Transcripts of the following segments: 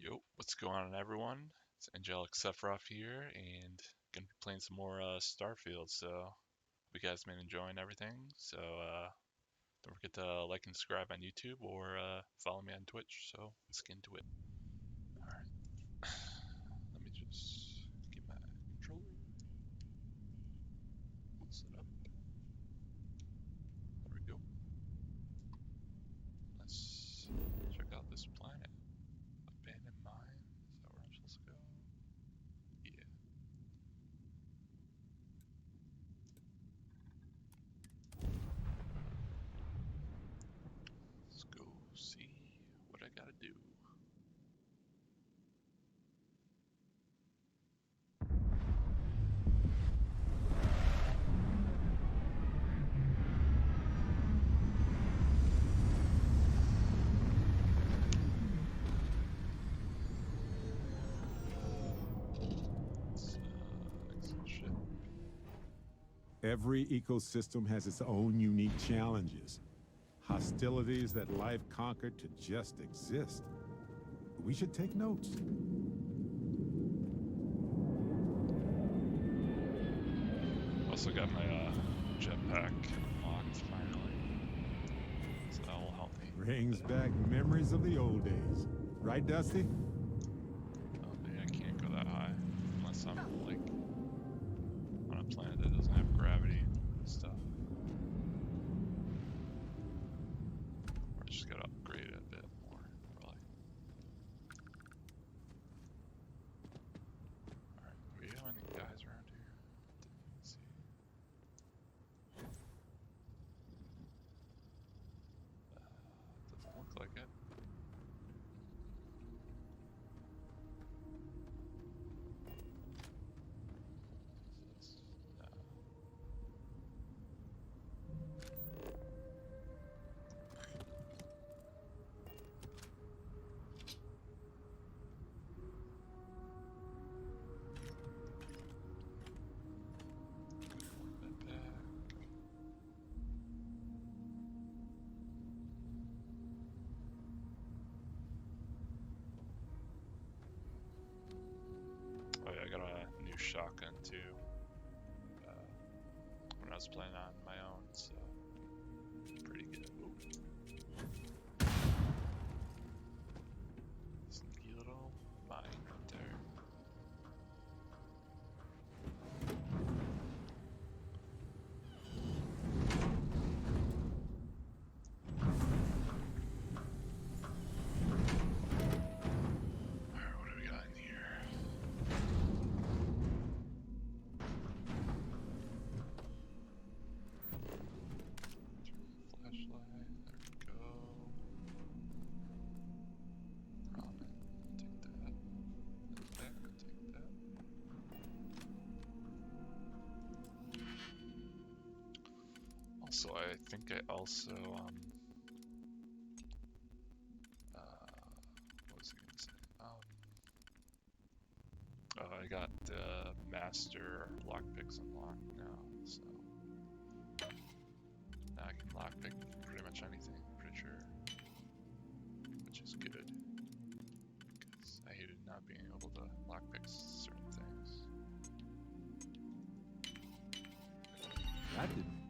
Yo, what's going on, everyone? It's Angelic Sephiroth here, and gonna be playing some more Starfield. So, hope you guys been enjoying everything. So, don't forget to like and subscribe on YouTube or follow me on Twitch. So, let's get into it. All right, let me just get my controller set up. There we go. Let's check out this planet. Abandoned mine. Is that where I'm supposed to go? Yeah. Let's go see what I gotta do. Let's exit ship. Every ecosystem has its own unique challenges, hostilities that life conquered to just exist. We should take notes. Also got my jetpack unlocked finally, so that will help me. Brings back memories of the old days. Right, Dusty? Maybe I can't go that high unless I'm like on a planet that doesn't have gravity and stuff. Or I just gotta upgrade it a bit more, probably. Alright, do we have any guys around here? Didn't see. Doesn't look like it. Oh yeah, I got a new shotgun too. Uh, when I was playing on my own, so pretty good. Ooh. Sneaky little mine right there. Alright, what do we got in here? Flashlight, there we go. Ramen, take that. Back, take that. Also, I think I also, what was I gonna say? I got the master lockpicks unlocked now, so now I can lockpick pretty much anything, pretty sure, which is good, because I hated not being able to lockpick certain things. That didn't.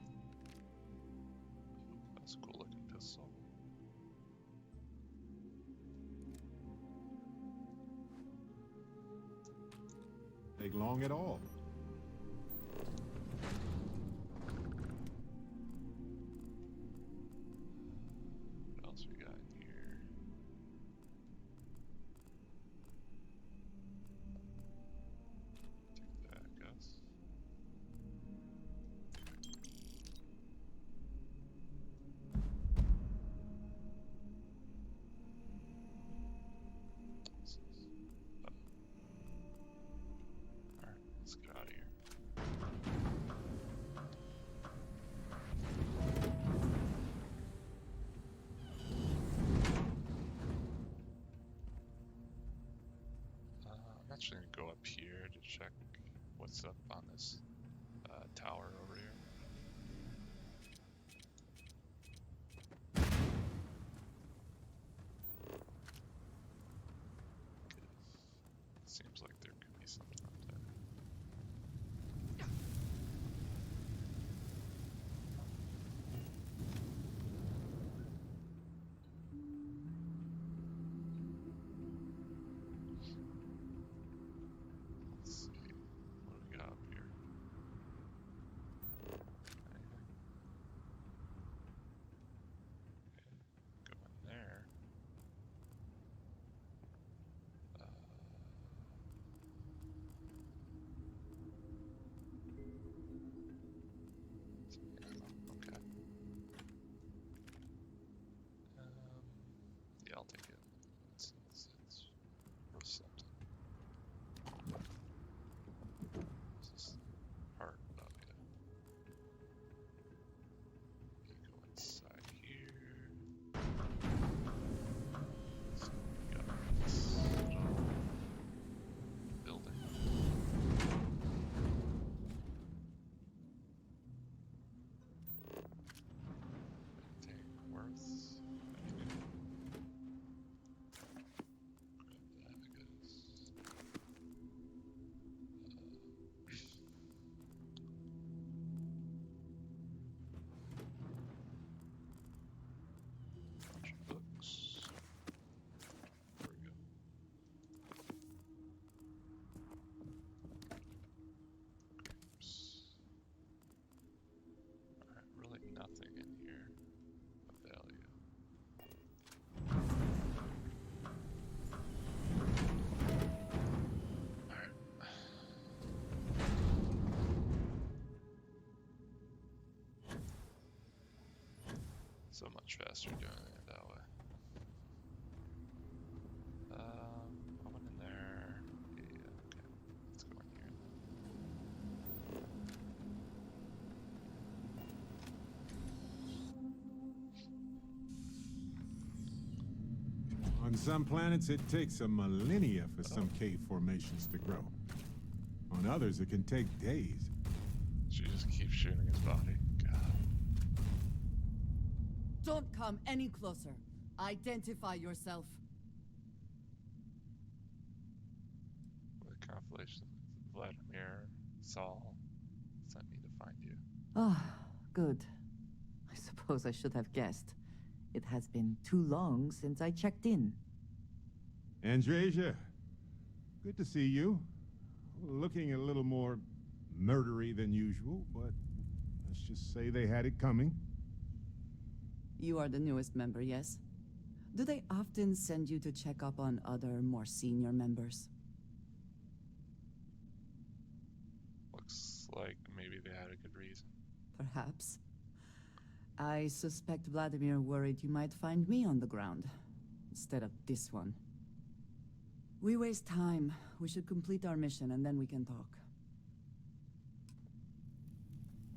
That's a cool looking pistol. Take long at all. What else we got in here? Take that, I guess. What's this? Oh. Alright, let's get out of here. I'm actually gonna go up here to check what's up on this tower over here. Seems like there could be something up there. Let's see. What do we got up here? Anything? Okay. Go in there. Okay. Yeah, I'll take it. It's worth something. What's this? Heart. Oh, yeah. You go inside here. So we got this little building. Anything worth anything? Grab that, I guess. Bunch of books. There we go. Grapes. Alright, really nothing in here of value. Alright. So much faster doing it that way. I went in there. Yeah, okay. Let's go in here On some planets, it takes a millennia for some cave formations to grow. On others, it can take days. She just keeps shooting his body. God. Don't come any closer. Identify yourself. The conflation. Vladimir, Saul sent me to find you. Ah, good. I suppose I should have guessed. It has been too long since I checked in. Andresia, good to see you. Looking a little more murdery than usual, but let's just say they had it coming. You are the newest member, yes? Do they often send you to check up on other, more senior members? Looks like maybe they had a good reason. Perhaps. I suspect Vladimir worried you might find me on the ground, instead of this one. We waste time. We should complete our mission and then we can talk.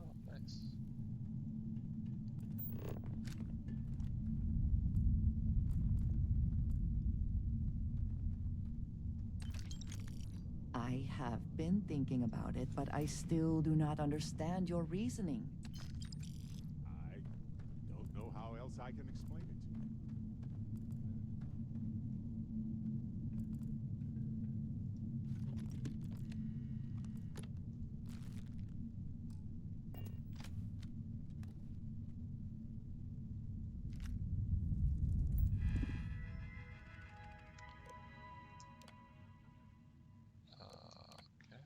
Oh, nice. I have been thinking about it, but I still do not understand your reasoning. I don't know how else I can explain it to you. Okay.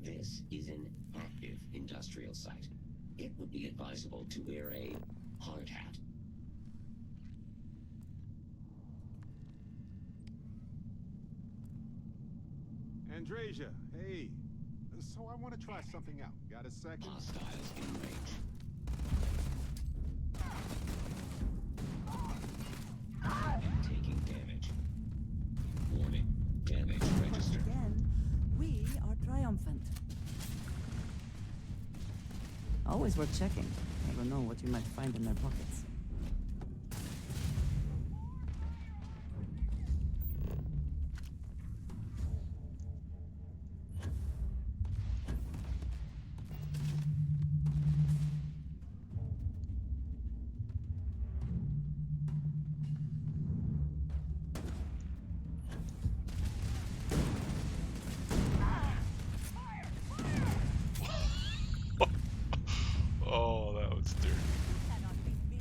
This is an active industrial site. It would be advisable to wear a hard hat. Andresia, hey. So I want to try something out. Got a second? Hostiles in range. Taking damage. Warning, damage registered. Again. triumphant. Always worth checking. Never know what you might find in their pockets. Oh, that was dirty. Cannot beat me.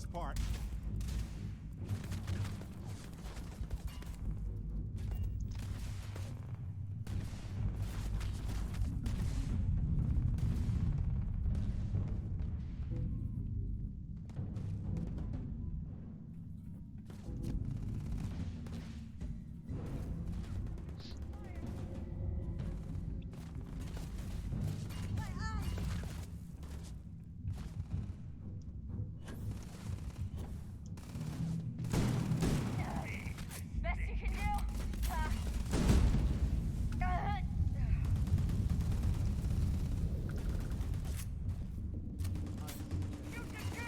this part. Best you can do?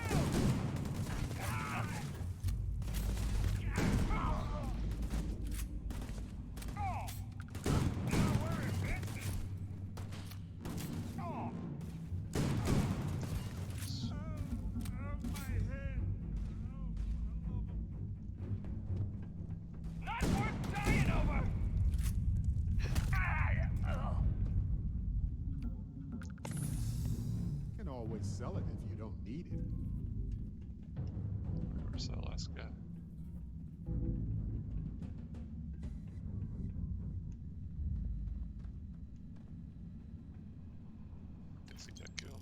Not worth dying over! Can always sell it if you don't need it. Where's that last guy? Guess he got killed.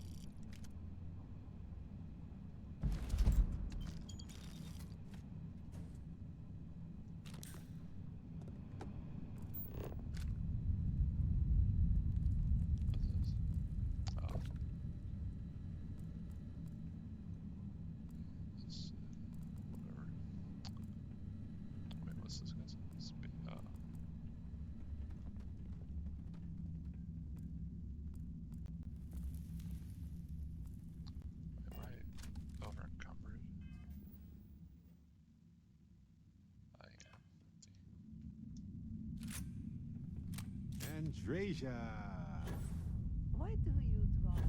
What's this? Oh. This, whatever. Wait, what's this guy's name? Am I over encumbered? I am. Andrasia. Why do you draw us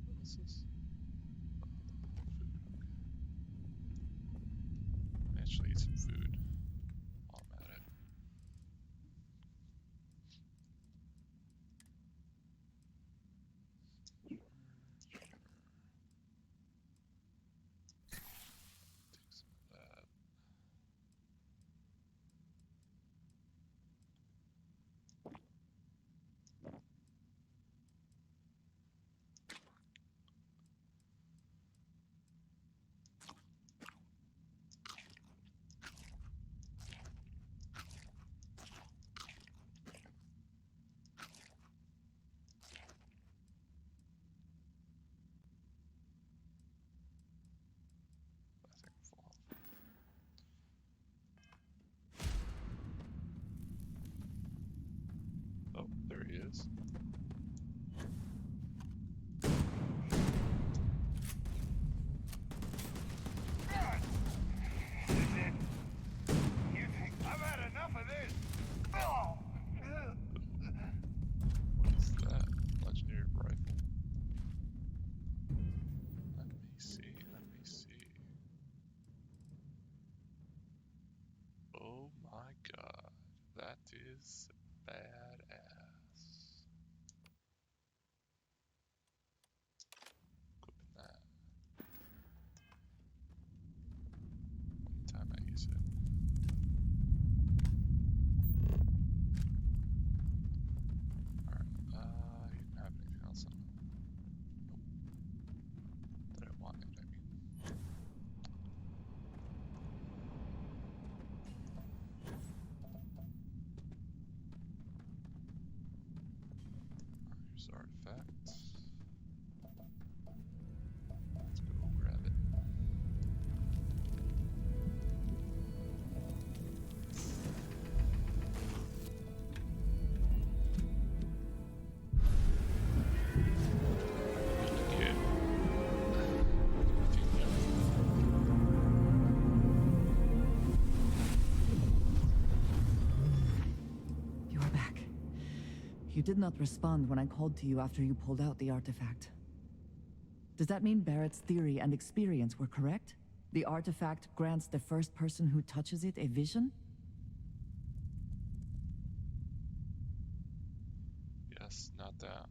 What is this? Food. Okay. Actually eat some food while I'm at it. Sure, sure. Take some of that. I think I'm full. Oh, there he is. You think I've had enough of this? Oh. What is that? Legendary rifle. Let me see, let me see. Oh my god, that is badass. Equipping that. Anytime I use it. Alright, you didn't have anything else on it. Nope. That I wanted, I mean. Here's the artifact. Let's go grab it. Yeah. I think You did not respond when I called to you after you pulled out the artifact. Does that mean Barrett's theory and experience were correct? The artifact grants the first person who touches it a vision? Yes, not that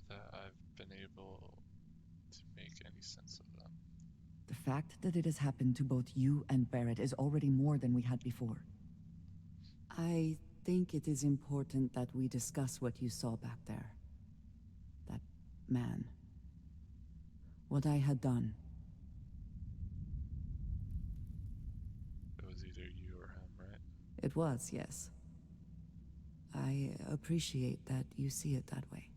I've been able to make any sense of them. The fact that it has happened to both you and Barrett is already more than we had before. I think it is important that we discuss what you saw back there. That man. What I had done. It was either you or him, right? It was, yes. I appreciate that you see it that way.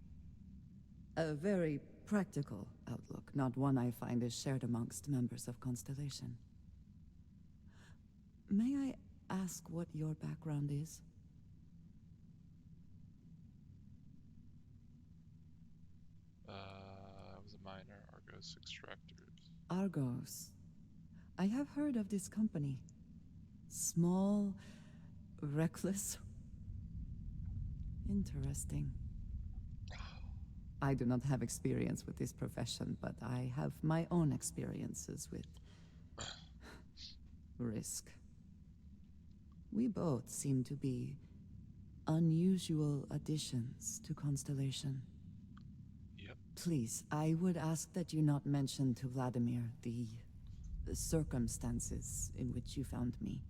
A very practical outlook, not one I find is shared amongst members of Constellation. May I ask what your background is? I was a miner, Argos Extractors. Argos. I have heard of this company. Small, reckless. Interesting. I do not have experience with this profession, but I have my own experiences with risk. We both seem to be unusual additions to Constellation. Yep. Please, I would ask that you not mention to Vladimir the circumstances in which you found me.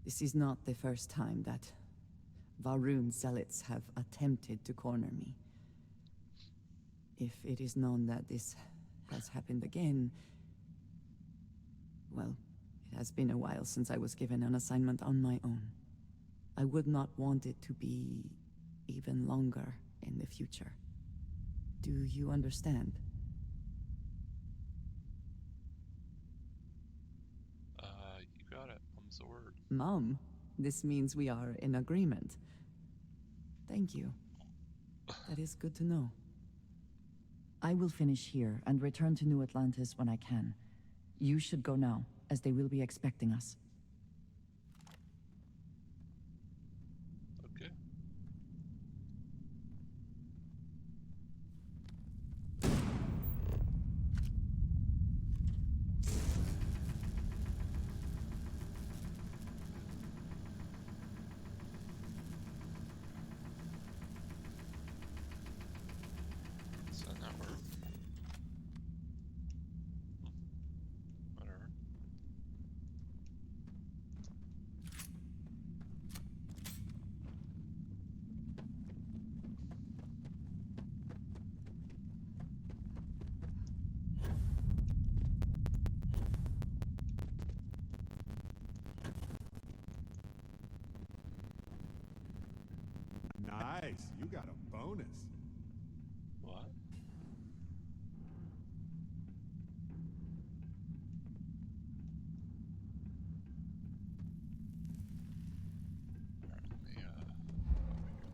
This is not the first time that Varun zealots have attempted to corner me. If it is known that this has happened again, well, it has been a while since I was given an assignment on my own. I would not want it to be even longer in the future. Do you understand? You got it. Mum's the word. Mom, this means we are in agreement. Thank you. That is good to know. I will finish here and return to New Atlantis when I can. You should go now, as they will be expecting us. Okay. So that work. Whatever. Nice. You got a bonus. What? Alright, let me over here.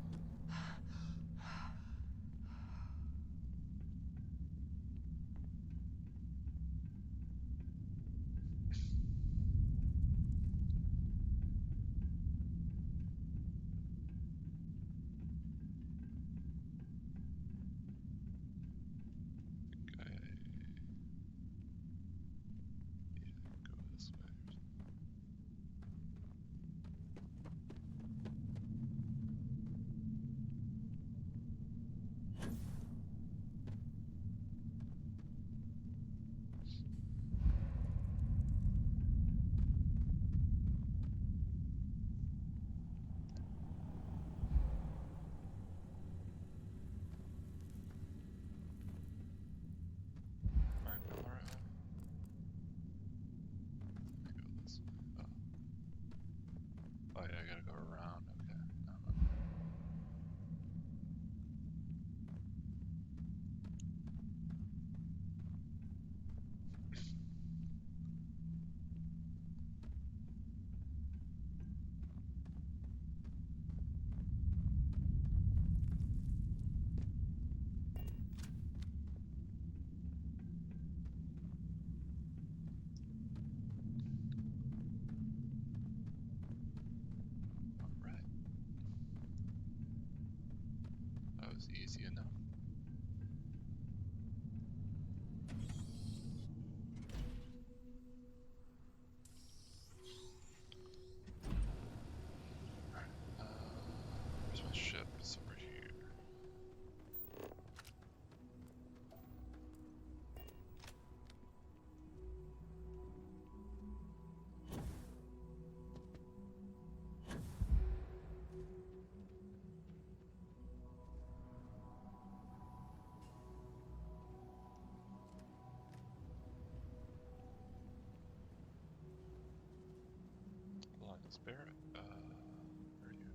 Miss Barrett. Where are you?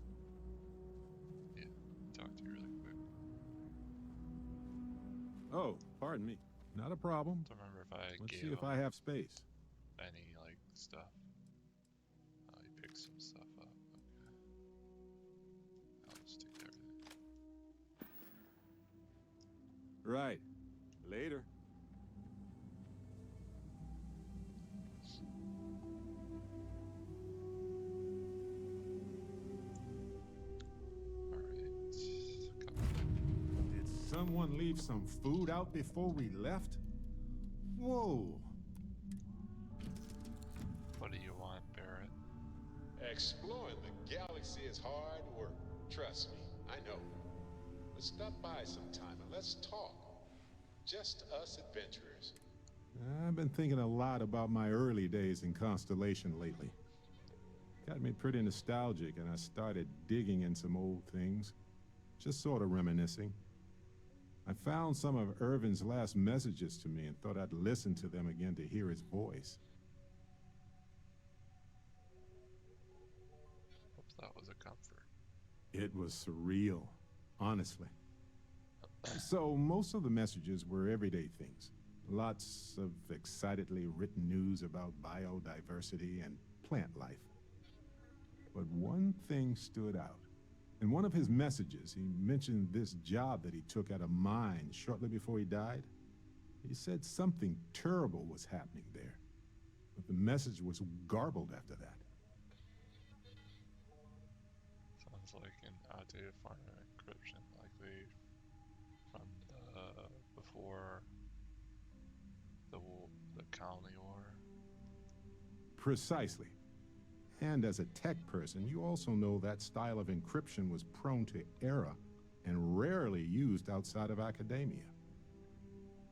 Yeah, talk to you really quick. Oh, pardon me. Not a problem. Don't remember if I Let's gave see if him I have space. any like stuff. Oh, he picked some stuff up. Okay. I'll just take everything. Right. Later. Alright. Did someone leave some food out before we left? Whoa. What do you want, Barrett? Exploring the galaxy is hard work. Trust me, I know. But stop by sometime and let's talk. Just us adventurers. I've been thinking a lot about my early days in Constellation lately. Got me pretty nostalgic, and I started digging in some old things. Just sort of reminiscing. I found some of Irvin's last messages to me and thought I'd listen to them again to hear his voice. Hope that was a comfort. It was surreal, honestly. So, most of the messages were everyday things. Lots of excitedly written news about biodiversity and plant life. But one thing stood out. In one of his messages, he mentioned this job that he took at a mine shortly before he died. He said something terrible was happening there. But the message was garbled after that. Sounds like an outdated form of encryption, likely from before the colony war. Precisely. And as a tech person, you also know that style of encryption was prone to error and rarely used outside of academia.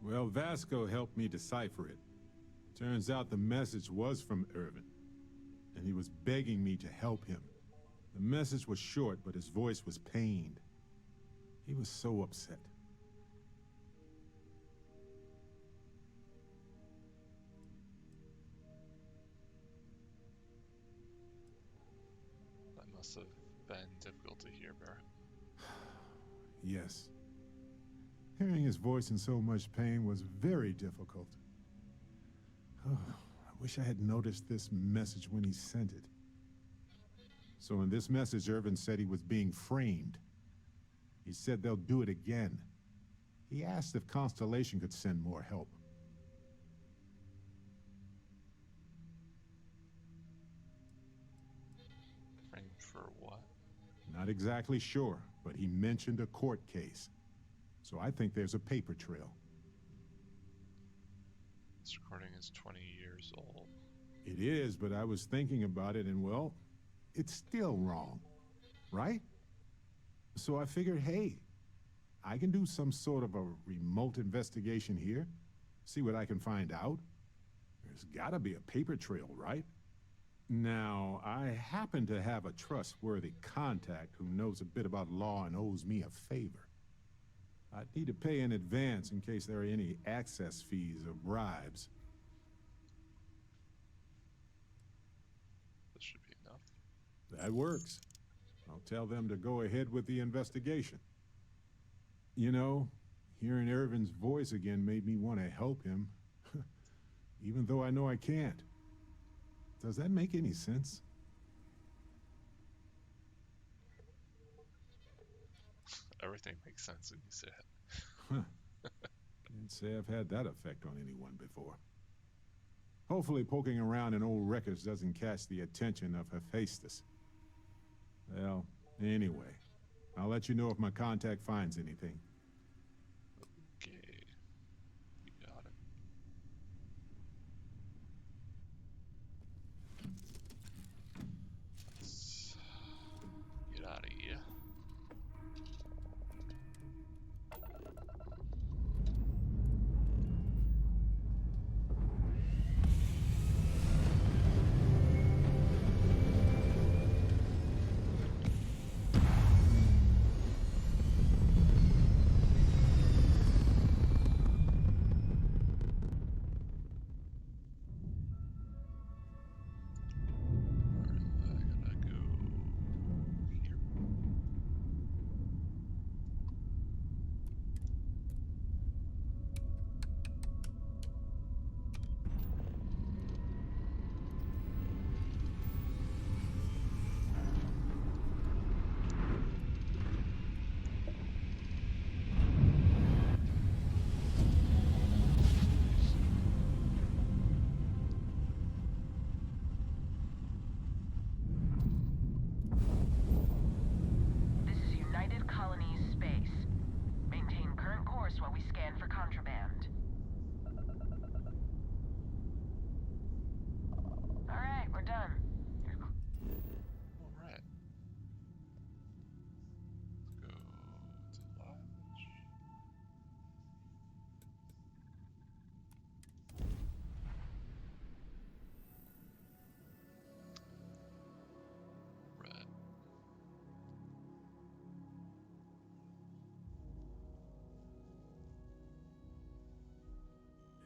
Well, Vasco helped me decipher it. Turns out the message was from Irvin, and he was begging me to help him. The message was short, but his voice was pained. He was so upset. That must have been difficult to hear, Barrett. Yes. Hearing his voice in so much pain was very difficult. Oh, I wish I had noticed this message when he sent it. So in this message, Irvin said he was being framed. He said they'll do it again. He asked if Constellation could send more help. Framed for what? Not exactly sure, but he mentioned a court case. So I think there's a paper trail. This recording is 20 years old. It is, but I was thinking about it, and well, it's still wrong, right? So I figured, hey, I can do some sort of a remote investigation here, see what I can find out. There's gotta be a paper trail, right? Now, I happen to have a trustworthy contact who knows a bit about law and owes me a favor. I'd need to pay in advance in case there are any access fees or bribes. This should be enough. That works. I'll tell them to go ahead with the investigation. You know, hearing Irvin's voice again made me want to help him, even though I know I can't. Does that make any sense? Everything makes sense when you say it. Can't say I've had that effect on anyone before. Hopefully poking around in old records doesn't catch the attention of Hephaestus. Well, anyway, I'll let you know if my contact finds anything. Okay. You got it. Let's get out of here.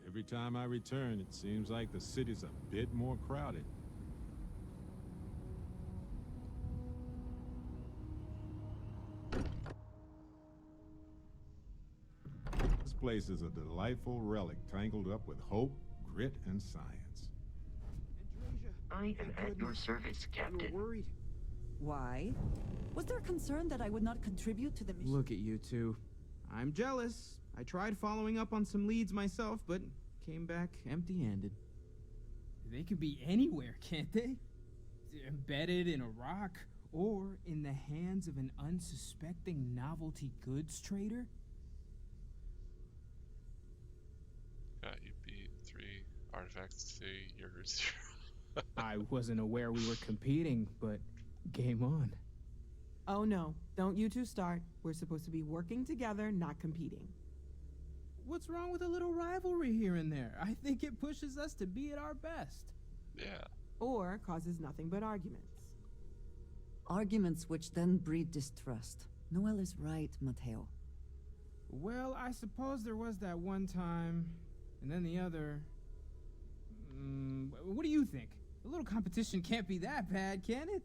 Every time I return, it seems like the city's a bit more crowded. This place is a delightful relic tangled up with hope, grit, and science. I am at your service, Captain. You're worried? Why? Was there concern that I would not contribute to the mission? Look at you two. I'm jealous. I tried following up on some leads myself, but came back empty-handed. They could be anywhere, can't they? Embedded in a rock, or in the hands of an unsuspecting novelty goods trader? Got you beat 3 artifacts to yours. I wasn't aware we were competing, but game on. Oh no, don't you two start. We're supposed to be working together, not competing. What's wrong with a little rivalry here and there? I think it pushes us to be at our best. Yeah. Or causes nothing but arguments. Arguments which then breed distrust. Noel is right, Mateo. Well, I suppose there was that one time, and then the other. What do you think? A little competition can't be that bad, can it?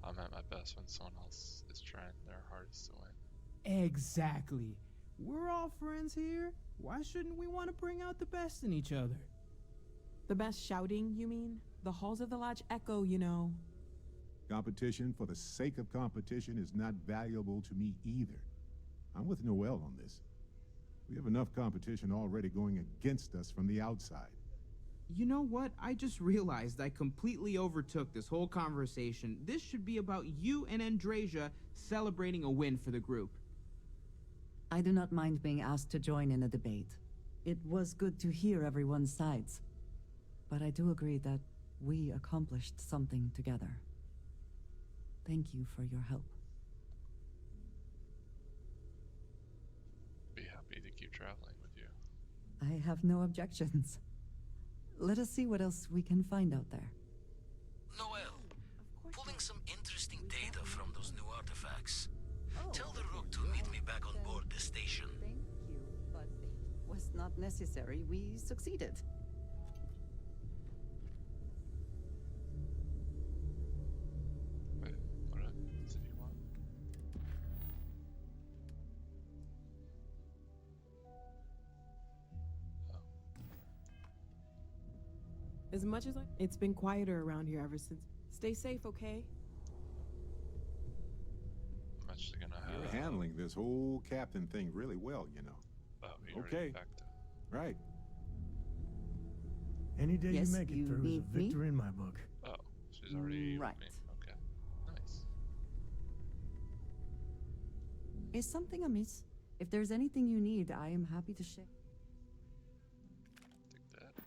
I'm at my best when someone else is trying their hardest to win. Exactly. We're all friends here. Why shouldn't we want to bring out the best in each other? The best shouting, you mean? The halls of the lodge echo, you know. Competition for the sake of competition is not valuable to me either. I'm with Noel on this. We have enough competition already going against us from the outside. You know what? I just realized I completely overtook this whole conversation. This should be about you and Andrasia celebrating a win for the group. I do not mind being asked to join in a debate. It was good to hear everyone's sides. But I do agree that we accomplished something together. Thank you for your help. Be happy to keep traveling with you. I have no objections. Let us see what else we can find out there. Noel, pulling some interesting data from those new artifacts. Tell the Rook to meet me back on board the station. Thank you, but it was not necessary. We succeeded. Wait, what did you want? As much as it's been quieter around here ever since. Stay safe, okay? I'm actually gonna have. You're handling this whole captain thing really well, you know. Oh, we already Okay. back to. Right. Any day Yes, you make it you through is a need me? victory in my book. Oh, she's already. Right. with me. Okay. Nice. Is something amiss? If there's anything you need, I am happy to share. Take that.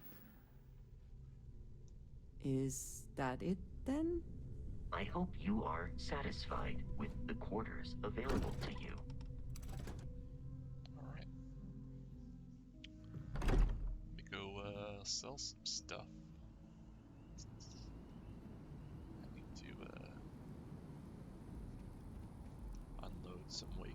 Is that it then? I hope you are satisfied with the quarters available to you. All right. Let me go sell some stuff. I need to unload some weight.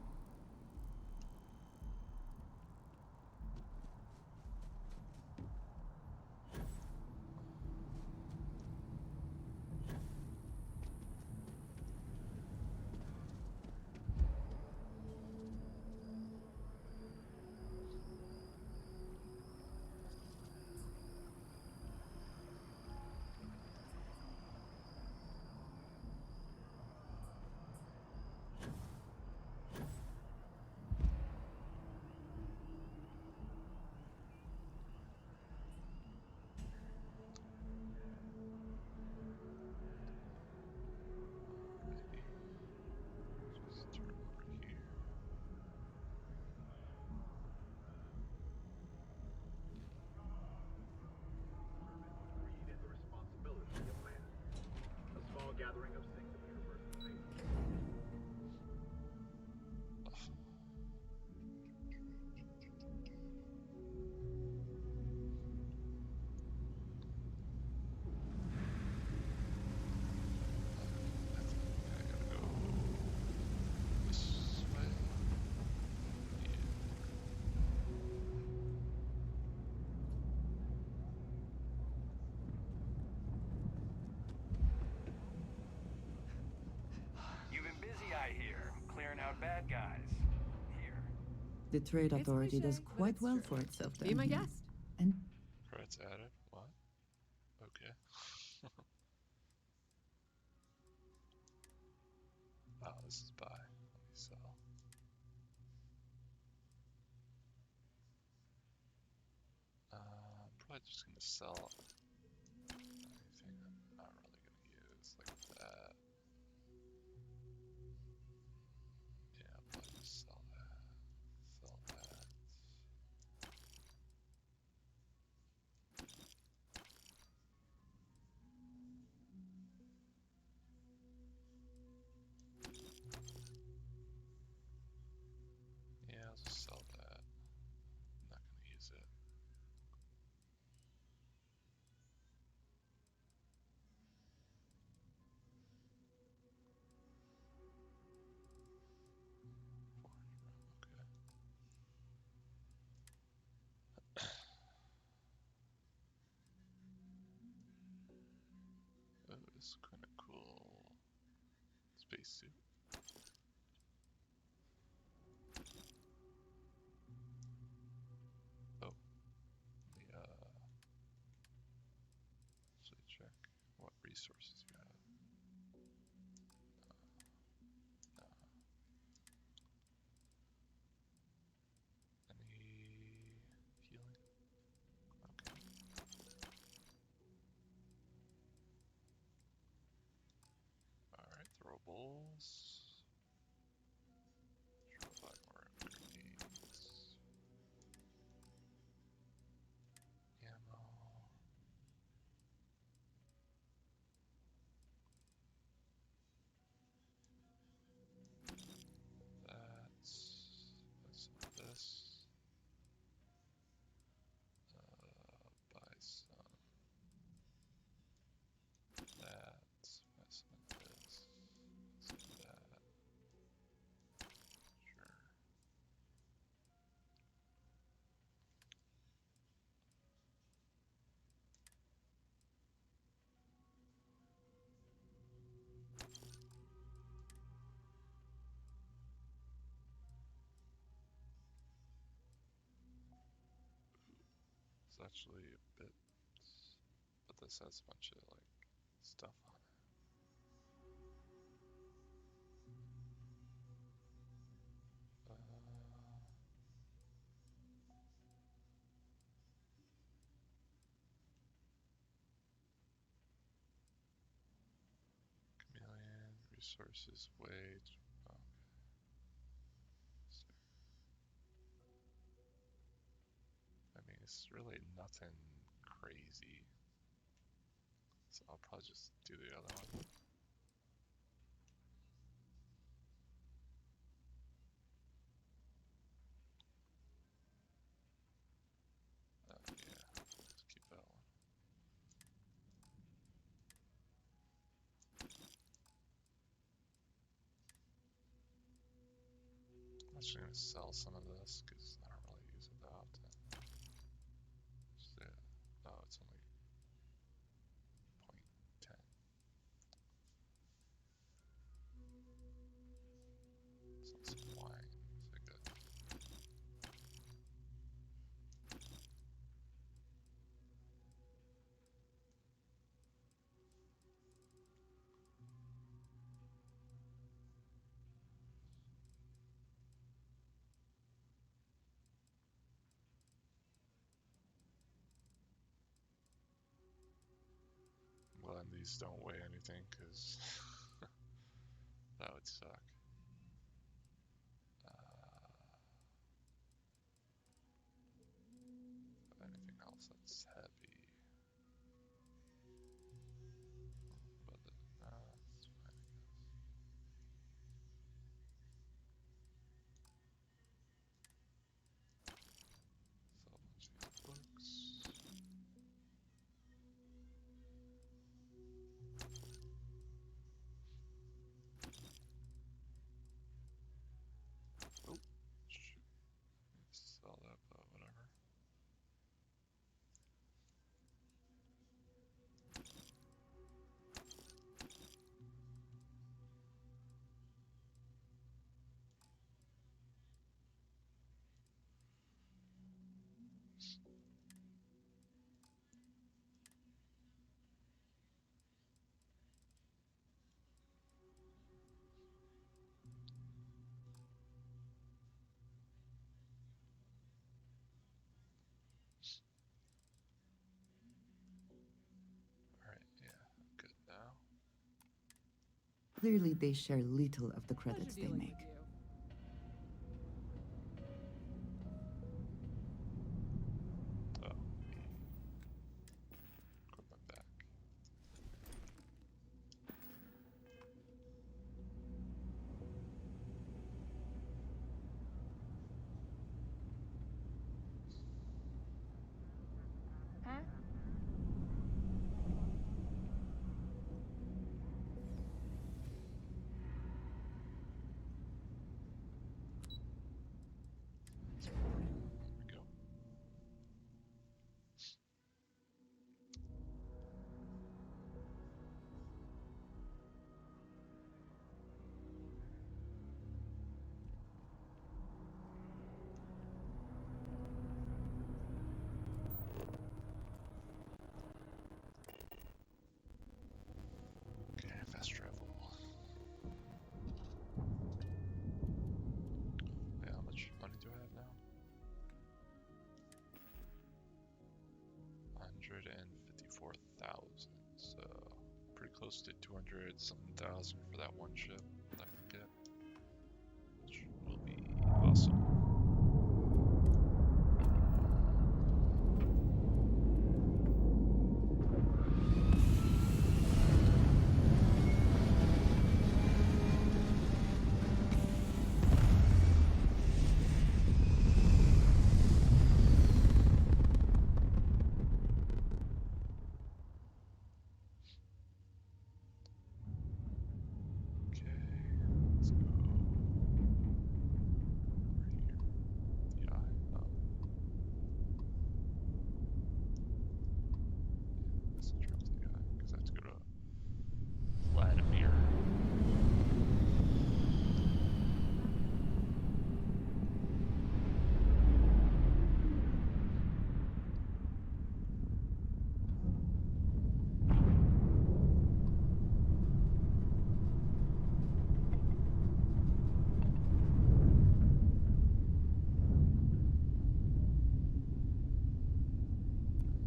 The Trade It's Authority does cliche, but quite it's well true. for itself Be down my here. guest. And Credits added. What? Okay. Oh, this is buy. Let me sell. Probably just gonna sell anything I'm not really gonna use, like that. Yeah, I'll probably just sell that. Sell that. Yeah, I'll just sell that. I'm not gonna use it. Okay. Oh, this is kind of cool. Spacesuit. Oh, let me actually check what resources you have. Uh, any healing? Okay. Alright, throwables. Sure, buy more grenades. Ammo. That's this. Buy some that. Buy some of this. Some of that. Sure. It's actually a bit, but this has a bunch of like stuff on it. Chameleon, resources, wage. Okay. So, I mean, it's really nothing crazy. So I'll probably just do the other one. Yeah, just keep that one. I'm actually gonna sell some of this because I don't really use it that often. Just, oh, it's only 0.10. Sell some wine. So good. Well, and these don't weigh anything because that would suck. Anything else that's heavy? But it's fine, I guess. Sell a bunch of these books. Oh, shoot. Sell that, but whatever. Clearly, they share little of the credits they make. Oh. Equipment back. Huh? There we go. Okay, fast travel. Yeah, how much money do I have now? 154,000. So pretty close to 200 something thousand for that one ship that I can get, which will be awesome. Okay, let's go over here. The eye? Oh. Messenger of the eye, because I have to go to Vladimir.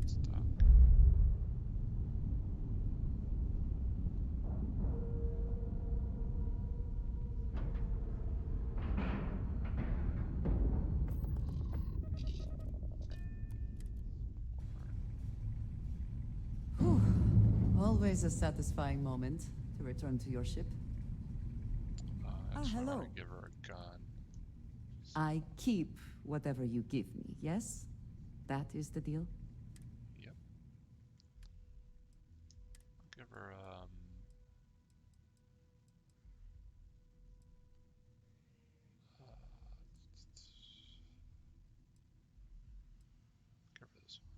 Stop. Whew. Always a satisfying moment to return to your ship. I just hello. want to give her a gun. I keep whatever you give me, yes? That is the deal? Yep. I'll give her give her this one.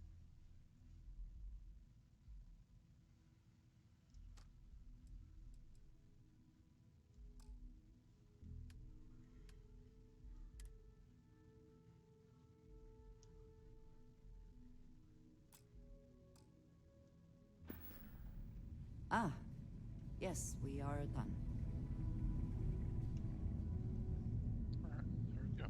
Ah, yes, we are done. Alright, there we go.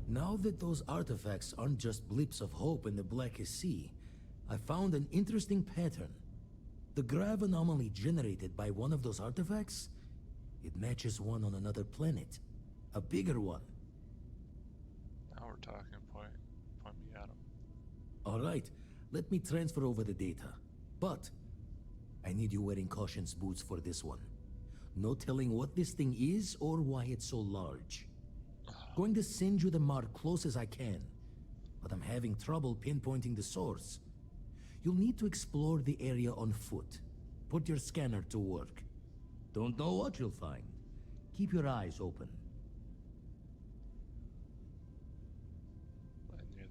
Now that those artifacts aren't just blips of hope in the blackest sea, I found an interesting pattern. The grav anomaly generated by one of those artifacts, it matches one on another planet. A bigger one. Now we're talking. Point me at him. Alright, let me transfer over the data. But, I need you wearing caution's boots for this one. No telling what this thing is or why it's so large. Going to send you the mark close as I can, but I'm having trouble pinpointing the source. You'll need to explore the area on foot. Put your scanner to work. Don't know what you'll find. Keep your eyes open. And near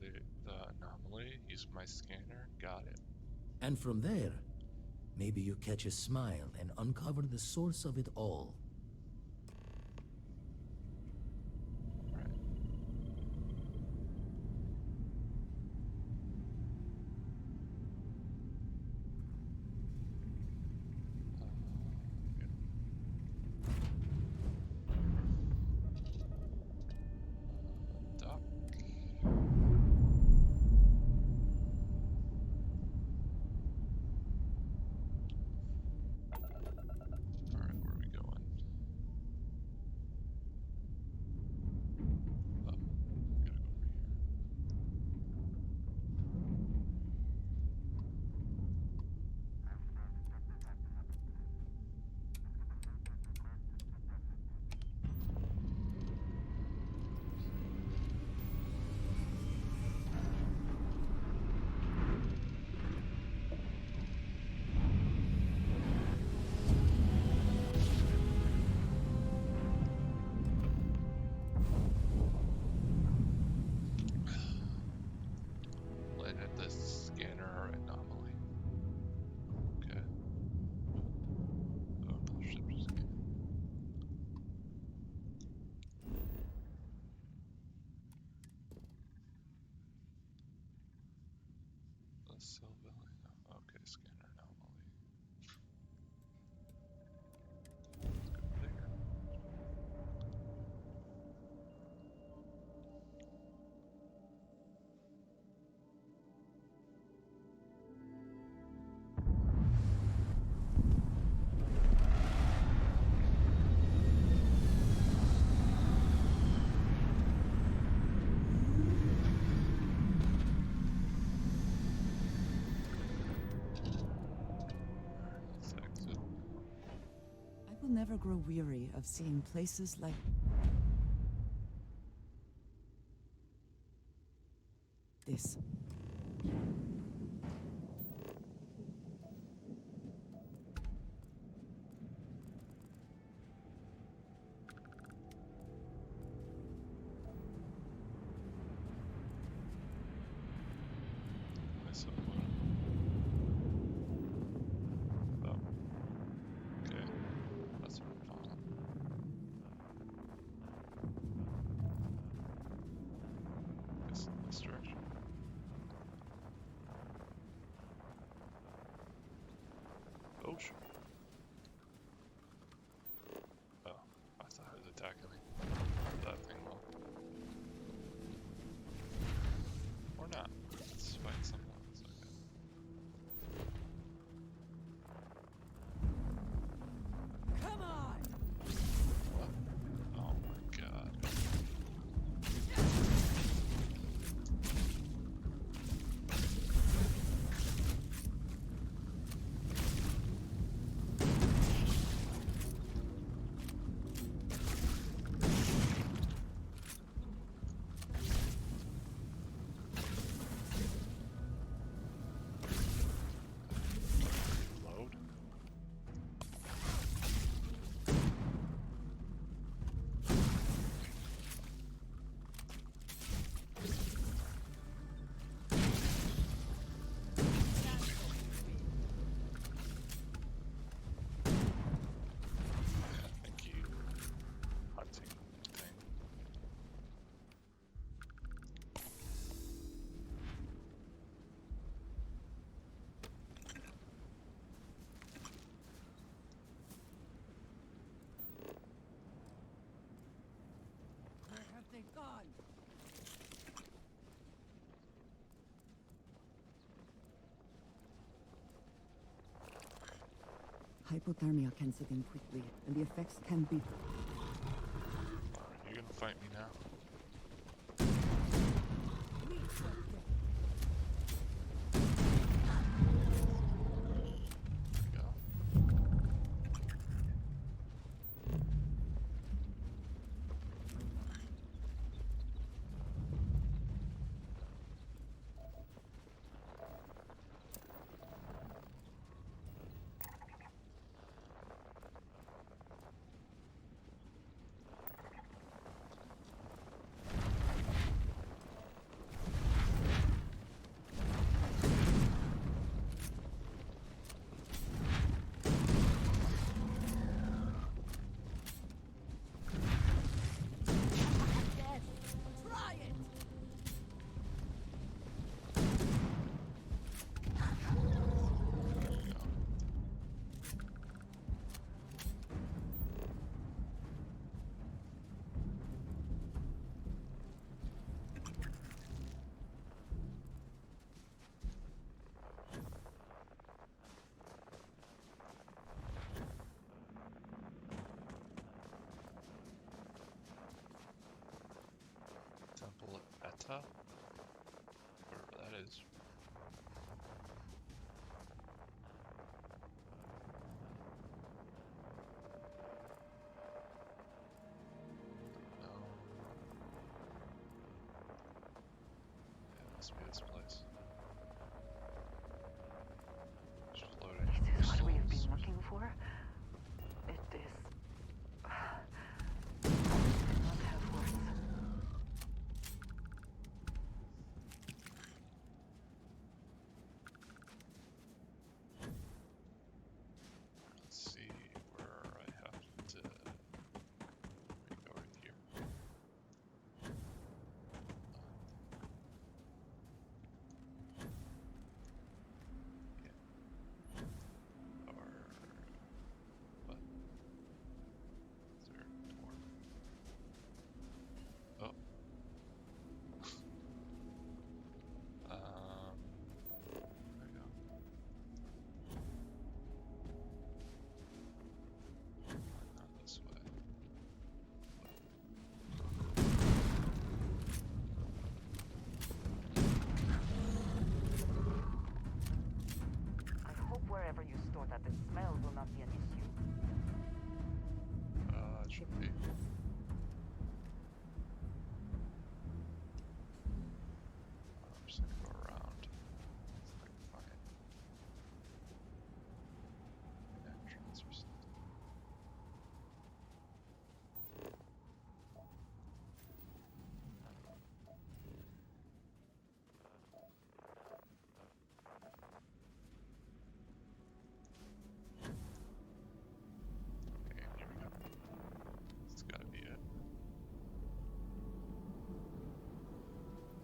the anomaly, use my scanner. Got it. And from there, maybe you catch a smile and uncover the source of it all. Right. Dock. never grow weary of seeing places like this. Nice up one. Oh. Okay. That's sort of fun. Guess in this direction. Oh shoot. Oh, I thought it was attacking me. That thing will. Or not. Let's fight something else. Okay. Come on! What? Oh my god. Load? Thank you. Hunting thing. Where have they gone? Hypothermia can set in quickly, and the effects can be... Are you gonna fight me now? There we go. Dead! Try it! There we go. Temple of Etta? Whatever that is. No. Yeah, it must be this place. Just loading This is what we've crystals. been looking for? It is... not have words. Let's see where I have to go right here. should be. I'm just gonna go around. See if I can find an entrance or something. Okay, here we go. It's gotta be it.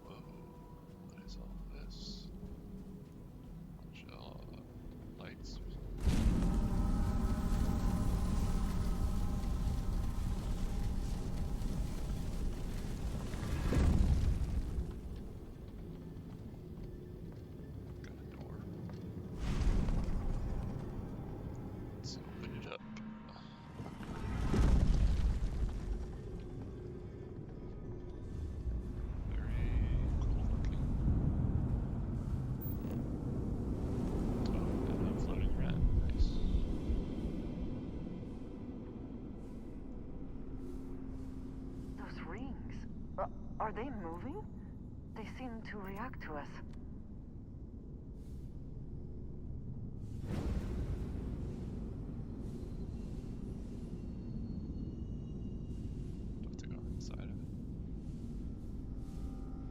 Whoa, what is all this? Bunch of lights or something. Got a door. Let's open it up. Very cool looking. Oh, and a floating rat. Nice. Those rings. Are they moving? They seem to react to us. Do I have to go inside of it?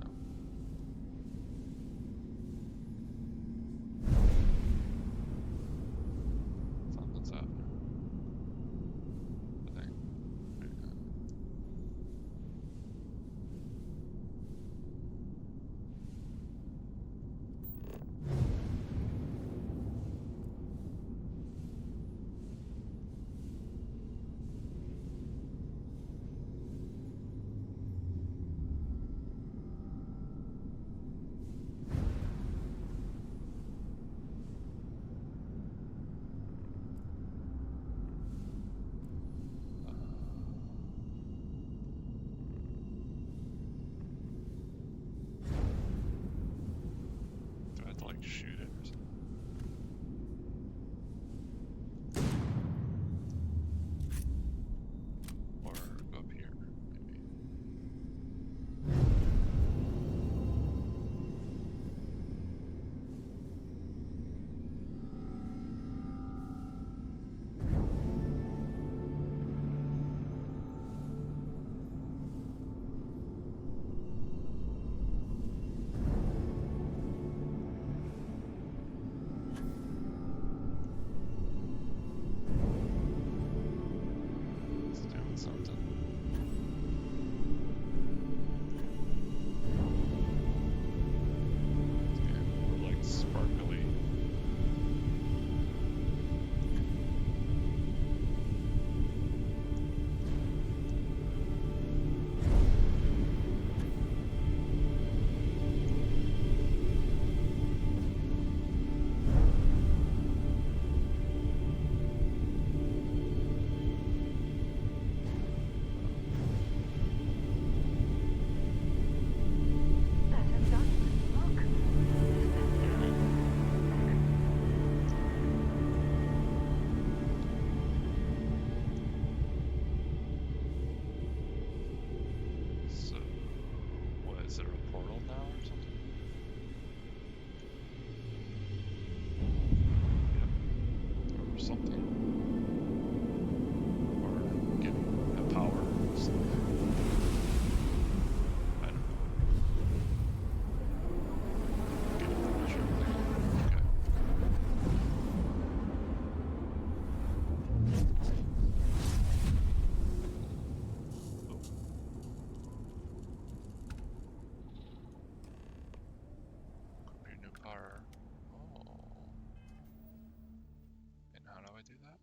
No. Something's happening. I think. Maybe not. Do I have to like shoot it or something? Or go up here, maybe. It's doing something. It's getting more like sparkly. That has done it. Look. So, what is there a portal now or something? Yep. Or something. Or getting a power or something. I don't know. Get information. Okay. Oh. Equip your new power. Oh. And how do I do that?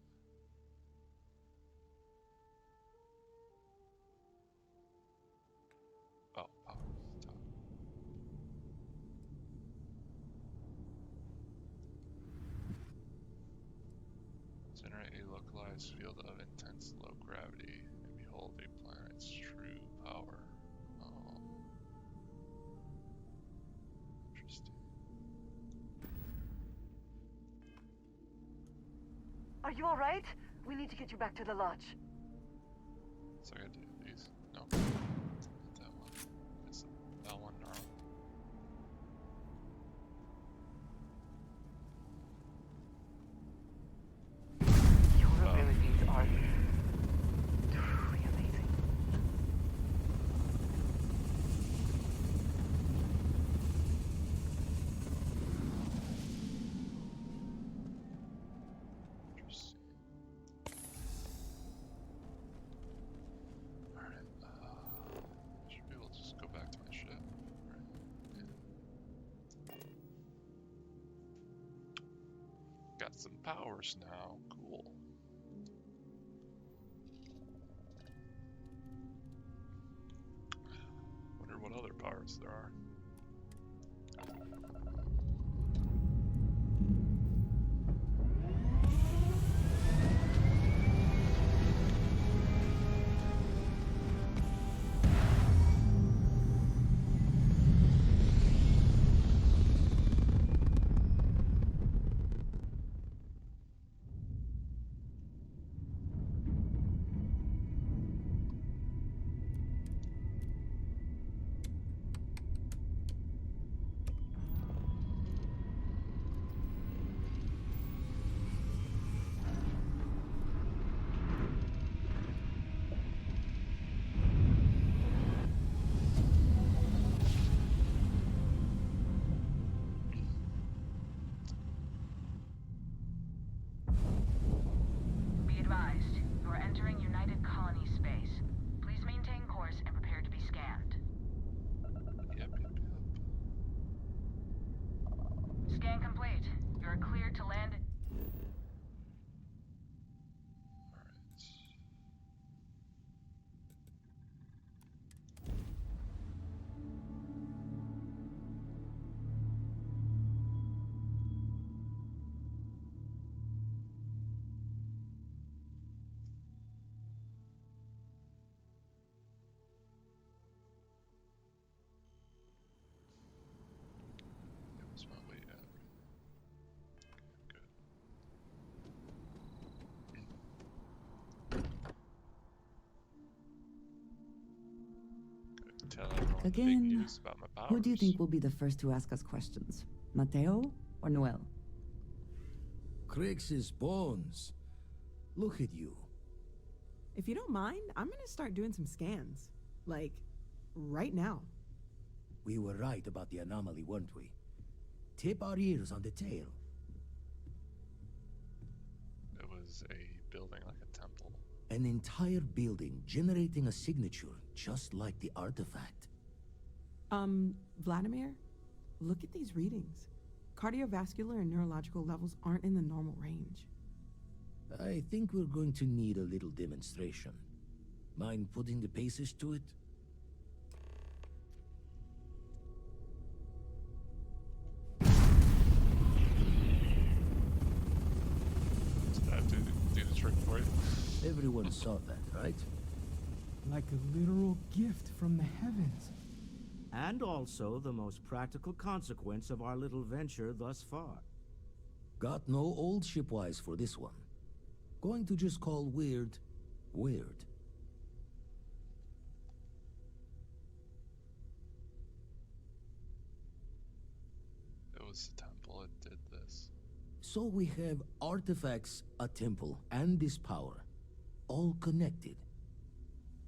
Oh, power. Top. Generate a localized field of intense low gravity and behold a planet's true power. Oh, interesting. Are you all right? We need to get you back to the lodge. I gotta do these. No. Not that one. It's that one, no. Your abilities are truly amazing. Interesting. Alright, I should be able to just go back to my ship. Right? Yeah. Got some powers now. Cool. Wonder what other powers there are. Be advised, you are entering United Colony space. Please maintain course and prepare to be scanned. Yep. Scan complete. You are cleared to land. Alright. That was my way out. Good. Good. Tell everyone the big Again, news about my powers. who do you think will be the first to ask us questions? Mateo or Noel? Crix's bones. Look at you. If you don't mind, I'm gonna start doing some scans. Like, right now. We were right about the anomaly, weren't we? Tip our ears on the tail. It was a building like a temple. An entire building generating a signature just like the artifact. Vladimir, look at these readings. Cardiovascular and neurological levels aren't in the normal range. I think we're going to need a little demonstration. Mind putting the paces to it? Did that do the trick for you? Everyone saw that, right? Like a literal gift from the heavens. And also the most practical consequence of our little venture thus far. Got no old shipwise for this one. Going to just call weird, weird. It was the temple that did this. So we have artifacts, a temple, and this power. All connected.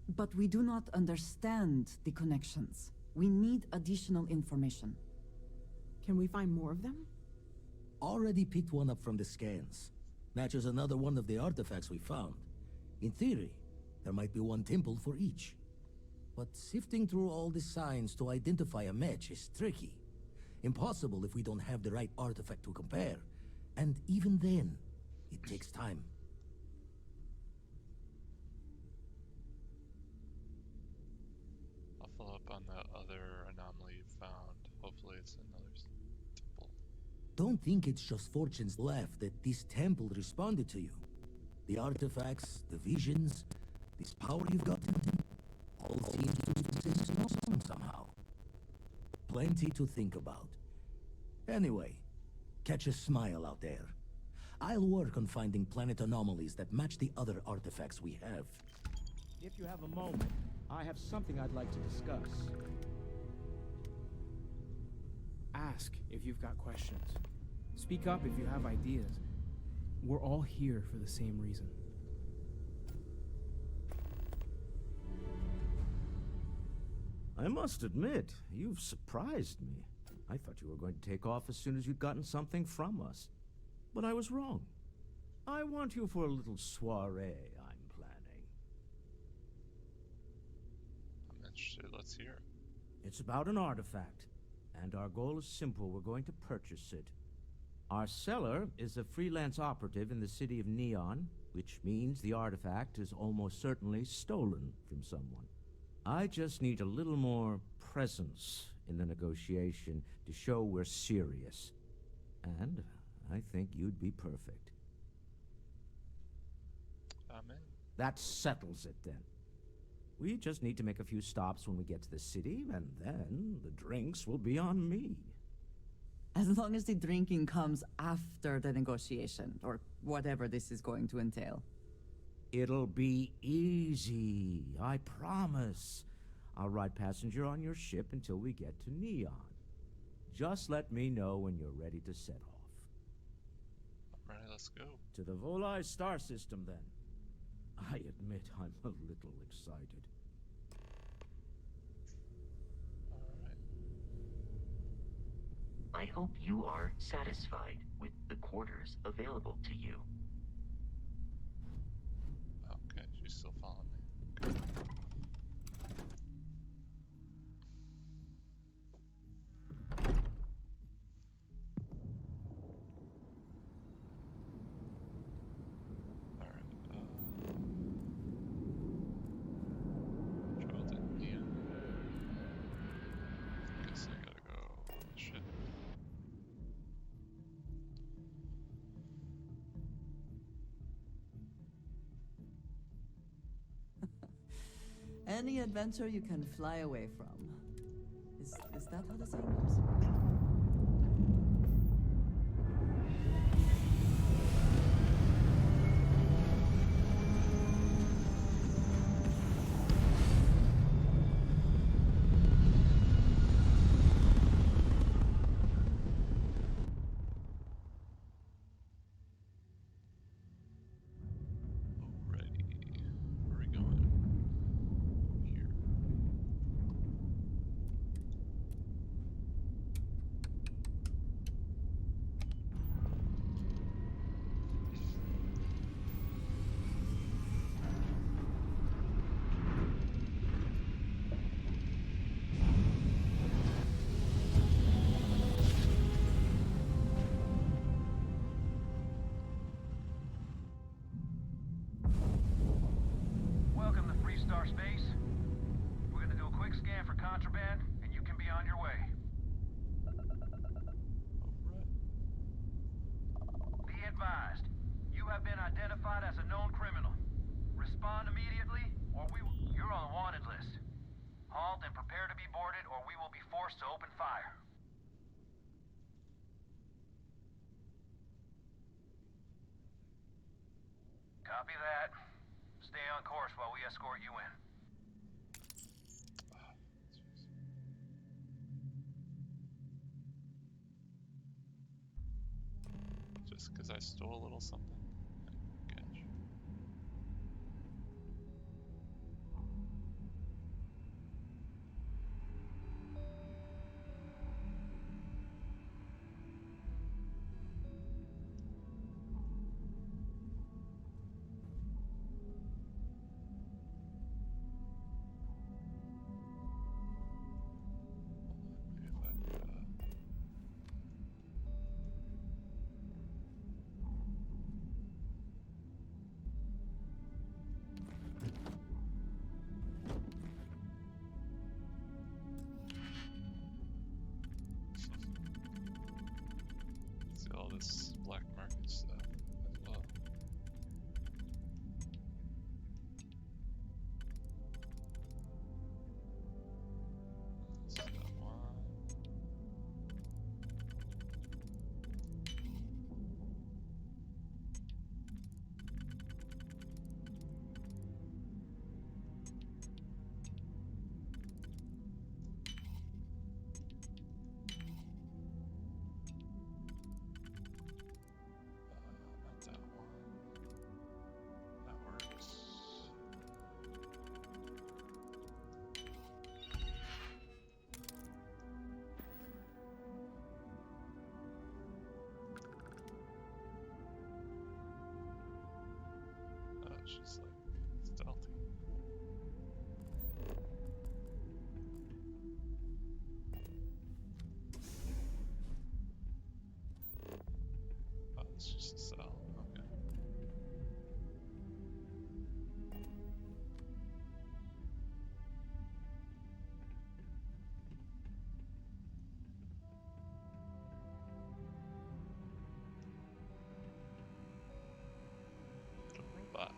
But we do not understand the connections. We need additional information. Can we find more of them? Already picked one up from the scans. Matches another one of the artifacts we found. In theory, there might be one temple for each. But sifting through all the signs to identify a match is tricky. Impossible if we don't have the right artifact to compare. And even then, it takes time. I'll follow up on that other anomaly you found. Hopefully it's another temple. Don't think it's just Fortune's laugh that this temple responded to you. The artifacts, the visions, this power you've gotten, all seem to sense no somehow. Plenty to think about. Anyway, catch a smile out there. I'll work on finding planet anomalies that match the other artifacts we have. If you have a moment, I have something I'd like to discuss. Ask if you've got questions. Speak up if you have ideas. We're all here for the same reason. I must admit, you've surprised me. I thought you were going to take off as soon as you'd gotten something from us. But I was wrong. I want you for a little soiree I'm planning. I'm interested. Let's hear it. It's about an artifact, and our goal is simple. We're going to purchase it. Our seller is a freelance operative in the city of Neon, which means the artifact is almost certainly stolen from someone. I just need a little more presence in the negotiation to show we're serious. And I think you'd be perfect. Amen. That settles it then. We just need to make a few stops when we get to the city, and then the drinks will be on me. As long as the drinking comes after the negotiation, or whatever this is going to entail. It'll be easy, I promise. I'll ride passenger on your ship until we get to Neon. Just let me know when you're ready to set off. All right, let's go. To the Volai star system, then. I admit I'm a little excited. All right. I hope you are satisfied with the quarters available to you. Okay, she's still following me. Good. All right. Travel to Neon. Guess I gotta go on the ship. Any adventure you can fly away from. Is that how the saying goes? Alrighty. Where are we going? Here. Welcome to Free Star Space. We're gonna do a quick scan for contraband, and you can be on your way. Alright. Be advised, you have been identified as a known criminal. Respond immediately, or you're on the wanted list. Halt and prepare to be boarded, or we will be forced to open fire. Copy that. Stay on course while we escort you in. Ah, jeez. Just because I stole a little something? Gotcha. Maybe if I see all this black market stuff as well. This is that one. just like stealthy. Oh, it's just a cell. Okay. Little robot.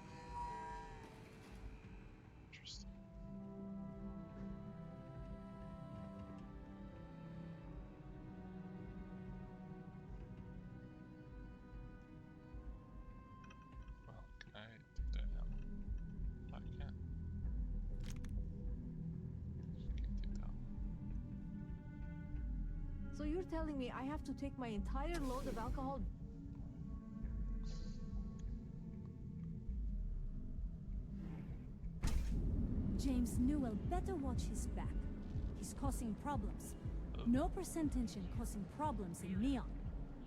Interesting. Well, can I take that out? I can't. Can't take that one. So you're telling me I have to take my entire load of alcohol? James Newell better watch his back. He's causing problems. No percentage in causing problems in Neon.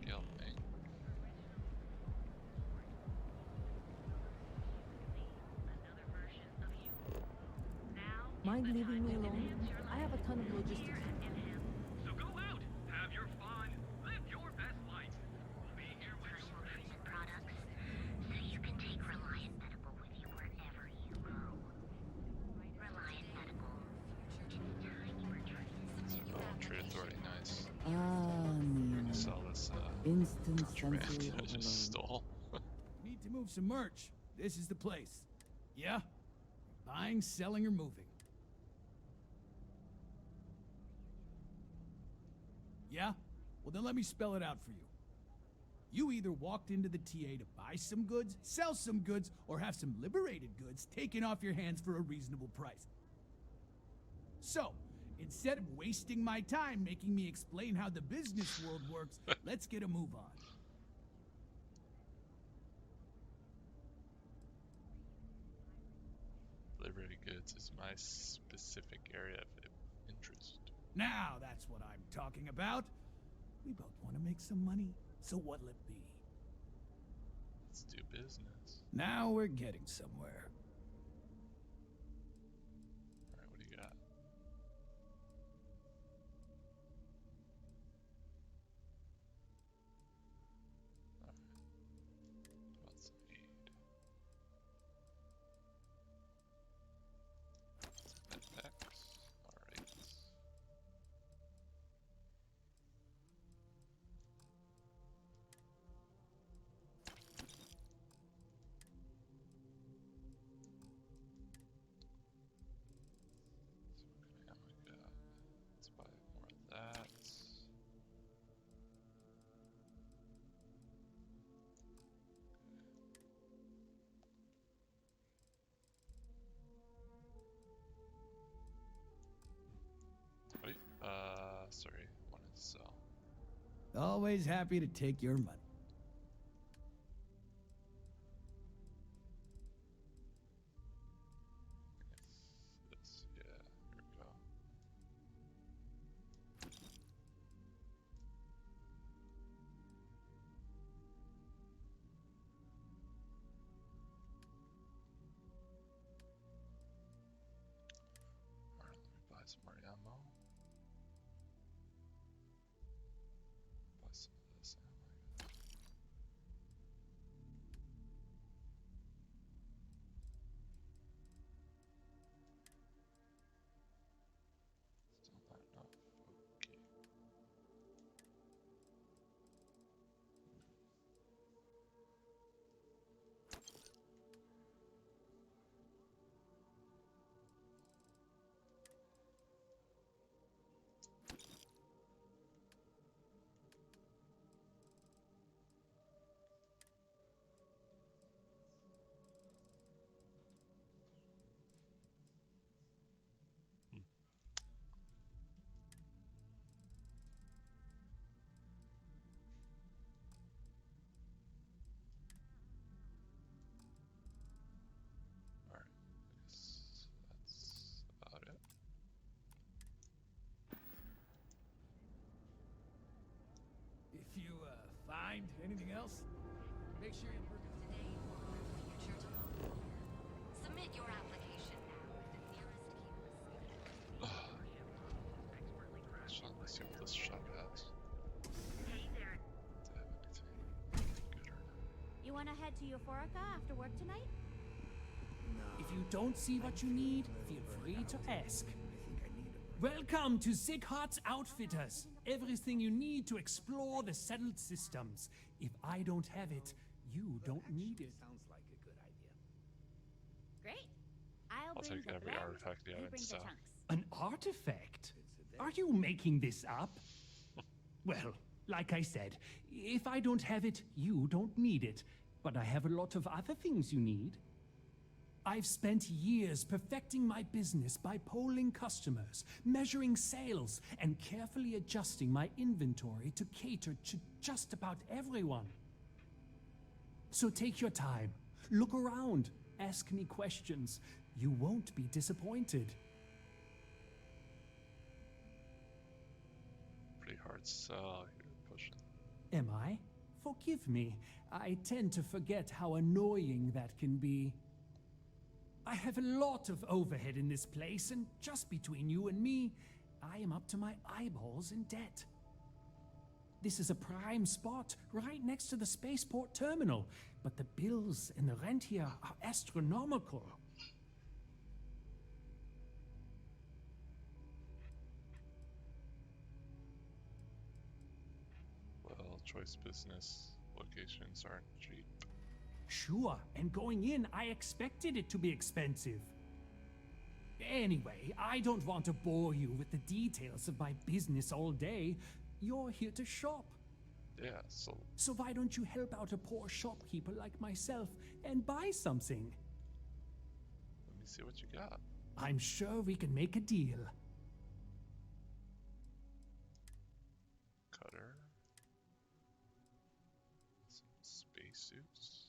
Gale Ping. Mind leaving me alone? I have a ton of logistics. So go out, have your fun, live your best life. We'll be here when you're ready. Products, so you can take Reliant Medical with you wherever you go. Reliant Medical. Anytime you return. Oh, Trade Authority, nice. Ah, We're Neon. gonna sell this Instant contraband sensory that I just overload. stole. Need to move some merch. This is the place. Yeah? Buying, selling, or moving. Yeah? Well, then let me spell it out for you. You either walked into the TA to buy some goods, sell some goods, or have some liberated goods taken off your hands for a reasonable price. So, instead of wasting my time making me explain how the business world works, let's get a move on. Liberated goods is my specific area of interest. Now that's what I'm talking about. We both want to make some money, so what'll it be? Let's do business. Now we're getting somewhere. Alright, what do you got? Alright. How about some aid? Backpacks? Alright. So what kind of ammo we got? Let's buy more of that. Wait, sorry, wanted to sell. Always happy to take your money. It's this, yeah, here we go. Alright, let me buy some more ammo. Buy some of this ammo, I guess. Still not enough. Okay. Hmm. Alright, I guess that's about it. If you, find anything else, make sure you... Submit your application now with the nearest Let's see what this shop has. Hey there. Do they have anything good or not? You wanna head to Euphorica after work tonight? If you don't see what you need, feel free to ask. Welcome to Zighart's Outfitters. Everything you need to explore the settled systems. If I don't have it, you don't need it. Sounds like a good idea. Great. I'll bring take the every blend, artifact you have you in bring the stock. chunks. An artifact? Are you making this up? Well, like I said, if I don't have it, you don't need it. But I have a lot of other things you need. I've spent years perfecting my business by polling customers, measuring sales, and carefully adjusting my inventory to cater to just about everyone. So take your time, look around, ask me questions. You won't be disappointed. Pretty hard sell you're pushing. Am I? Forgive me. I tend to forget how annoying that can be. I have a lot of overhead in this place, and just between you and me, I am up to my eyeballs in debt. This is a prime spot, right next to the spaceport terminal, but the bills and the rent here are astronomical. Well, choice business locations aren't cheap. Sure, and going in, I expected it to be expensive. Anyway, I don't want to bore you with the details of my business all day. You're here to shop. Yeah, so So why don't you help out a poor shopkeeper like myself and buy something? let me see what you got. I'm sure we can make a deal. Cutter. Some spacesuits.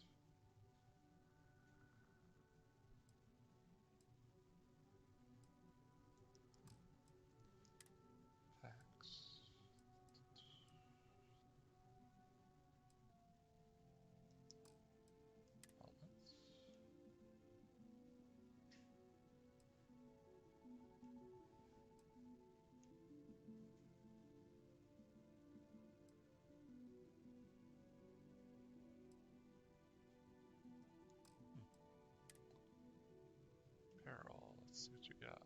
Packs. Helmets. Apparel. Let's see what you got.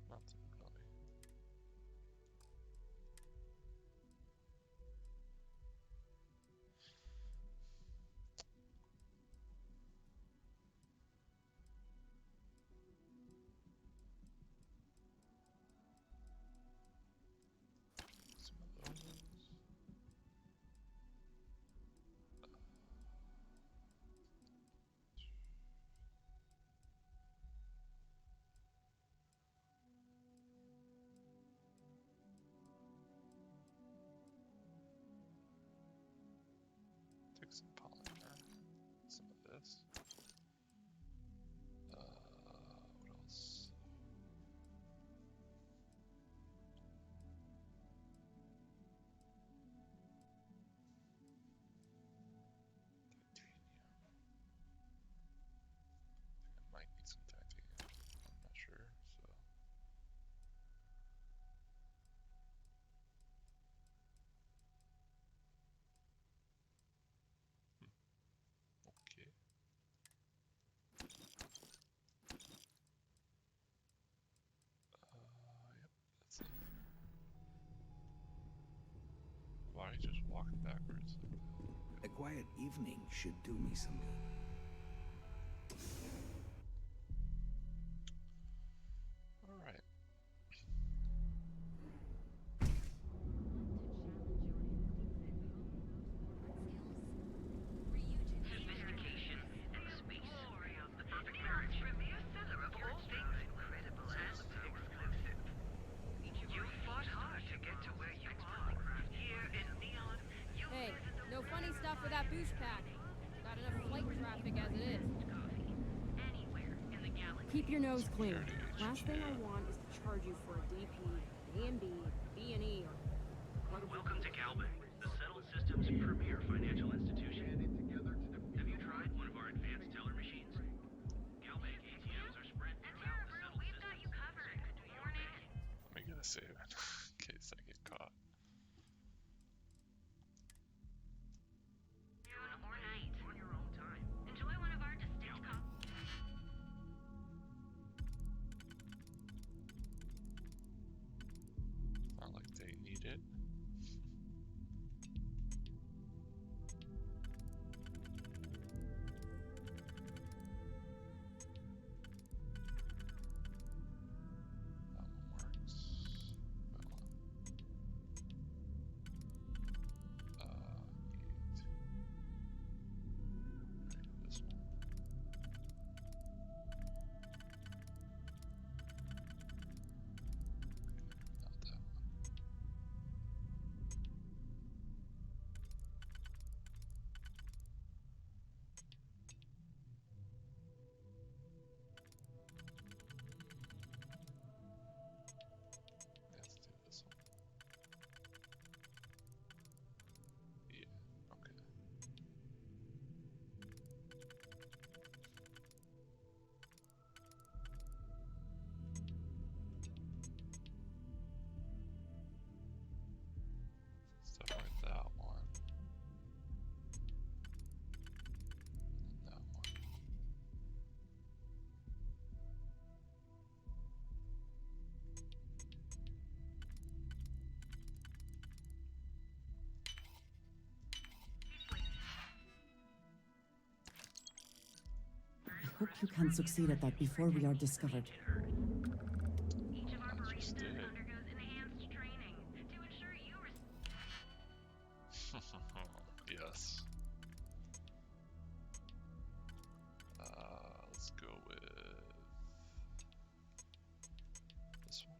Nothing really. Some of those. Take some polymer. Some of this. What else? Titanium. I might need some titanium. I'm not sure, so. Okay. Yep, that's it. Why are you just walking backwards like that? A quiet evening should do me some good. Alright. Sophistication and space. Keep your nose clean. Security Last thing I want is to charge you for a DP, an A&B, B&E, or... Welcome to Galbank, the settled system's premier financial institution. Have you tried one of our advanced teller machines? Galbank ATMs are spread throughout the settled We've got you covered. Morning. Let me get a save in case I get caught. Noon or night. On your own time. Enjoy one of our distinct Not like they need it. That one works. That one. Need this one. Not that one. Let's do this one. Yeah, okay. Stuff like that one. And that one. I hope you can succeed at that before we are discovered. Each of our I just baristas did. undergoes enhanced training to ensure you Yes. Let's go with this one.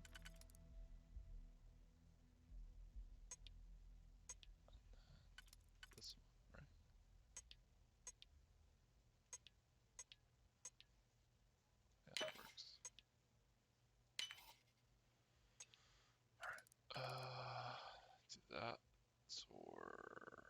This one, right? Yeah, that works. Alright, do that. So we're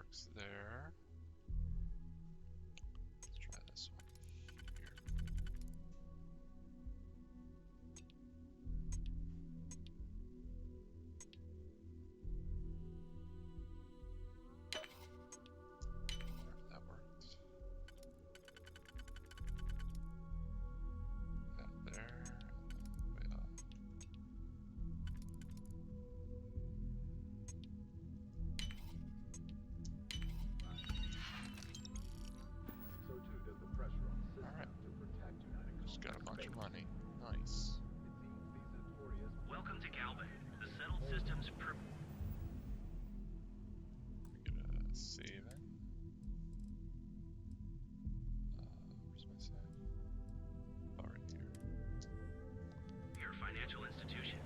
works there. Let's try this one here. That worked. That there, way up. Alright. Just got a bunch of money. Nice. Welcome to Galvin. The settled systems Get a save in. Where's my save? Oh, right here. your financial institution.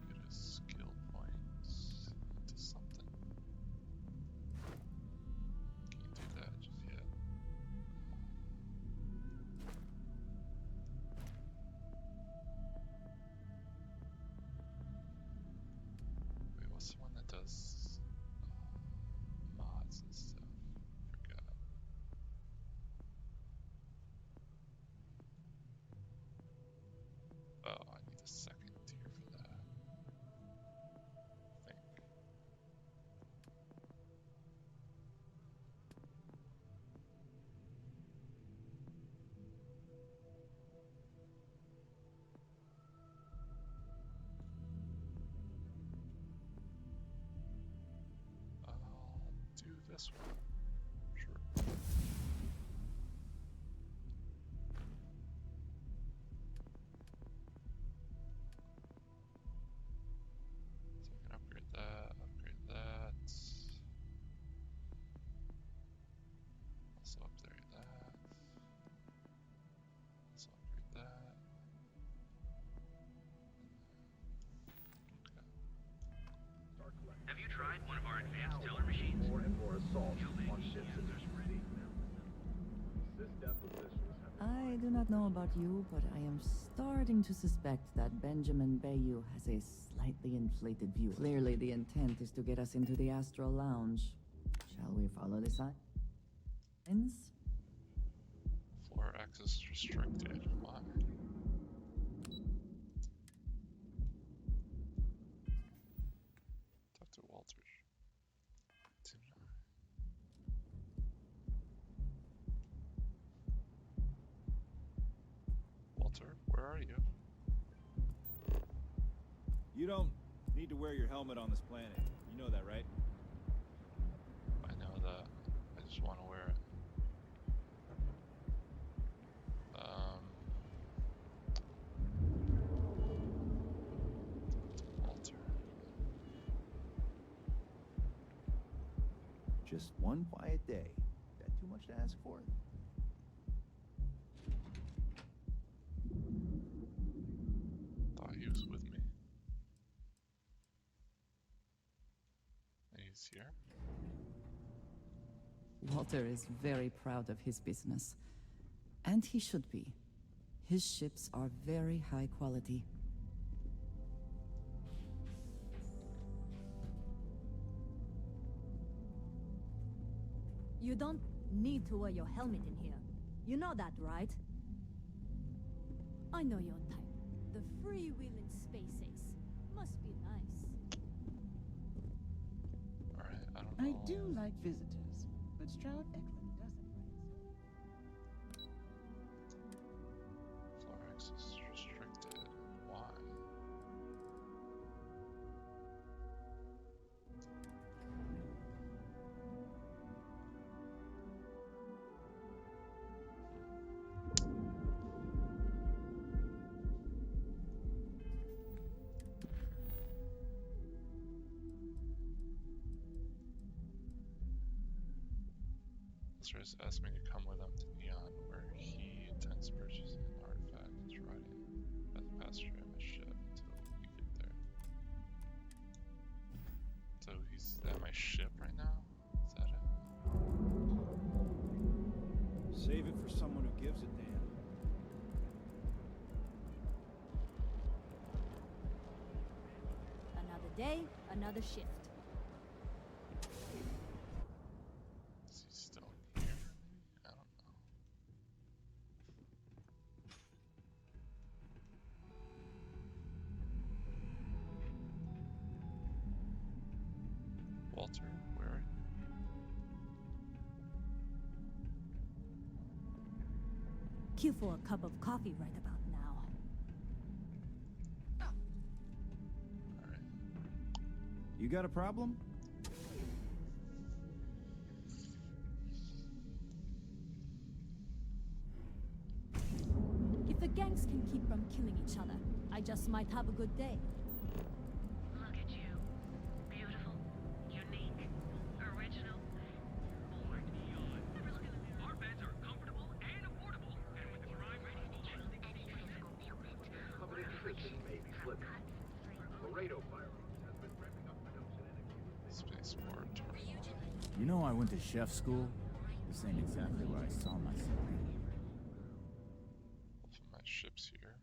Get a skill points into something. Can't do that just yet. Wait, what's the one that does mods and stuff? Forgot. Oh, I need a second tier for that. I think. I'll do this one. Sure. So I can upgrade that, upgrade that. Also upgrade that. Also upgrade that. Have you tried one of our advanced teller machines? More and more assaults on ships as ready. This deposition I do not know about you, but I am starting to suspect that Benjamin Bayou has a slightly inflated view. Clearly, the intent is to get us into the Astral Lounge. Shall we follow the signs? Floor access restricted. Why? Talk to Walter. Walter, where are you? You don't need to wear your helmet on this planet. You know that, right? I know that. I just want to wear it. Walter. Just one quiet day. That too much to ask for? Thought he was with me. He's here. Walter is very proud of his business. And he should be. His ships are very high quality. You don't need to wear your helmet in here. You know that, right? I know your type. The freewheeling space ace. Must be nice. Alright, I don't I know. do like visitors, but Stroud Eklund doesn't write so. Floor access restricted. Why? Lazarus asked me to come with him to Neon, where he intends purchasing an artifact. It's riding as a passenger in my ship until we get there. So he's at my ship right now? Is that it? Save it for someone who gives a damn. Another day, another shift. Cue for a cup of coffee right about now. You got a problem? If the gangs can keep from killing each other, I just might have a good day. Look at you. Beautiful, unique, original, bored. Our beds are comfortable and affordable, and with the crime rating Coveted position may be flipping. Laredo Firearms has been ramping up production and Spaceport terminal. You know I went to chef school? This ain't exactly where I saw myself. My ship's here.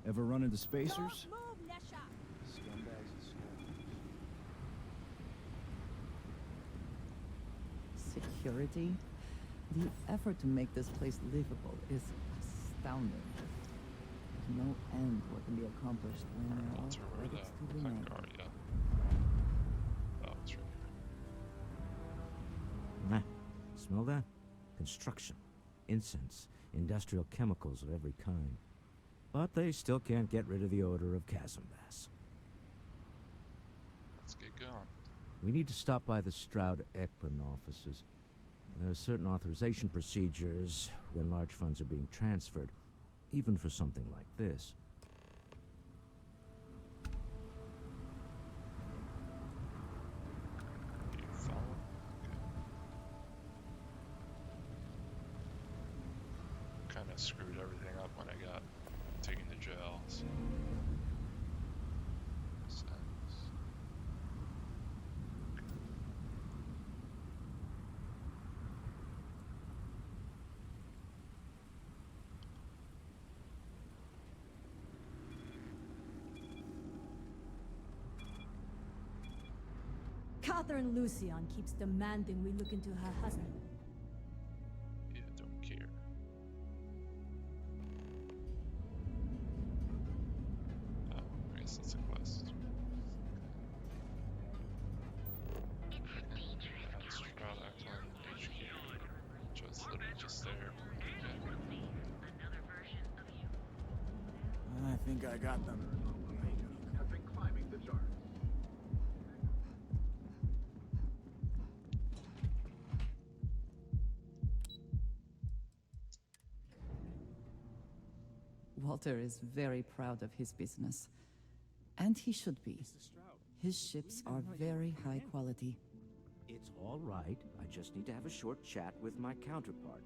Ever run into spacers? Don't move, Nesha! Scumbags and scumbags. Security? The effort to make this place livable is astounding. There's no end what can be accomplished when there are Walter, where credits to the be made. heck are ya? Oh, it's right here. Nah, smell that? Construction, incense, industrial chemicals of every kind. But they still can't get rid of the odor of chasm bass. Let's get going. We need to stop by the Stroud-Eklund offices. There are certain authorization procedures when large funds are being transferred, even for something like this. You follow? Okay. Kind of screwed everything up when I got taken to jail. So. Makes sense. Catherine Lucian keeps demanding we look into her husband. Yeah, don't care. Oh, I guess that's a quest. Stroud Eklund HQ. Just literally just there. Okay. I think I got them. have been climbing the chart. Walter is very proud of his business. And he should be. His ships are very high quality. It's all right. I just need to have a short chat with my counterpart.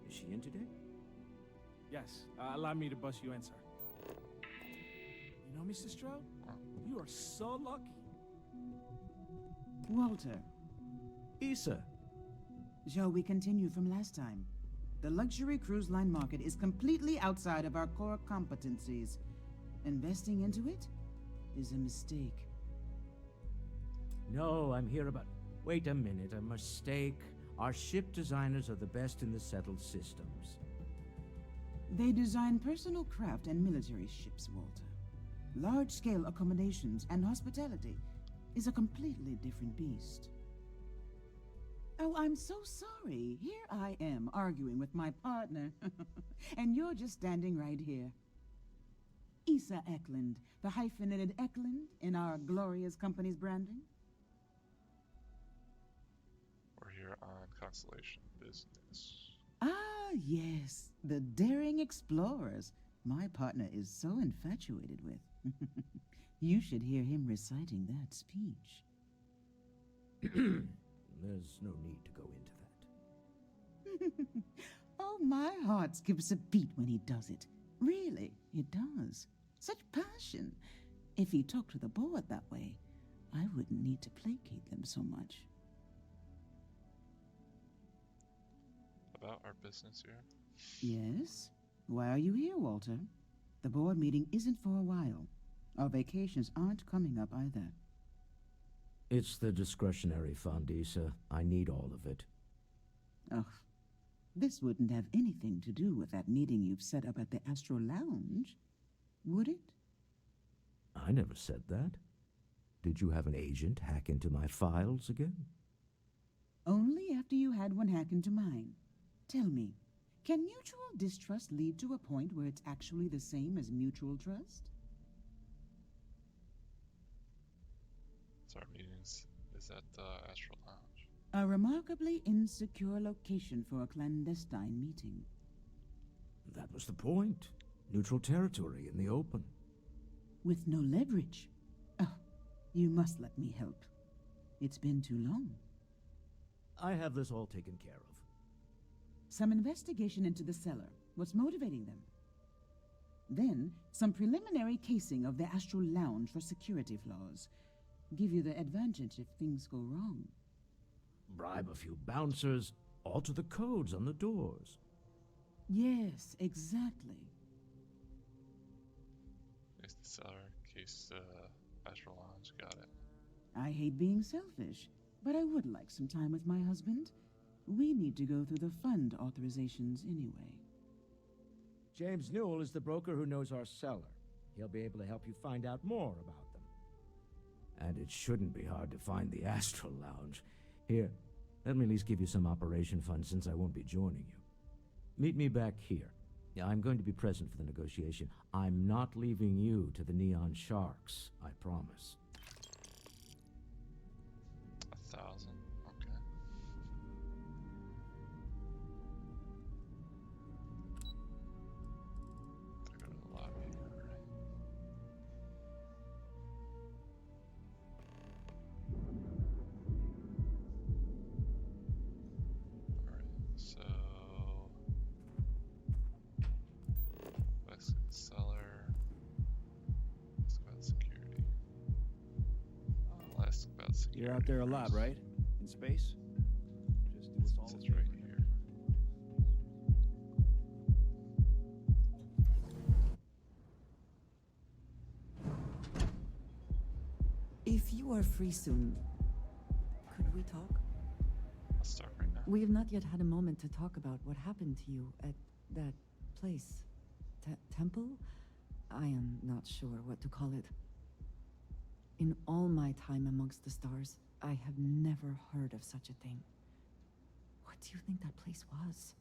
Is she in today? Yes, allow me to bust you in, sir. You know, Mr. Stroud, you are so lucky. Walter, Issa. shall we continue from last time? The luxury cruise line market is completely outside of our core competencies. Investing into it is a mistake. No, I'm here about... Wait a minute, a mistake. Our ship designers are the best in the settled systems. They design personal craft and military ships, Walter. Large-scale accommodations and hospitality is a completely different beast. Oh, I'm so sorry. Here I am arguing with my partner, and you're just standing right here. Issa Eklund, the hyphenated Eklund in our glorious company's branding. We're here on Constellation Business. Ah, yes, the daring explorers my partner is so infatuated with. You should hear him reciting that speech. There's no need to go into that. Oh, my heart skips a beat when he does it. Really, it does. Such passion. If he talked to the board that way, I wouldn't need to placate them so much. About our business here? Yes? Why are you here, Walter? The board meeting isn't for a while. Our vacations aren't coming up either. It's the discretionary fund, Issa. I need all of it. Ugh. This wouldn't have anything to do with that meeting you've set up at the Astro Lounge. would it? I never said that. Did you have an agent hack into my files again? Only after you had one hack into mine. Tell me, can mutual distrust lead to a point where it's actually the same as mutual trust? So our meetings is at the Astral Lounge. A remarkably insecure location for a clandestine meeting. That was the point. Neutral territory in the open. With no leverage. Oh, you must let me help. It's been too long. I have this all taken care of. Some investigation into the cellar. What's motivating them? Then, some preliminary casing of the Astral Lounge for security flaws. Give you the advantage if things go wrong. Bribe a few bouncers, alter the codes on the doors. Yes, exactly. Case the cellar, case the Astral Lounge, got it. I hate being selfish, but I would like some time with my husband. We need to go through the fund authorizations anyway. James Newell is the broker who knows our cellar. He'll be able to help you find out more about them. And it shouldn't be hard to find the Astral Lounge. Here, let me at least give you some operation funds since I won't be joining you. Meet me back here. Yeah, I'm going to be present for the negotiation. I'm not leaving you to the Neon Sharks, I promise. 1,000. Okay. I go to the lobby. Alright. Alright, so let's get the cellar. Let's go about security. Let's go about security. You're out there a lot, right? In space? Just do us all It's right here. If you are free soon, could we talk? I'll start right now. We have not yet had a moment to talk about what happened to you at that place. Temple? I am not sure what to call it. In all my time amongst the stars, I have never heard of such a thing. What do you think that place was?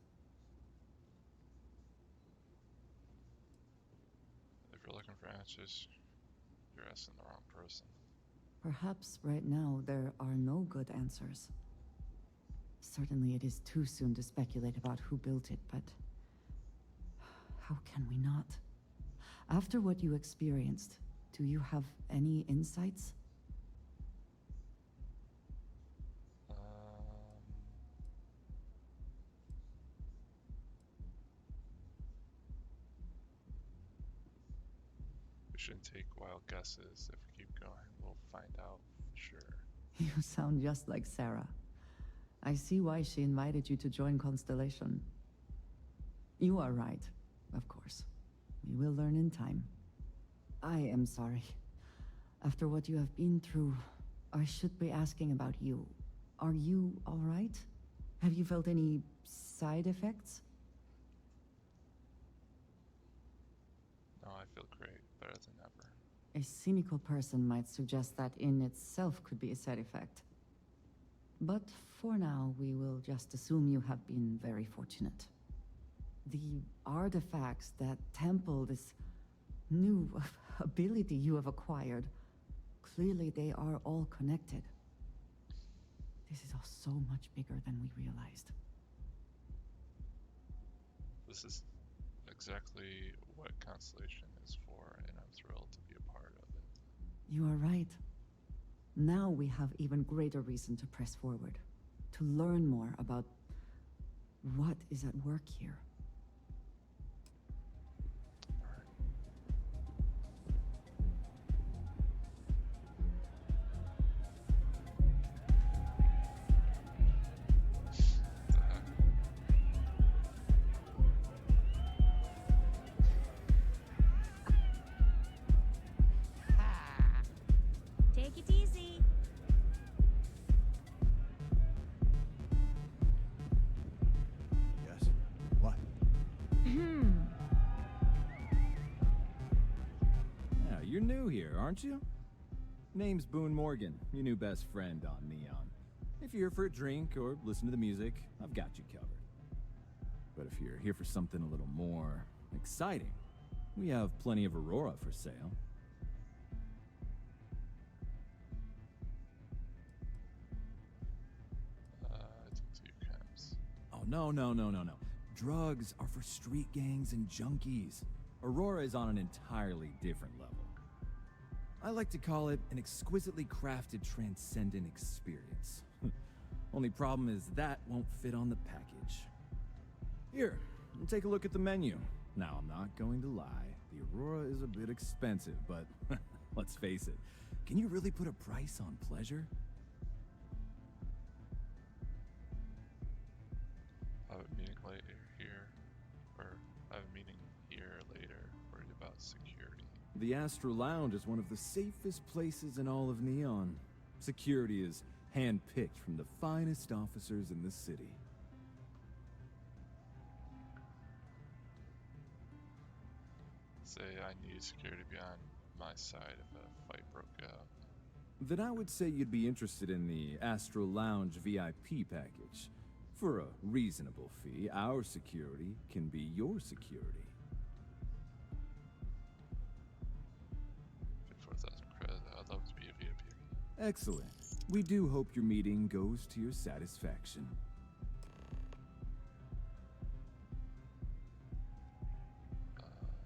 If you're looking for answers, you're asking the wrong person. Perhaps right now there are no good answers. Certainly it is too soon to speculate about who built it, but how can we not? After what you experienced, do you have any insights? We shouldn't take wild guesses. If we keep going, we'll find out for sure. You sound just like Sarah. I see why she invited you to join Constellation. You are right, of course. We will learn in time. I am sorry. After what you have been through, I should be asking about you. Are you all right? Have you felt any side effects? No, I feel great. Better than ever. A cynical person might suggest that in itself could be a side effect. But for now, we will just assume you have been very fortunate. The artifacts that temple this new ability you have acquired, clearly they are all connected. This is all so much bigger than we realized. This is exactly what Constellation is for, and I'm thrilled to be a part of it. You are right. Now we have even greater reason to press forward, to learn more about what is at work here. Take it easy. Yes? What? you're new here, aren't you? Name's Boone Morgan, your new best friend on Neon. If you're here for a drink or listen to the music, I've got you covered. But if you're here for something a little more exciting, we have plenty of Aurora for sale. Oh, no. Drugs are for street gangs and junkies. Aurora is on an entirely different level. I like to call it an exquisitely crafted, transcendent experience. Only problem is that won't fit on the package. Here, take a look at the menu. Now, I'm not going to lie. The Aurora is a bit expensive, but let's face it. Can you really put a price on pleasure? I have a meeting later here, or I have a meeting here later, worried about security. The Astro Lounge is one of the safest places in all of Neon. Security is handpicked from the finest officers in the city. Say I need security beyond my side if a fight broke out. Then I would say you'd be interested in the Astro Lounge VIP package. For a reasonable fee, our security can be your security. 54,000 credit. I'd love to be a VIP. Excellent. We do hope your meeting goes to your satisfaction.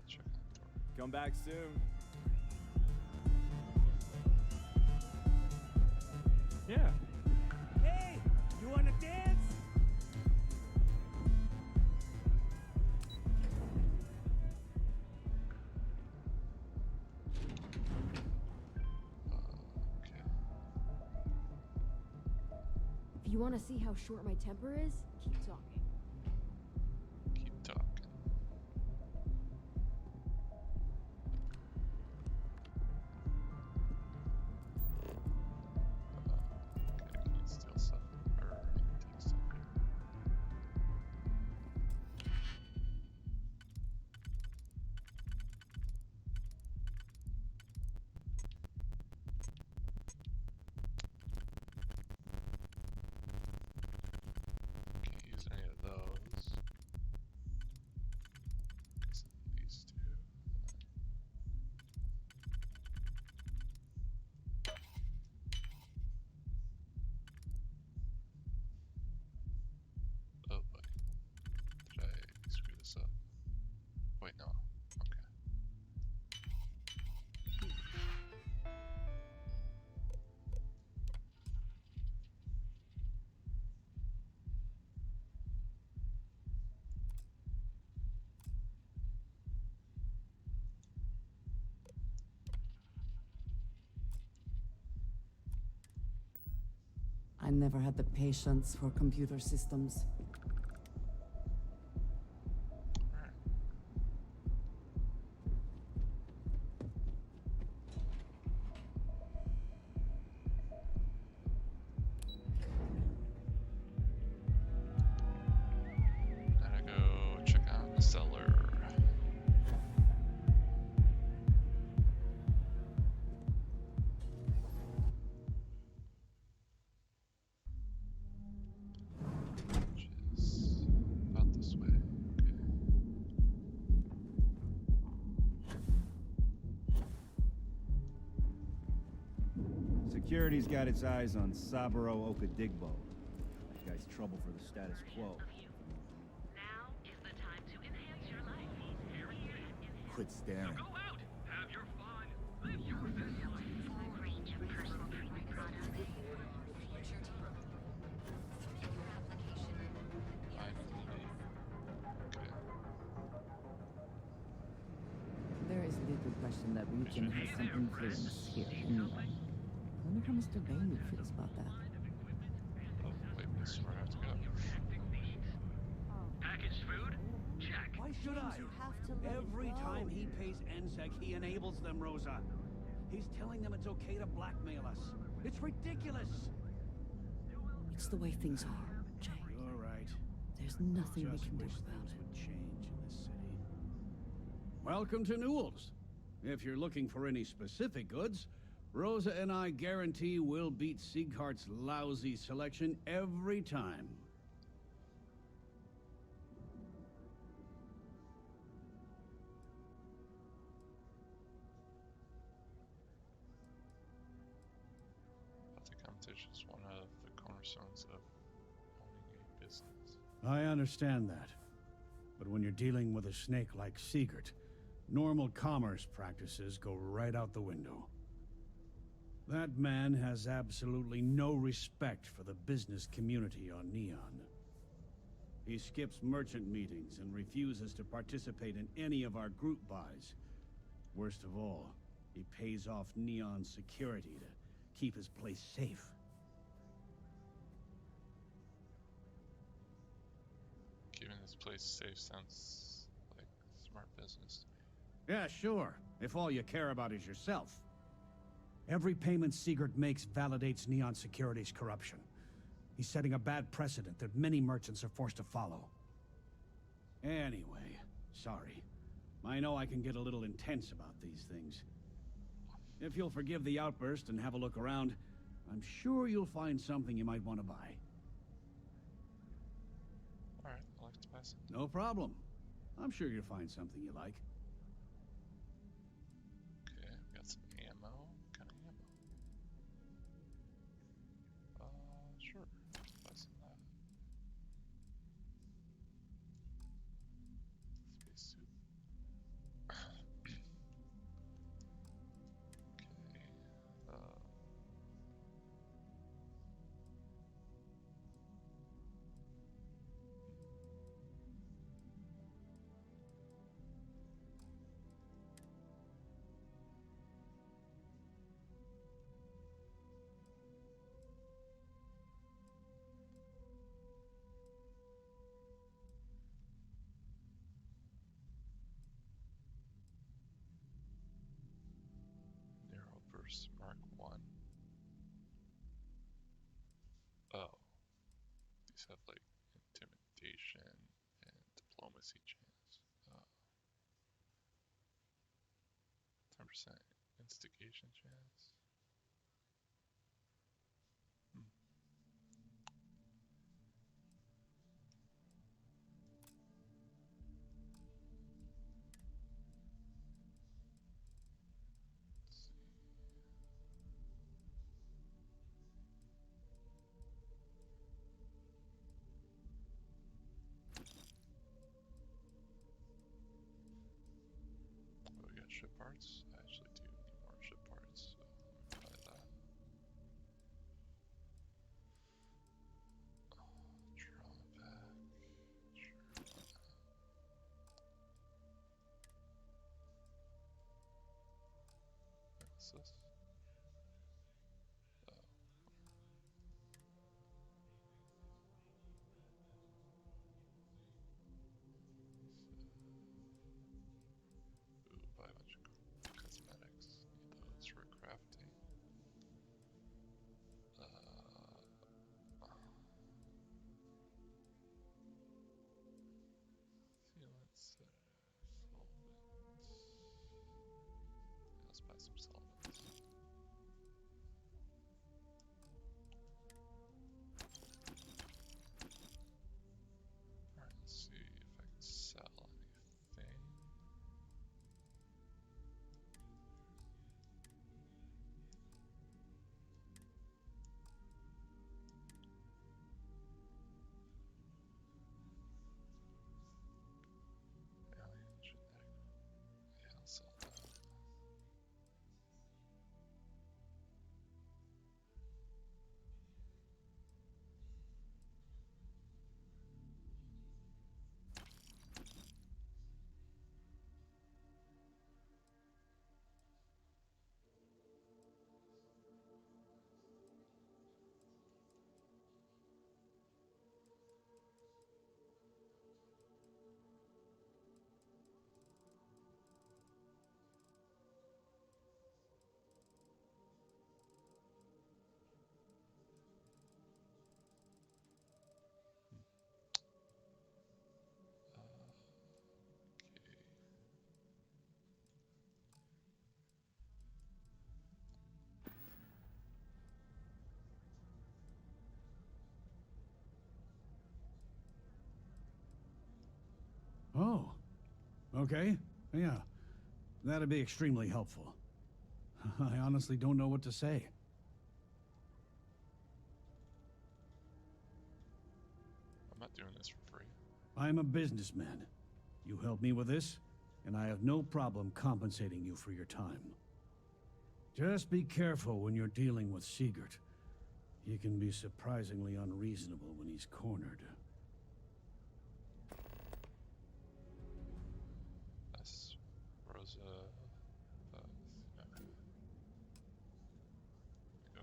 Check on the door. Come back soon. Yeah. Hey, you wanna dance? If you want to see how short my temper is, keep talking. Keep talking. Okay, can you steal stuff? Or take stuff here? Can't use any of those. Guess these two. Oh boy. Did I screw this up? Wait, no. Okay. I never had the patience for computer systems. Gotta go check out the cellar. Which is about this way. Okay. Security's got its eyes on Saburo Okadigbo. That guy's trouble for the status quo. Now is the time to enhance your life. Quit staring. Go out, have your fun, live your best life. Full range of personal treatment products. Future Submit your application. Okay. There is little question that we can have some influence here in Neon. I wonder how Mr. Bailey feels about that. Oh, wait, this is where I have to go. Packaged food? Check. Why should I? You have to let it Every go. time he pays NSEC, he enables them, Rosa. He's telling them it's okay to blackmail us. It's ridiculous. It's the way things are, Jay. You're right. There's nothing we Just can do wish about things it. would change in this city. Welcome to Newell's. If you're looking for any specific goods, Rosa and I guarantee we'll beat Sieghart's lousy selection every time. Healthy competition is one of the cornerstones of owning a business. I understand that. But when you're dealing with a snake like Siegert, normal commerce practices go right out the window. That man has absolutely no respect for the business community on Neon. He skips merchant meetings and refuses to participate in any of our group buys. Worst of all, he pays off Neon security to keep his place safe. Keeping this place safe sounds like smart business. Yeah, sure, if all you care about is yourself. Every payment Siegert makes validates Neon Security's corruption. He's setting a bad precedent that many merchants are forced to follow. Anyway, sorry. I know I can get a little intense about these things. If you'll forgive the outburst and have a look around, I'm sure you'll find something you might want to buy. Alright, I'll have to pass it. No problem. I'm sure you'll find something you like. Okay, we got some ammo. What kind of ammo? Sure. Let's buy some of that. Space suit. Okay. Narrow Burst Mark 1. Oh. These have like intimidation and diplomacy chance. 10% instigation chance. Oh, we got ship parts? I actually do need more ship parts, so let me buy that. Trauma pack. Sure, why not? What's this? Oh. Ooh, buy a bunch of cosmetics. Need those for crafting. Sealant, solvents. Let's buy some solvents. Okay, yeah. That'd be extremely helpful. I honestly don't know what to say. I'm not doing this for free. I'm a businessman. You help me with this, and I have no problem compensating you for your time. Just be careful when you're dealing with Sigurd. He can be surprisingly unreasonable when he's cornered. That's Rosa.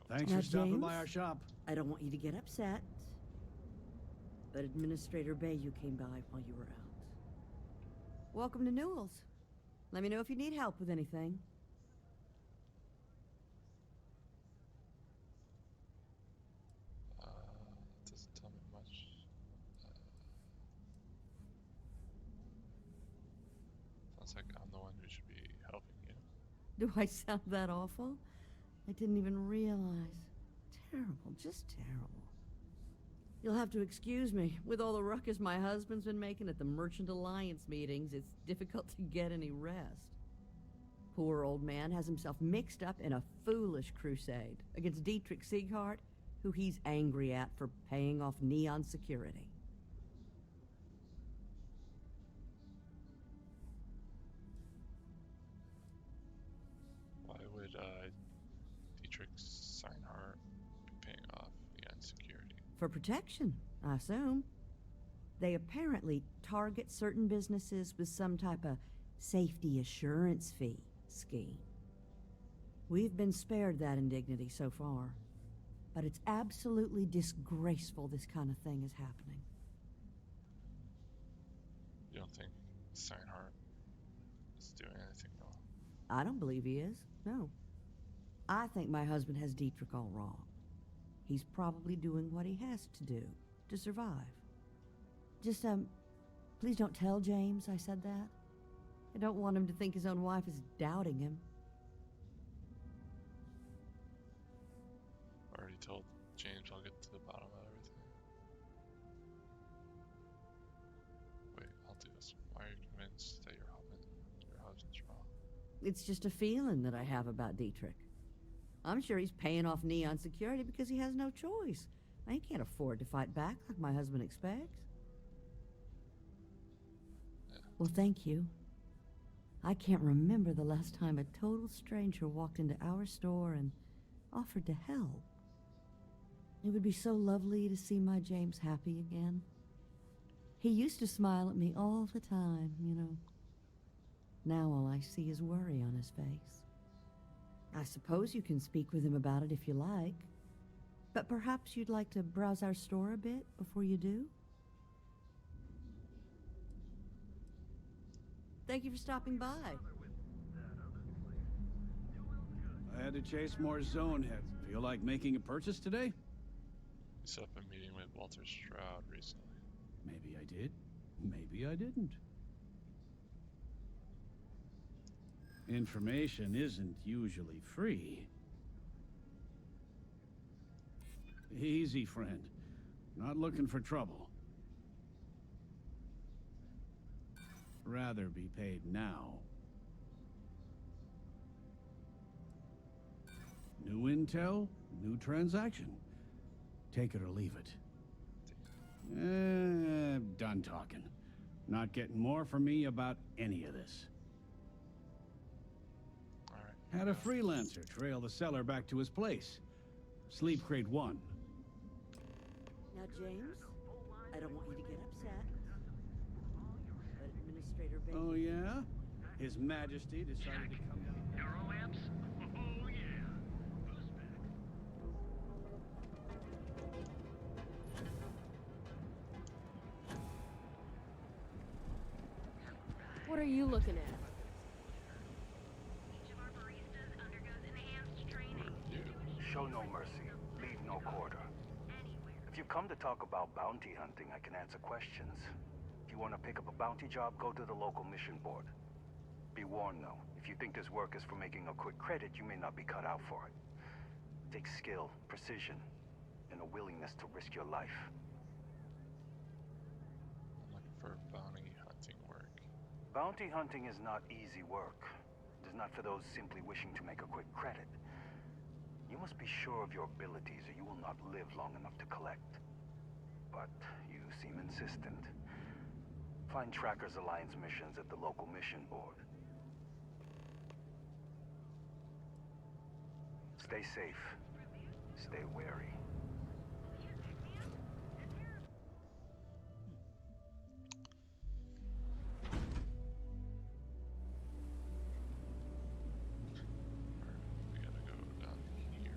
Thanks Now, for stopping by James, our shop. I don't want you to get upset, but Administrator Bayou came by while you were out. Welcome to Newell's. Let me know if you need help with anything. It doesn't tell me much. Sounds like I'm the one who should be helping you. Do I sound that awful? I didn't even realize. Terrible, just terrible. You'll have to excuse me. With all the ruckus my husband's been making at the Merchant Alliance meetings, it's difficult to get any rest. Poor old man has himself mixed up in a foolish crusade against Dietrich Sieghart, who he's angry at for paying off Neon security. Why would Dietrich Seinhardt be paying off Neon security? For protection, I assume. They apparently target certain businesses with some type of safety assurance fee scheme. We've been spared that indignity so far, but it's absolutely disgraceful this kind of thing is happening. You don't think Seinhardt is doing anything wrong? I don't believe he is, no. I think my husband has Dietrich all wrong. He's probably doing what he has to do to survive. Just, please don't tell James I said that. I don't want him to think his own wife is doubting him. Already told James I'll get to the bottom of everything. Wait, I'll do this. Why are you convinced that your husband's wrong? It's just a feeling that I have about Dietrich. I'm sure he's paying off Neon security because he has no choice. He can't afford to fight back like my husband expects. Well, thank you. I can't remember the last time a total stranger walked into our store and offered to help. It would be so lovely to see my James happy again. He used to smile at me all the time, you know. Now all I see is worry on his face. I suppose you can speak with him about it if you like, but perhaps you'd like to browse our store a bit before you do? Thank you for stopping by. I had to chase more zone heads. Feel like making a purchase today? You set up a meeting with Walter Stroud recently. Maybe I did. Maybe I didn't. Information isn't usually free. Easy, friend. Not looking for trouble. Rather be paid now. New intel, new transaction. Take it or leave it. Done talking. Not getting more from me about any of this. Alright. Had a freelancer trail the seller back to his place. Sleep Crate 1. Now, James, I don't want you to get upset, but Administrator Bayou... Oh, yeah? His Majesty decided to come down. Neuroamps? Oh, yeah. Who's back? What are you looking at? Each of our baristas undergoes enhanced training. Show no mercy. Leave no quarter. If you come to talk about bounty hunting, I can answer questions. If you want to pick up a bounty job, go to the local mission board. Be warned, though. If you think this work is for making a quick credit, you may not be cut out for it. It takes skill, precision, and a willingness to risk your life. I'm looking for bounty hunting work. Bounty hunting is not easy work. It is not for those simply wishing to make a quick credit. You must be sure of your abilities or you will not live long enough to collect. But you seem insistent. Find Trackers Alliance missions at the local mission board. Stay safe. Stay wary. We gotta go down here.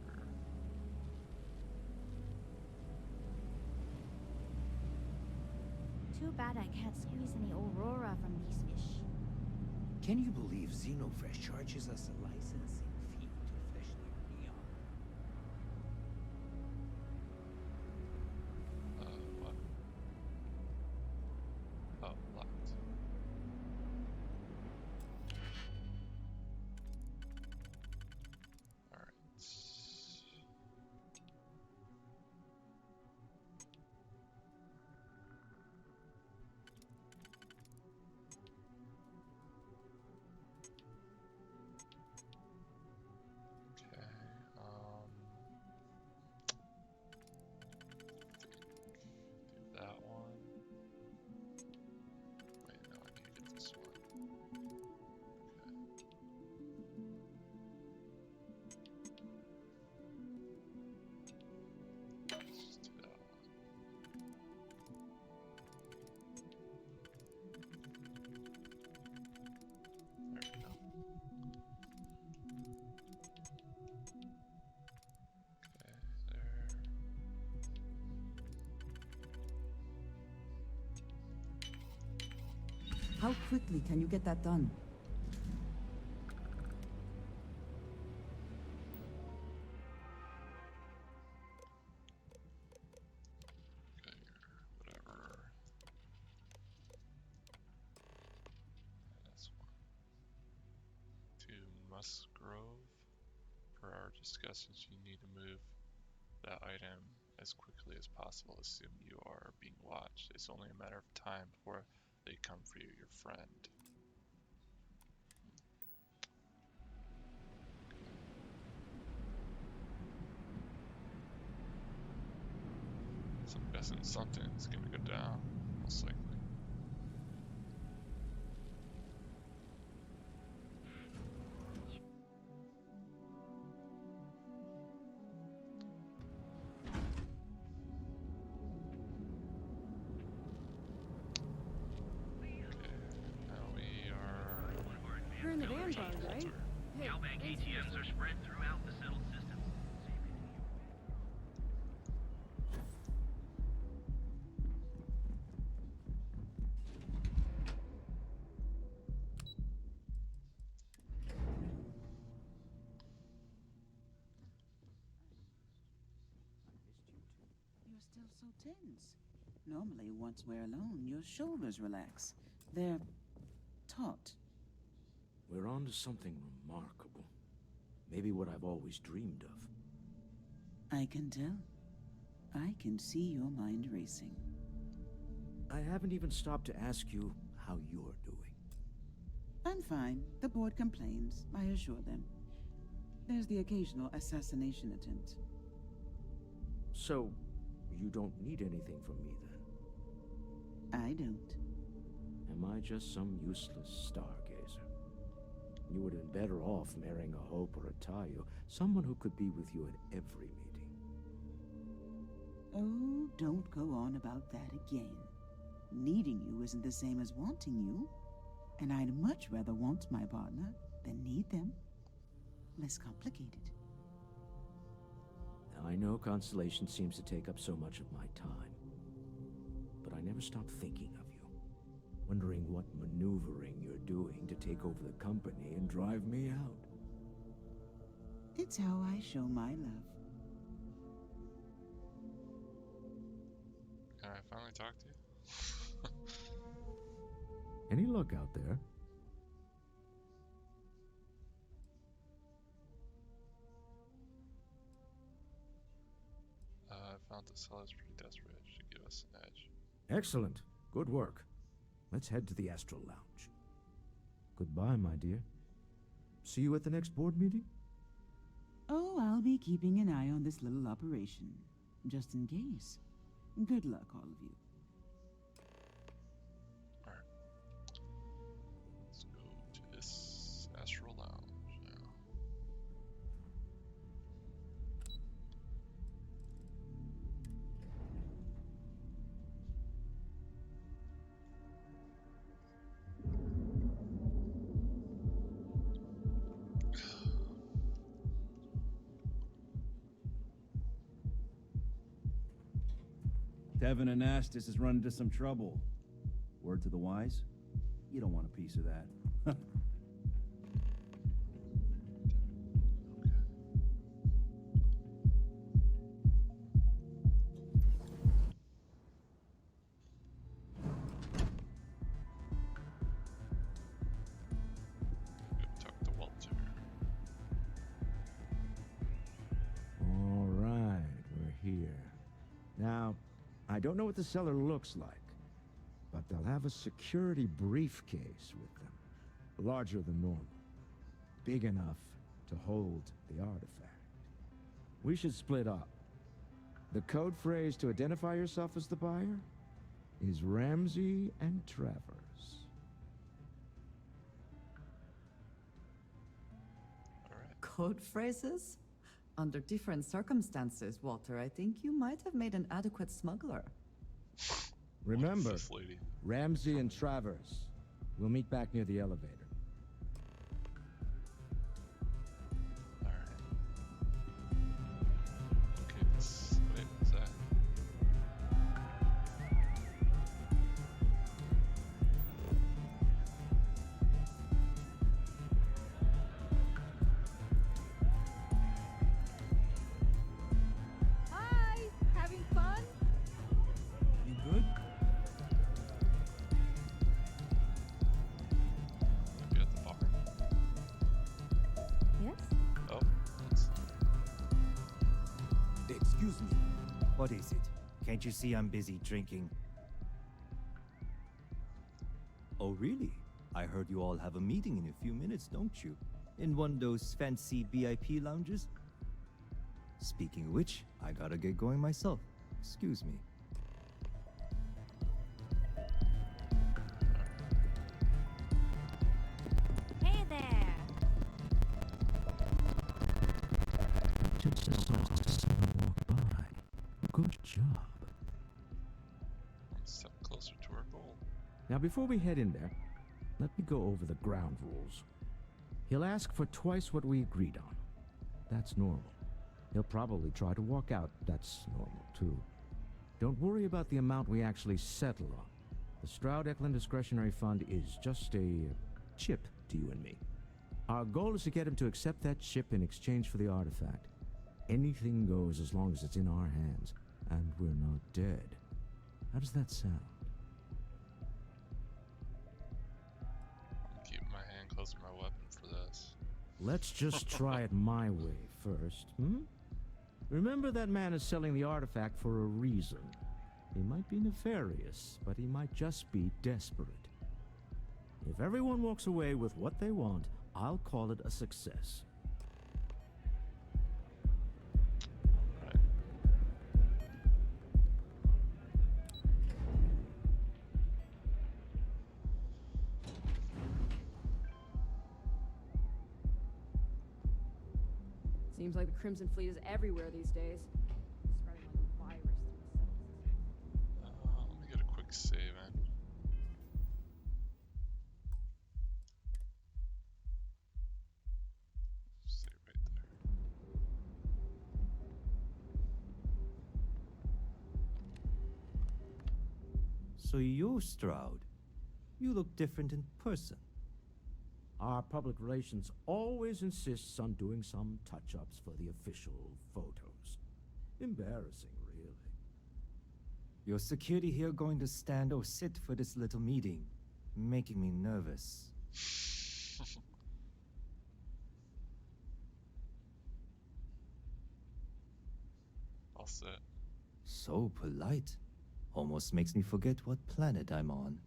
Too bad I can't squeeze any Aurora from these fish. Can you believe Xenofresh charges us a licensing fee to fish near Neon? What? Oh, locked. Alright. Okay, do that one. Wait, no, I need to get this one. Okay. Let's just do that one. There we go. Okay, there. How quickly can you get that done? Okay, whatever. That's one. To Musgrove. Per our discussions, you need to move that item as quickly as possible. Assume you are being watched. It's only a matter of time before they come for you, your friend. So I'm guessing something's gonna go down, most likely. Now we are You're in the vanguard, right? Hey, Cowbank ATMs are spread throughout the settled systems. You're still so tense. Normally, once we're alone, your shoulders relax. They're taut. We're on to something remarkable. Maybe what I've always dreamed of. I can tell. I can see your mind racing. I haven't even stopped to ask you how you're doing. I'm fine. The board complains, I assure them. There's the occasional assassination attempt. So, you don't need anything from me then? I don't. Am I just some useless stargazer? You would have been better off marrying a Hope or a Tayo, someone who could be with you at every meeting. Oh, don't go on about that again. Needing you isn't the same as wanting you. And I'd much rather want my partner than need them. Less complicated. I know Constellation seems to take up so much of my time, but I never stop thinking of you, wondering what maneuvering you're doing to take over the company and drive me out. It's how I show my love. Can I finally talk to you? Any luck out there? I found the sellers pretty desperate to give us an edge. Excellent. Good work. Let's head to the Astral Lounge. Goodbye, my dear. See you at the next board meeting? Oh, I'll be keeping an eye on this little operation, just in case. Good luck, all of you. Alright. Let's go to this Astral Lounge now. Tevin and Astis has run into some trouble. Word to the wise? You don't want a piece of that. Talk to Walter. All right, we're here. Now, I don't know what the cellar looks like, but they'll have a security briefcase with them. Larger than normal. Big enough to hold the artifact. We should split up. The code phrase to identify yourself as the buyer is Ramsey and Travers. Code phrases? Under different circumstances, Walter, I think you might have made an adequate smuggler. Remember, This lady. Ramsey and Travers. We'll meet back near the elevator. Alright. Okay, wait, what's that? Hi! Having fun? You good? Maybe at the bar? Yes? Oh, that's... Excuse me. What is it? Can't you see I'm busy drinking? Oh, really? I heard you all have a meeting in a few minutes, don't you? In one of those fancy VIP lounges? Speaking of which, I gotta get going myself. Excuse me. Hey there! Just as I walk by. Good job. One step closer to our goal. Now, before we head in there, let me go over the ground rules. He'll ask for twice what we agreed on. That's normal. He'll probably try to walk out. That's normal, too. Don't worry about the amount we actually settle on. The Stroud-Eklund Discretionary Fund is just a chip to you and me. Our goal is to get him to accept that chip in exchange for the artifact. Anything goes as long as it's in our hands, and we're not dead. How does that sound? I'm keeping my hand close to my weapon for this. Let's just try it my way first, hmm? Remember, that man is selling the artifact for a reason. He might be nefarious, but he might just be desperate. If everyone walks away with what they want, I'll call it a success. Seems like the Crimson Fleet is everywhere these days. Spreading like a virus through the settlements. Let me get a quick save in. Save right there. So you're Stroud. You look different in person. Our public relations always insists on doing some touch-ups for the official photos. Embarrassing, really. Your security here going to stand or sit for this little meeting, making me nervous. I'll sit. So polite. Almost makes me forget what planet I'm on.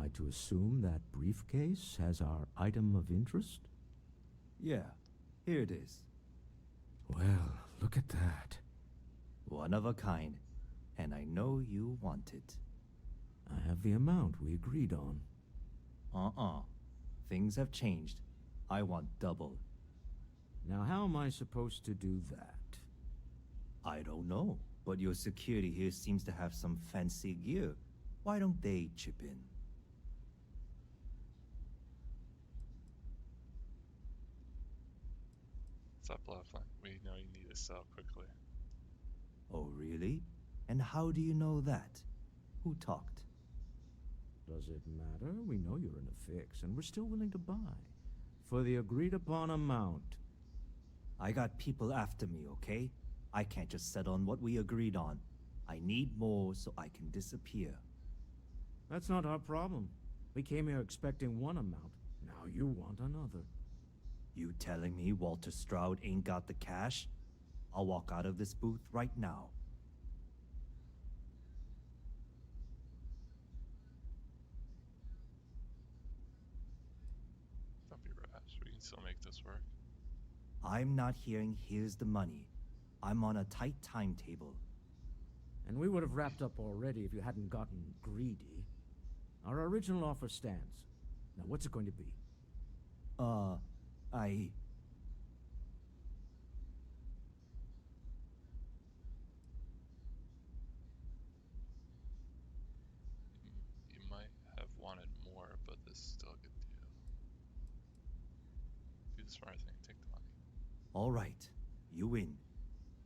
I to assume that briefcase has our item of interest? Yeah, here it is. Well, look at that. One of a kind, and I know you want it. I have the amount we agreed on. Things have changed. I want double. Now, how am I supposed to do that? I don't know, but your security here seems to have some fancy gear. Why don't they chip in? Stop bluffing. We know you need to sell quickly. Oh, really? And how do you know that? Who talked? Does it matter? We know you're in a fix, and we're still willing to buy. For the agreed-upon amount. I got people after me, okay? I can't just settle on what we agreed on. I need more so I can disappear. That's not our problem. We came here expecting one amount. Now you want another. You telling me Walter Stroud ain't got the cash? I'll walk out of this booth right now. Don't be rash. We can still make this work. I'm not hearing here's the money. I'm on a tight timetable. And we would have wrapped up already if you hadn't gotten greedy. Our original offer stands. Now what's it going to be? You might have wanted more, but this is still a good deal. Do the smart thing. Take the money. All right, you win.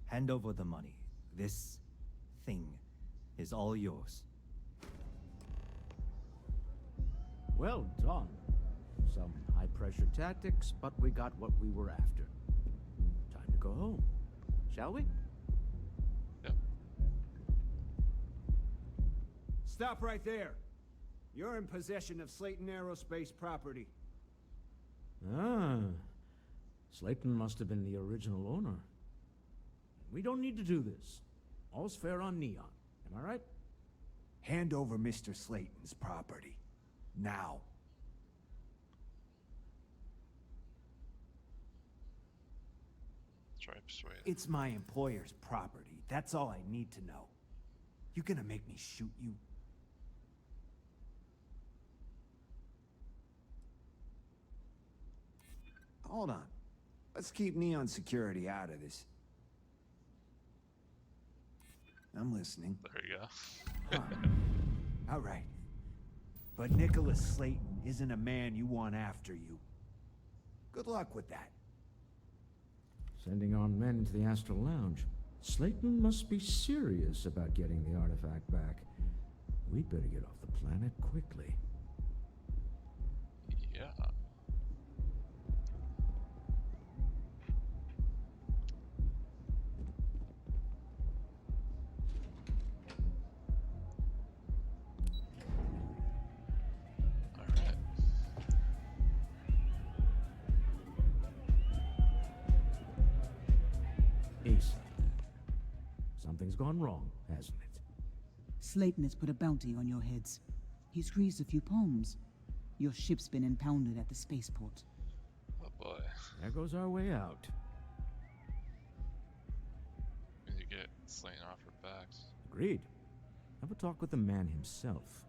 Hand over the money. This thing is all yours. Well done. Some high-pressure tactics, but we got what we were after. Time to go home, shall we? Yep. Stop right there. You're in possession of Slayton Aerospace property. Ah. Slayton must have been the original owner. We don't need to do this. All's fair on Neon. Am I right? Hand over Mr. Slayton's property. Now. Try to persuade him. It's my employer's property. That's all I need to know. You gonna make me shoot you? Hold on. Let's keep Neon Security out of this. I'm listening. There you go. All right. But Nicholas Slayton isn't a man you want after you. Good luck with that. Sending our men into the Astral Lounge. Slayton must be serious about getting the artifact back. We'd better get off the planet quickly. Yeah. Alright. Ace. Something's gone wrong, hasn't it? Slayton has put a bounty on your heads. He's greased a few palms. Your ship's been impounded at the spaceport. Oh boy. There goes our way out. We need to get Slayton off her backs. Agreed. Have a talk with the man himself.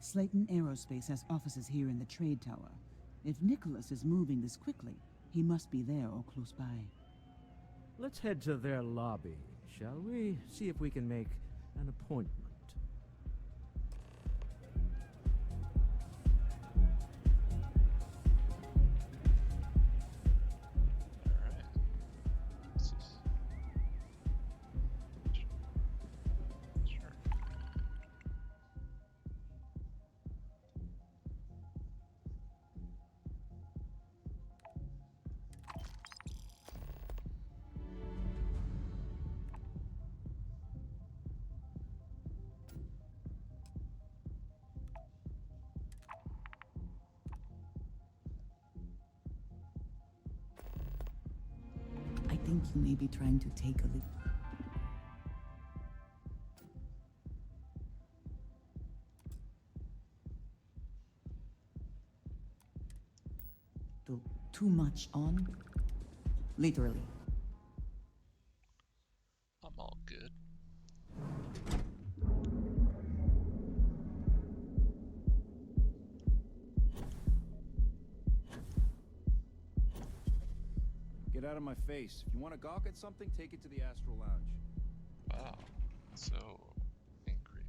Slayton Aerospace has offices here in the trade tower. If Nicholas is moving this quickly, he must be there or close by. Let's head to their lobby, shall we? See if we can make an appointment. Alright. This is... Sure. I think you may be trying to take a little. too much on? Literally. I'm all good. Get out of my face. If you want to gawk at something, take it to the Astral Lounge. Wow, so angry.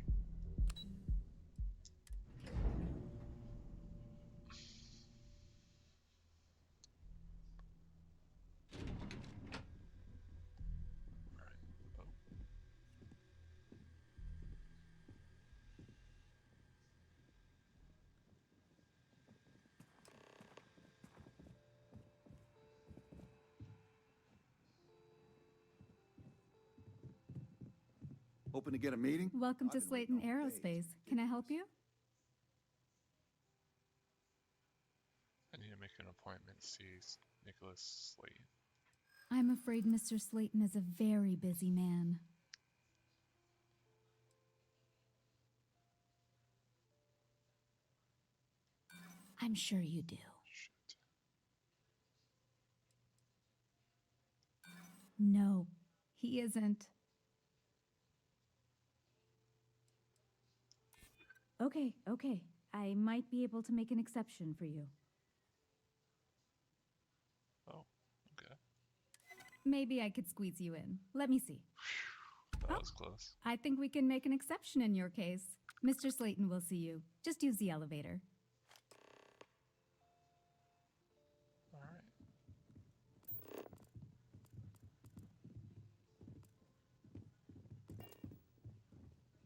Hoping to get a meeting? Welcome to Slayton Aerospace. Can I help you? I need to make an appointment to see Nicholas Slayton. I'm afraid Mr. Slayton is a very busy man. I'm sure you do. Shit. No, he isn't. Okay. I might be able to make an exception for you. Oh, okay. Maybe I could squeeze you in. Let me see. That was close. I think we can make an exception in your case. Mr. Slayton will see you. Just use the elevator. All right.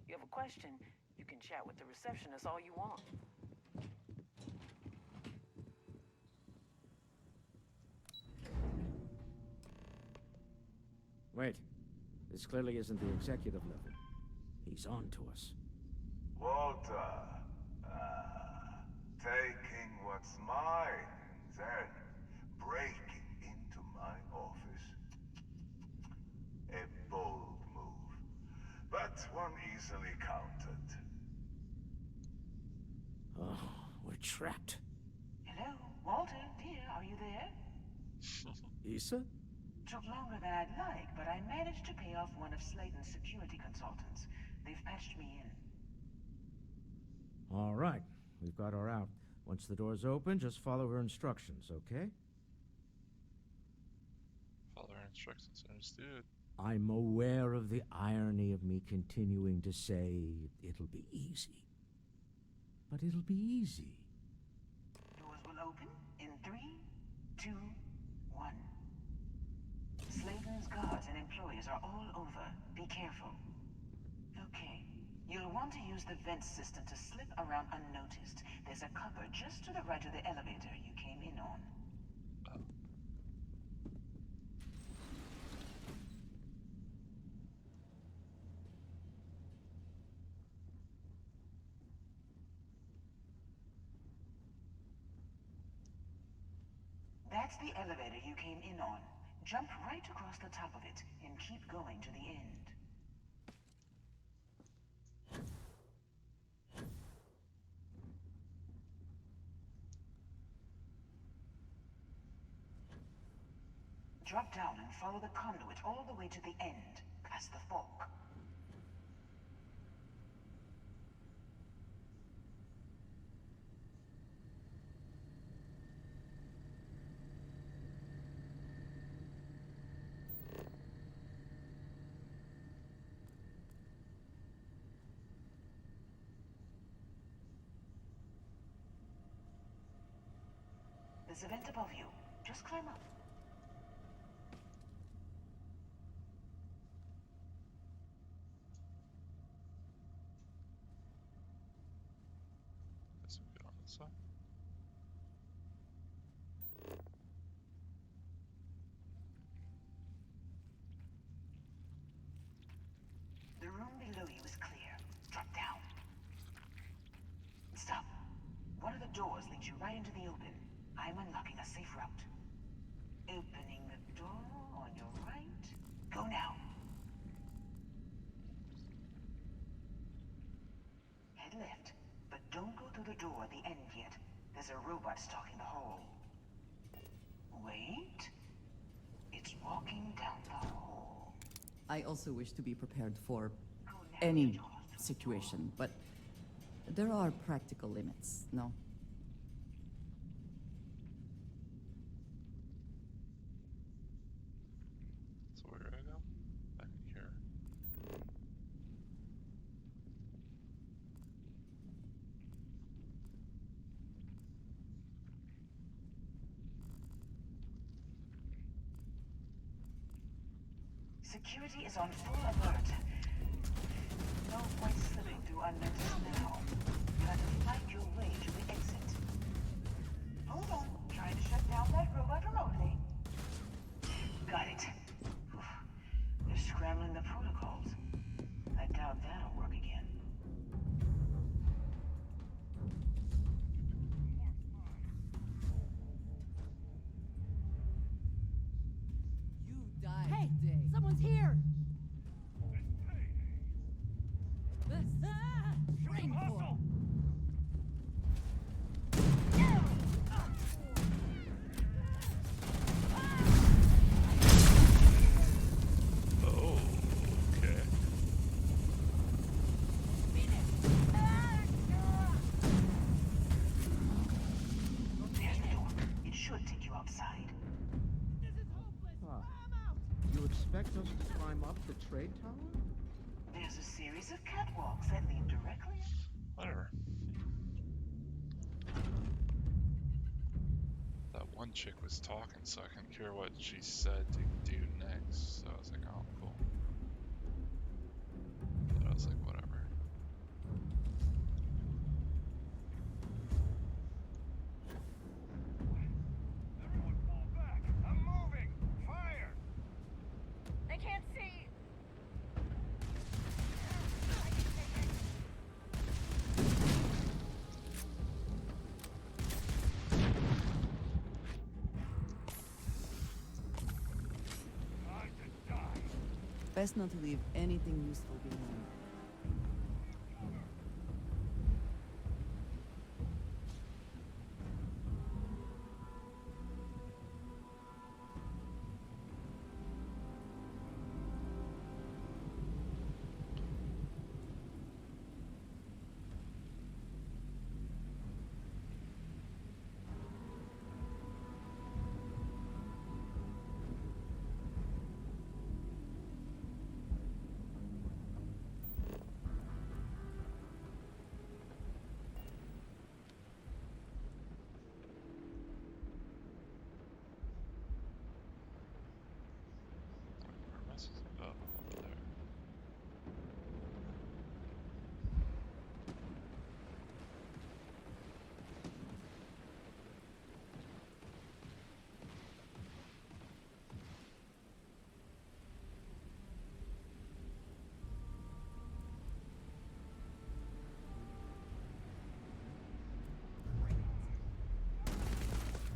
You have a question, you can chat with the receptionist all you want. Wait. This clearly isn't the executive level. He's on to us. Walter, taking what's mine, then breaking into my office. A bold move, but one easily countered. Oh, we're trapped. Hello, Walter, dear, are you there? Issa? Took longer than I'd like, but I managed to pay off one of Slayton's security consultants. They've patched me in. All right. We've got her out. Once the door's open, just follow her instructions, okay? Follow our instructions, understood. I'm aware of the irony of me continuing to say it'll be easy. But it'll be easy. Doors will open in 3, 2, 1. Slayton's guards and employees are all over. Be careful. Okay. You'll want to use the vent system to slip around unnoticed. There's a cupboard just to the right of the elevator you came in on. That's the elevator you came in on. Jump right across the top of it and keep going to the end. Drop down and follow the conduit all the way to the end, past the fork. There's a vent above you. Just climb up. Guess we go on this side. The room below you is clear. Drop down. Stop. One of the doors leads you right into the open. I'm unlocking a safe route. Opening the door on your right. Go now. Head left, but don't go through the door at the end yet. There's a robot stalking the hall. Wait. It's walking down the hall. I also wish to be prepared for any situation, but there are practical limits, no? So where do I go? Back in here. Security is on full alert. No point slipping through unnoticed now. You have to fight your way to the exit. Hold on. Trying to shut down that robot remotely. Got it. They're scrambling the protocols. I doubt that'll work again. You died Hey, today. someone's here! Rainbow. Oh, okay. There's the door. It should take you outside. You expect us to climb up the trade tower? There's a series of catwalks that lead directly. Whatever. That one chick was talking, so I couldn't hear what she said to do next. So I was like, oh, cool. But I was like, whatever. Everyone fall back! I'm moving! Fire! I can't see. Time to die! Best not to leave anything useful behind. Where am I supposed to go? Over there.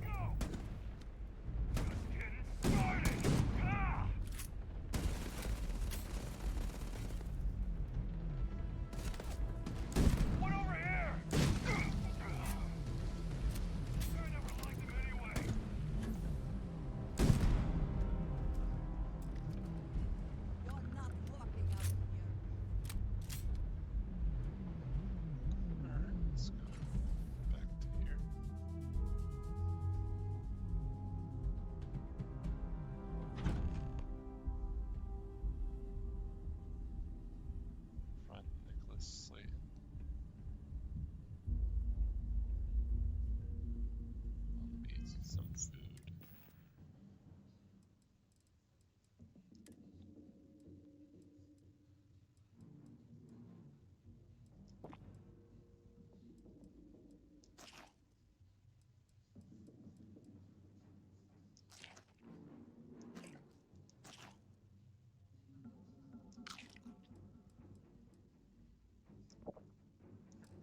Go! Just getting started! Ah! One over here! I never liked him anyway. You're not walking out of here. Alright, let's go back to here. Friend Nicholas Slayton. Let me eat some food.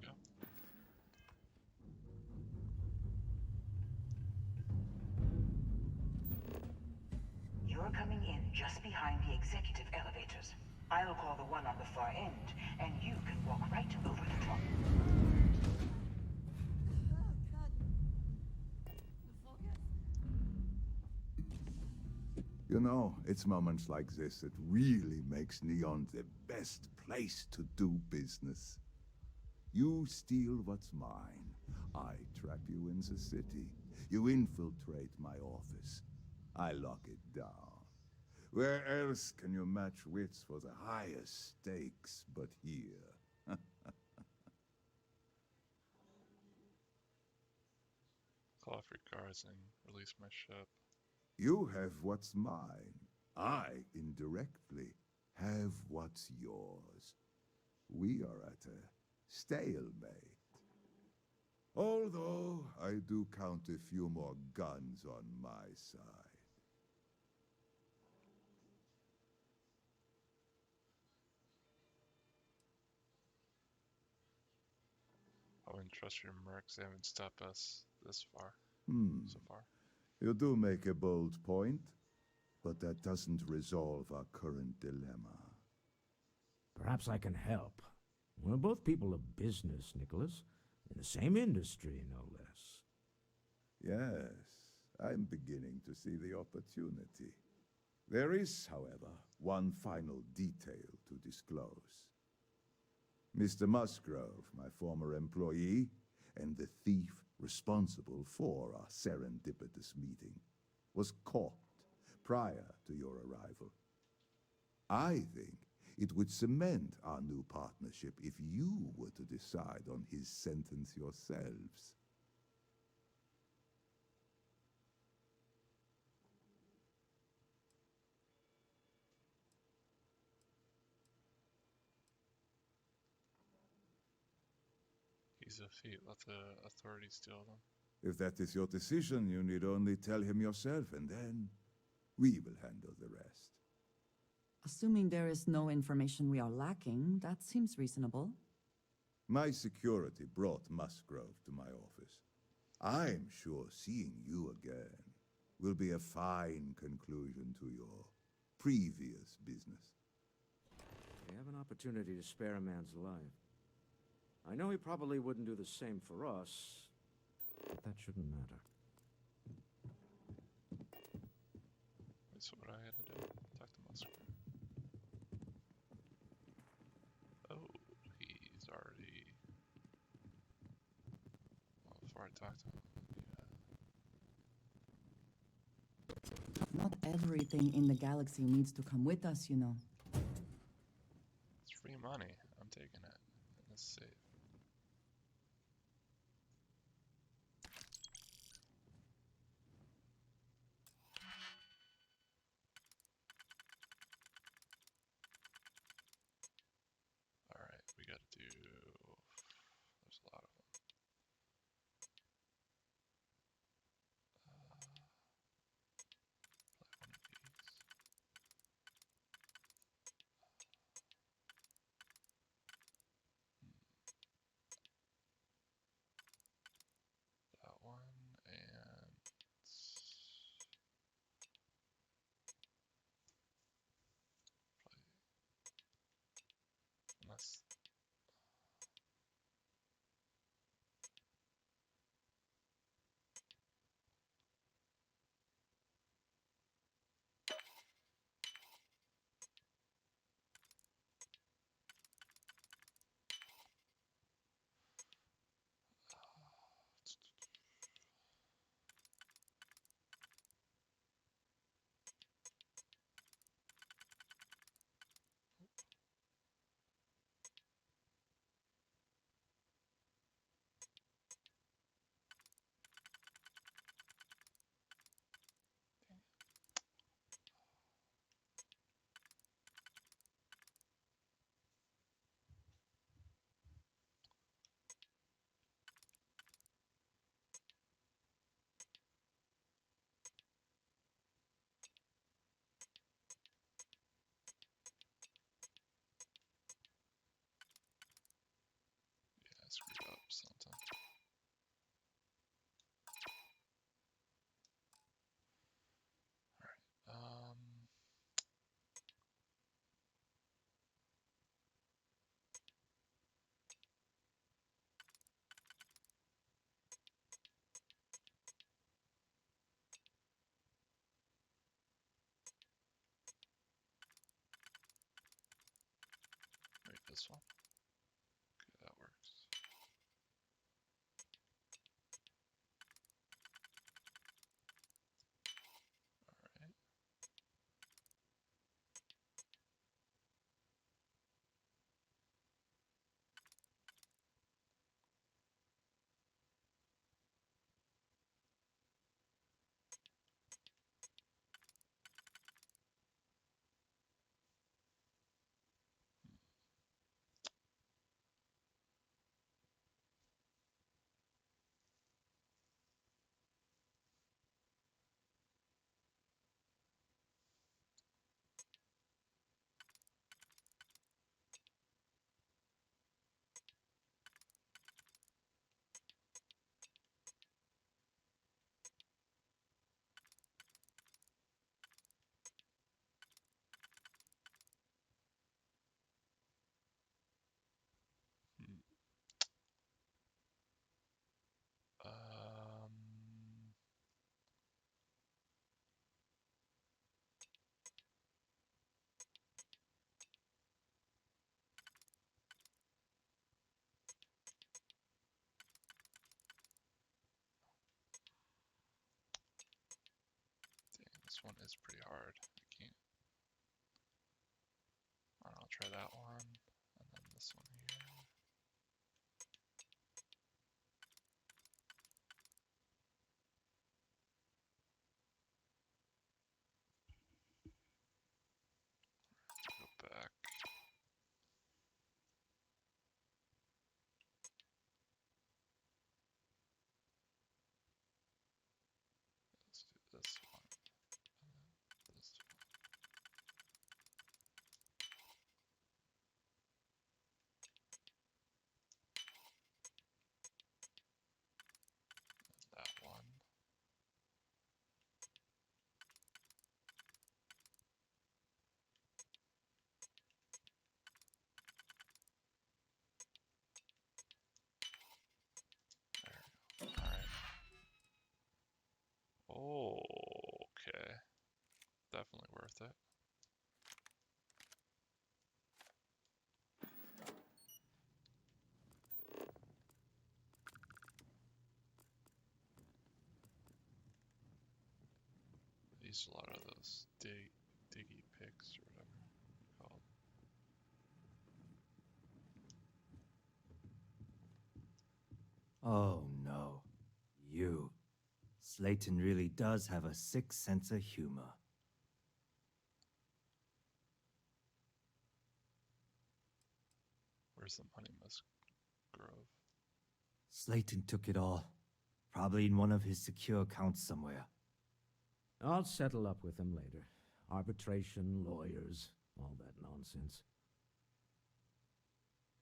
Go. You're coming in just behind the executive elevators. I'll call the one on the far end, and you can walk right over the top. You know, it's moments like this that really makes Neon the best place to do business. You steal what's mine. I trap you in the city. You infiltrate my office. I lock it down. Where else can you match wits for the highest stakes but here? Call off your guards and release my ship. You have what's mine. I, indirectly, have what's yours. We are at a stalemate. Although I do count a few more guns on my side. I wouldn't trust your mercs. They haven't stopped us this far. So far. You do make a bold point, but that doesn't resolve our current dilemma. Perhaps I can help. We're both people of business, Nicholas. In the same industry, no less. Yes, I'm beginning to see the opportunity. There is, however, one final detail to disclose. Mr. Musgrove, my former employee, and the thief responsible for our serendipitous meeting, was caught prior to your arrival. I think it would cement our new partnership if you were to decide on his sentence yourselves. He's a thief. Let the authorities deal with him. If that is your decision, you need only tell him yourself, and then we will handle the rest. Assuming there is no information we are lacking, that seems reasonable. My security brought Musgrove to my office. I'm sure seeing you again will be a fine conclusion to your previous business. We have an opportunity to spare a man's life. I know he probably wouldn't do the same for us, but that shouldn't matter. That's what I had to do. Talk to Musgrove. Oh, he's already... Well, before I talk to him, Not everything in the galaxy needs to come with us, you know. it's free money. I'm taking it. Let's save. Alright, we gotta do... There's a lot of them. Play one of these. That one, and... Unless... this one. Okay, that works. Alright. Hmm. Um, Dang, this one is pretty hard. I can't. I'll try that one, and then this one here. Go back. Let's do this one, and then this one. That one. There we go. Alright. Oh, okay. Definitely worth it. I used a lot of those diggy picks or whatever they're called. Oh no. You. Slayton really does have a sick sense of humor. Where's the money musk grove? Slayton took it all. Probably in one of his secure accounts somewhere. I'll settle up with him later. Arbitration, lawyers, all that nonsense.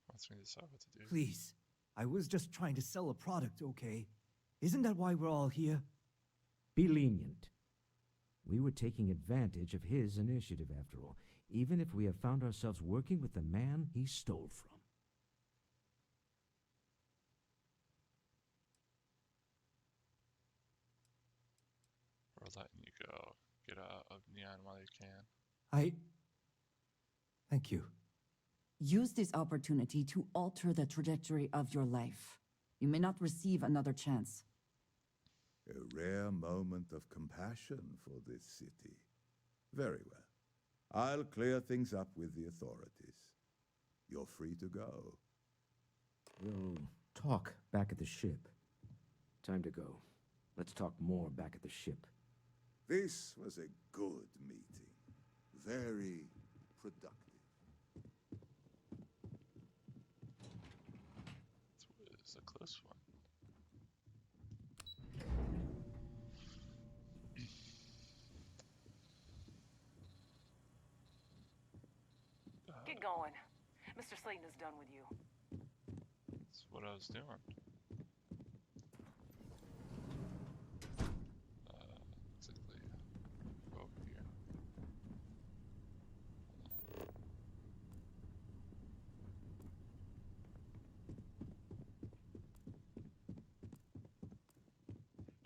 Wants me to decide what to do. Please. I was just trying to sell a product, okay? Isn't that why we're all here? Be lenient. We were taking advantage of his initiative, after all, even if we have found ourselves working with the man he stole from. We're letting you go. Get out of Neon while you can. Thank you. Use this opportunity to alter the trajectory of your life. You may not receive another chance. A rare moment of compassion for this city. Very well. I'll clear things up with the authorities. You're free to go. We'll talk back at the ship. Time to go. Let's talk more back at the ship. This was a good meeting. Very productive. It's a close one. Get going. Mr. Slayton is done with you. That's what I was doing. Basically, go over here.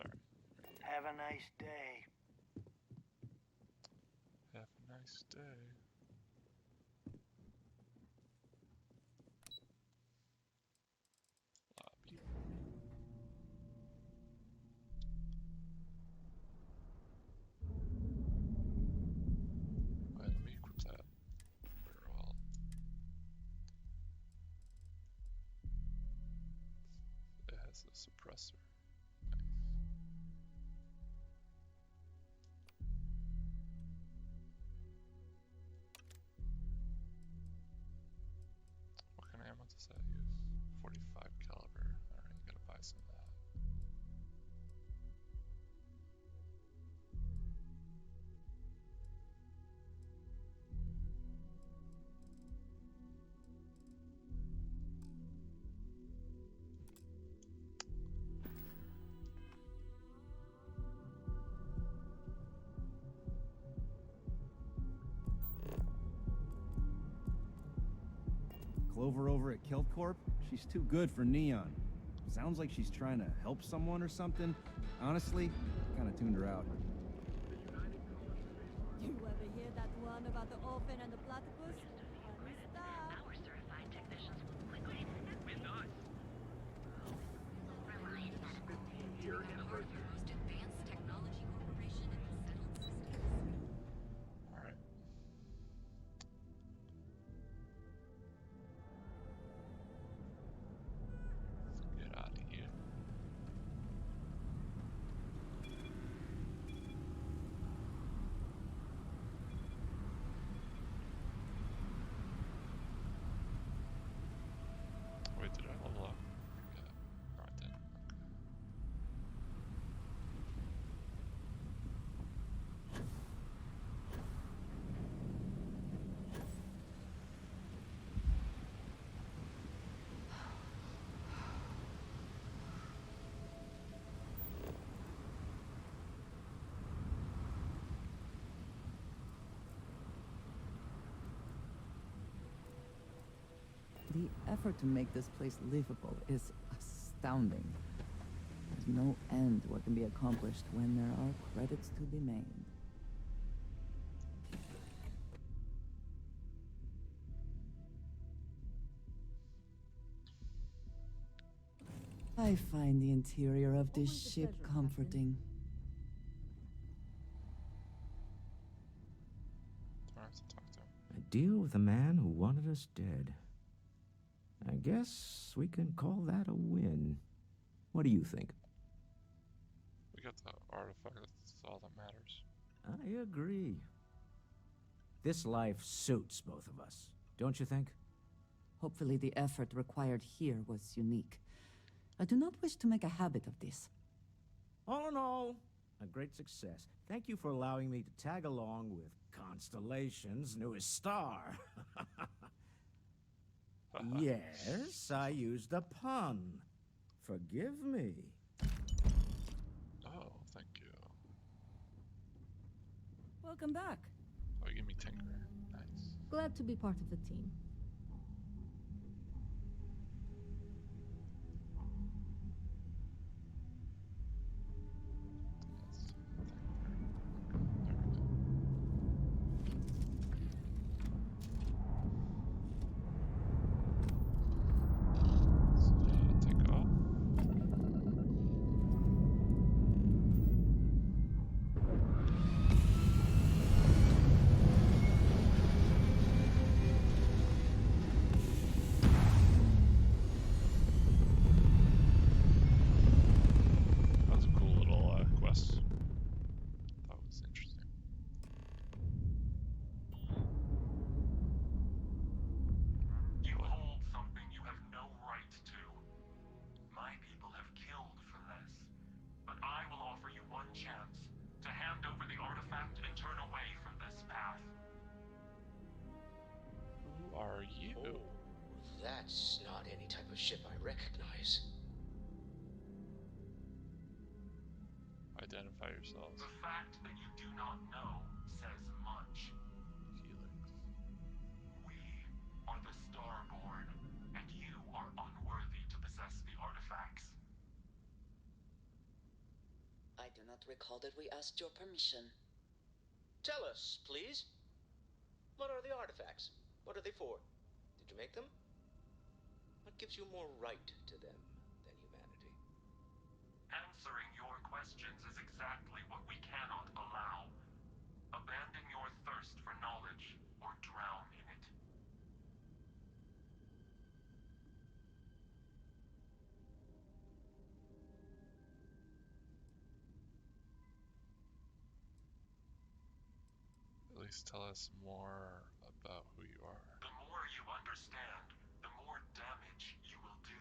Alright. Have a nice day. Have a nice day. That's a suppressor. What kind of ammo does that use? 45 caliber. Alright, gotta buy some of that. Clover over at Kilt Corp? She's too good for Neon. Sounds like she's trying to help someone or something. Honestly, kind of tuned her out. You ever hear that one about the orphan and the platypus? Funny stuff. Our certified technicians will liquidate and with us. Reliance Medical. Part of the most advanced technology corporation in the settled systems. Alright. Let's get out of here. Wait, did I level up? Yeah. No, I didn't. Okay. The effort to make this place livable is astounding. There's no end to what can be accomplished when there are credits to be made. I find the interior of this Always a ship pleasure, comforting. Do I have to talk to him? A deal with a man who wanted us dead. I guess we can call that a win. What do you think? We got the artifact, that's all that matters. I agree. This life suits both of us, don't you think? Hopefully the effort required here was unique. I do not wish to make a habit of this. All in all, a great success. Thank you for allowing me to tag along with Constellation's newest star. Yes, I used a pun. Forgive me. Oh, thank you. Welcome back. Oh, you give me Tinker. Nice. Glad to be part of the team. Yes. There we go. So, take off. That was a cool little quest. That was interesting. You hold something you have no right to. My people have killed for less. But I will offer you one chance to hand over the artifact and turn away from this path. Who are you? Oh, that's not any type of ship I recognize. Identify yourselves. The fact that you do not know says much. Helix. We are the Starborn, and you are unworthy to possess the artifacts. I do not recall that we asked your permission. Tell us, please. What are the artifacts? What are they for? Did you make them? What gives you more right to them than humanity? Answering your questions is exactly what we cannot allow. Abandon your thirst for knowledge, or drown in it. least tell us more about who you are. The more you understand, the more damage you will do.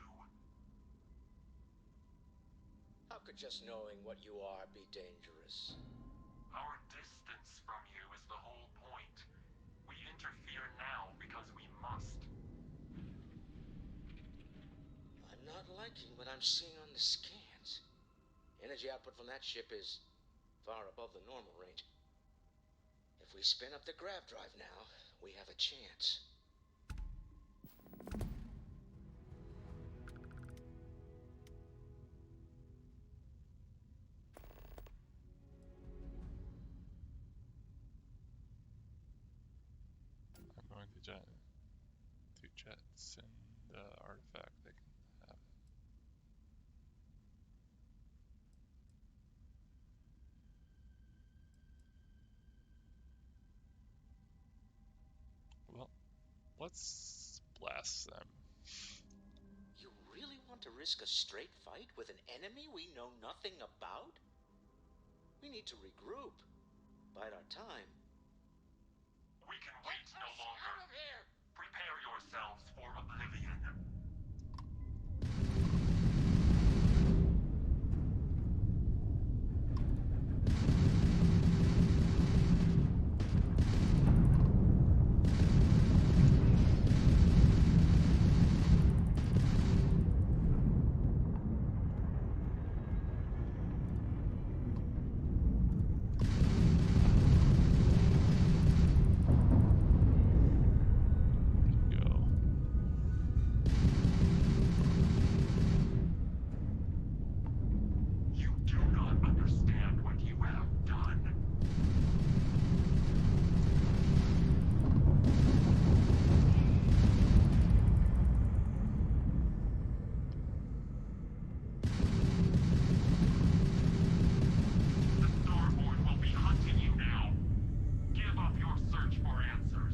How could just knowing what you are be dangerous? Our distance from you is the whole point. We interfere now because we must. I'm not liking what I'm seeing on the scans. Energy output from that ship is far above the normal range. If we spin up the grav drive now, we have a chance. I'm going to jettison the artifact. They can have it. Well, let's blast them. You really want to risk a straight fight with an enemy we know nothing about? We need to regroup. Bide our time. We can wait no longer. Out of here! Prepare yourselves for oblivion. You do not understand what you have done. The Starboard will be hunting you now. Give up your search for answers.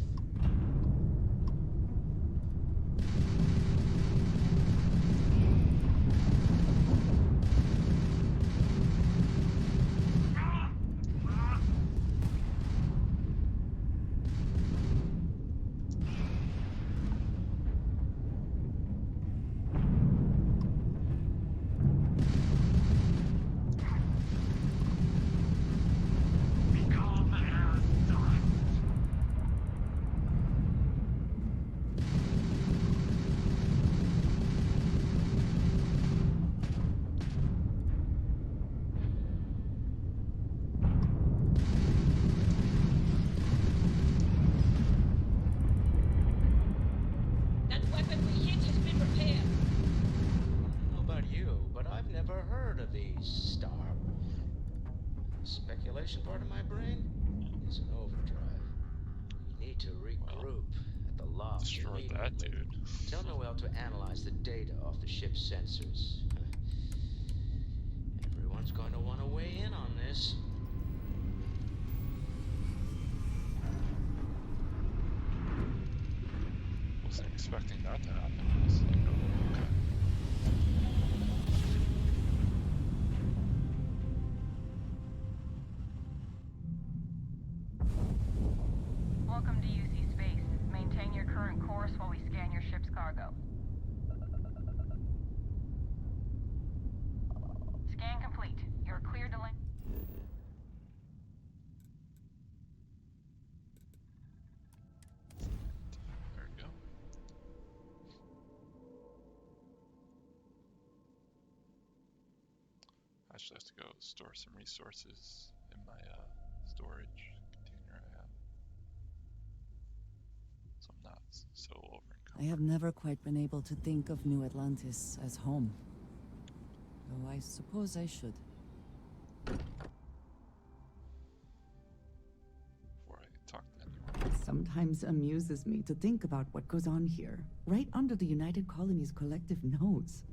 Become as dust. That weapon we hit has been repaired. I don't know about you, but I've never heard of these Star. The speculation part of my brain is in overdrive. We need to regroup at the loft Destroy that immediately. dude. Tell Noel to analyze the data off the ship's sensors. Everyone's going to want to weigh in on this. Wasn't expecting that to happen. It's like, oh, okay. Welcome to UC Space. Maintain your current course while we scan your ship's cargo. Scan complete. You're cleared to land. There we go. I actually have to go store some resources in my storage container I have. So I'm not so over I have never quite been able to think of New Atlantis as home. Though I suppose I should. before I talk to anyone. Sometimes amuses me to think about what goes on here, right under the United Colonies' collective nose.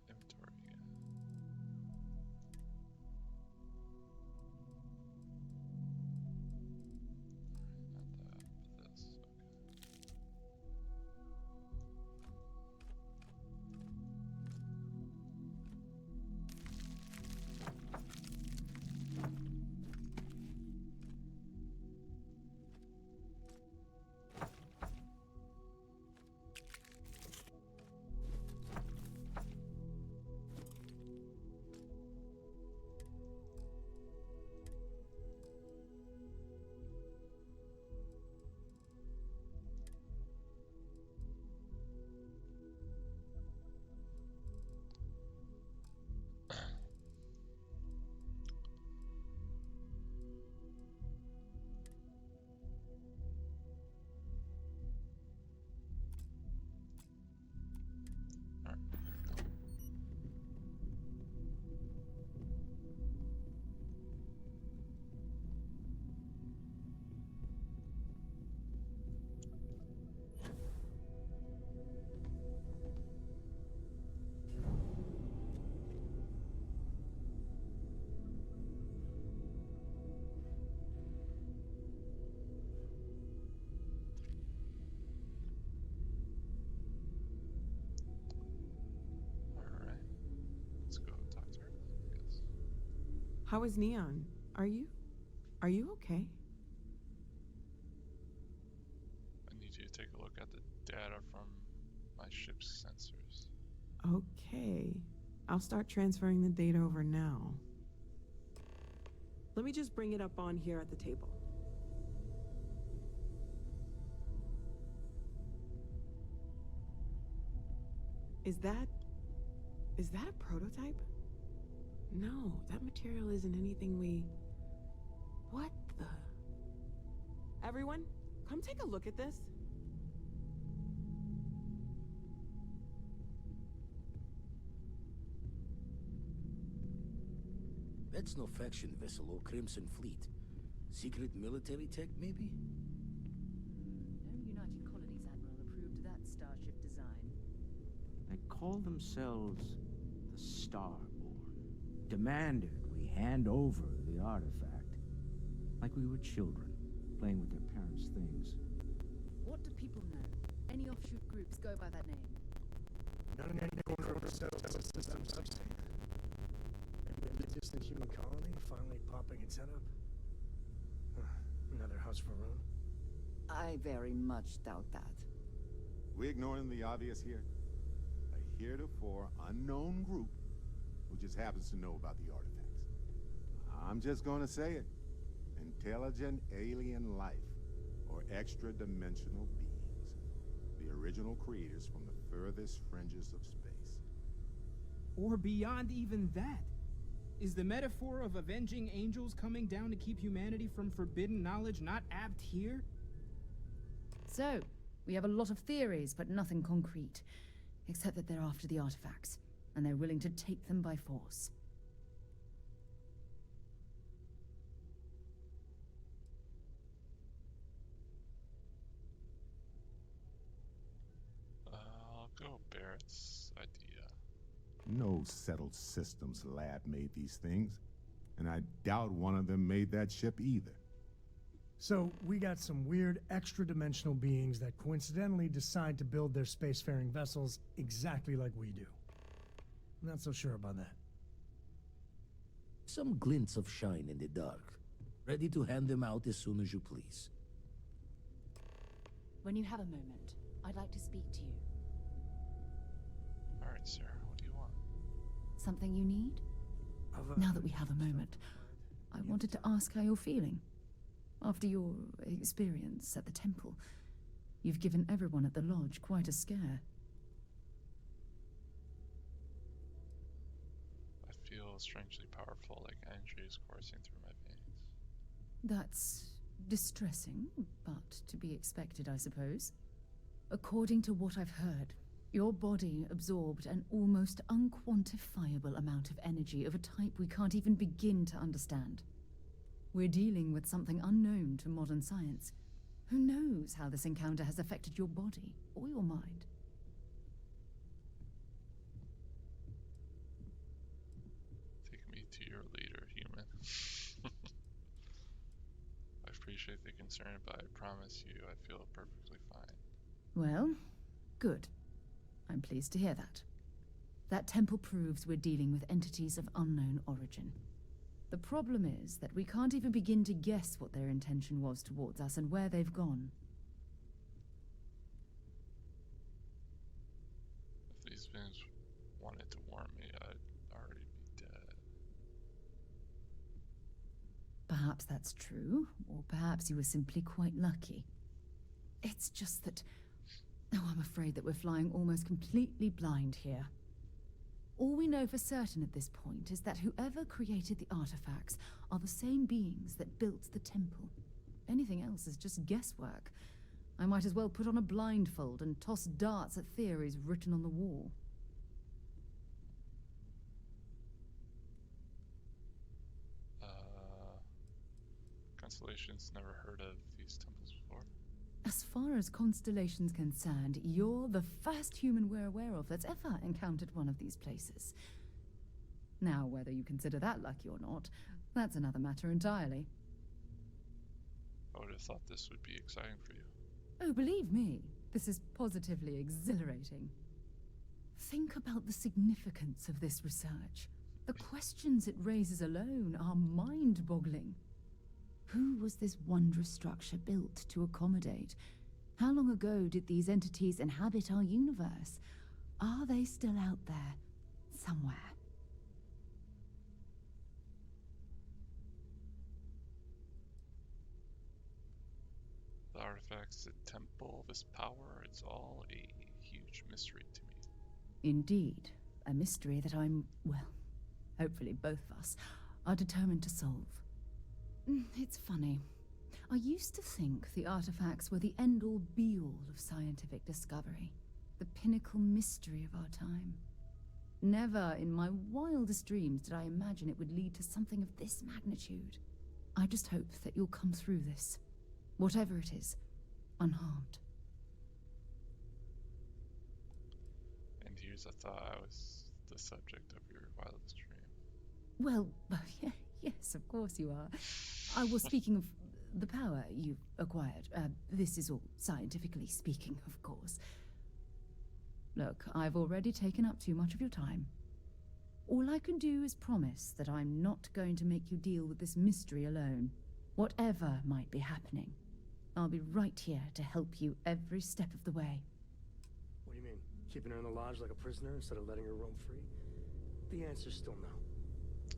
Inventory. Not that. How is Neon? Are you okay? I need you to take a look at the data from my ship's sensors. Okay. I'll start transferring the data over now. Let me just bring it up on here at the table. Is that a prototype? No, that material isn't anything we... What the... Everyone, come take a look at this. That's no faction vessel or Crimson Fleet. Secret military tech, maybe? No United Colonies Admiral approved that starship design. They call themselves the Starborn. Demanded we hand over the artifact. Like we were children, playing with their parents' things. What do people know? Any offshoot groups go by that name? Not in any corner of ourselves as a system substate. Maybe a distant human colony finally popping its head up. Another house for Rune. I very much doubt that. We ignoring the obvious here? A heretofore unknown group who just happens to know about the artifacts. I'm just gonna say it. Intelligent alien life, or extra-dimensional beings. The original creators from the furthest fringes of space. Or beyond even that. Is the metaphor of avenging angels coming down to keep humanity from forbidden knowledge not apt here? So, we have a lot of theories, but nothing concrete. Except that they're after the artifacts, and they're willing to take them by force. I'll go Barrett's idea. No settled systems lab made these things, and I doubt one of them made that ship either. So, we got some weird extra-dimensional beings that coincidentally decide to build their spacefaring vessels exactly like we do. Not so sure about that. Some glints of shine in the dark. Ready to hand them out as soon as you please. When you have a moment, I'd like to speak to you. Alright, Sarah, what do you want? Something you need? Now that we have a moment, I wanted to ask how you're feeling. After your experience at the temple, you've given everyone at the lodge quite a scare. I feel strangely powerful, like energy is coursing through my veins. That's distressing, but to be expected, I suppose. According to what I've heard, your body absorbed an almost unquantifiable amount of energy of a type we can't even begin to understand. We're dealing with something unknown to modern science. Who knows how this encounter has affected your body or your mind? Take me to your leader, human. I appreciate the concern, but I promise you I feel perfectly fine. Well, good. I'm pleased to hear that. That temple proves we're dealing with entities of unknown origin. The problem is that we can't even begin to guess what their intention was towards us and where they've gone. If these beings wanted to warn me, I'd already be dead. Perhaps that's true, or perhaps you were simply quite lucky. It's just that... Oh, I'm afraid that we're flying almost completely blind here. All we know for certain at this point is that whoever created the artifacts are the same beings that built the temple. Anything else is just guesswork. I might as well put on a blindfold and toss darts at theories written on the wall. Constellation's never heard of these temples before. As far as Constellation's concerned, you're the first human we're aware of that's ever encountered one of these places. Now, whether you consider that lucky or not, that's another matter entirely. I would have thought this would be exciting for you. Oh, believe me, this is positively exhilarating. Think about the significance of this research. The questions it raises alone are mind-boggling. Who was this wondrous structure built to accommodate? How long ago did these entities inhabit our universe? Are they still out there, somewhere? The artifacts, the temple, this power, it's all a huge mystery to me. Indeed, a mystery that well, hopefully both of us are determined to solve. It's funny. I used to think the artifacts were the end-all be-all of scientific discovery, the pinnacle mystery of our time. Never in my wildest dreams did I imagine it would lead to something of this magnitude. I just hope that you'll come through this, whatever it is, unharmed. And here's a thought I was the subject of your wildest dream. Well, yes, of course you are. I was speaking of the power you've acquired. This is all scientifically speaking, of course. Look, I've already taken up too much of your time. All I can do is promise that I'm not going to make you deal with this mystery alone. Whatever might be happening, I'll be right here to help you every step of the way. What do you mean? Keeping her in the lodge like a prisoner instead of letting her roam free? The answer's still no.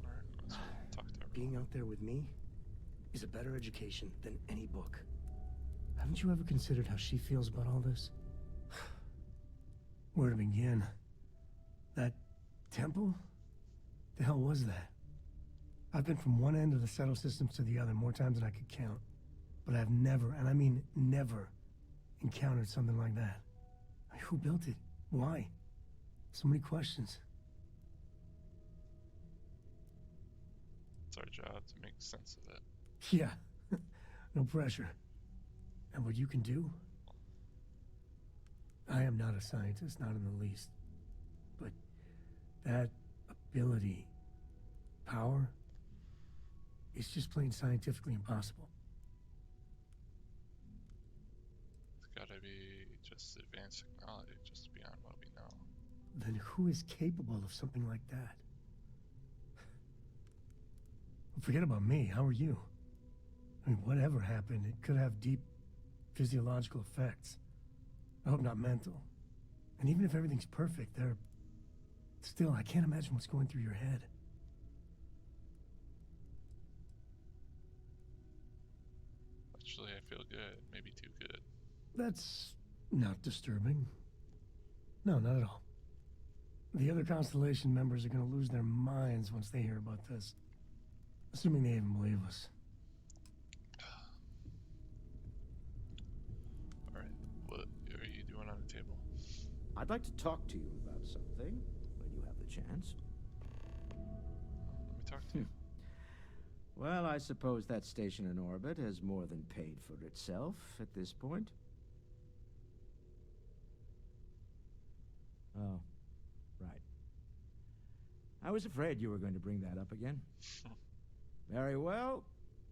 Alright, let's talk to her. Being out there with me is a better education than any book. Haven't you ever considered how she feels about all this? Where to begin? That temple? The hell was that? I've been from one end of the settle systems to the other more times than I could count. But I've never, and I mean never, encountered something like that. Who built it? Why? So many questions. It's our job to make sense of it. Yeah, no pressure. And what you can do? I am not a scientist, not in the least. But that ability, power, it's just plain scientifically impossible. It's gotta be just advanced technology, just beyond what we know. Then who is capable of something like that? Forget about me, how are you? I mean, whatever happened, it could have deep physiological effects. I hope not mental. And even if everything's perfect, still, I can't imagine what's going through your head. Actually, I feel good. Maybe too good. That's not disturbing. No, not at all. The other Constellation members are going to lose their minds once they hear about this. Assuming they even believe us. Alright, what are you doing on the table? I'd like to talk to you about something when you have the chance. Let me talk to you. Well, I suppose that station in orbit has more than paid for itself at this point. Oh, right. I was afraid you were going to bring that up again. Very well.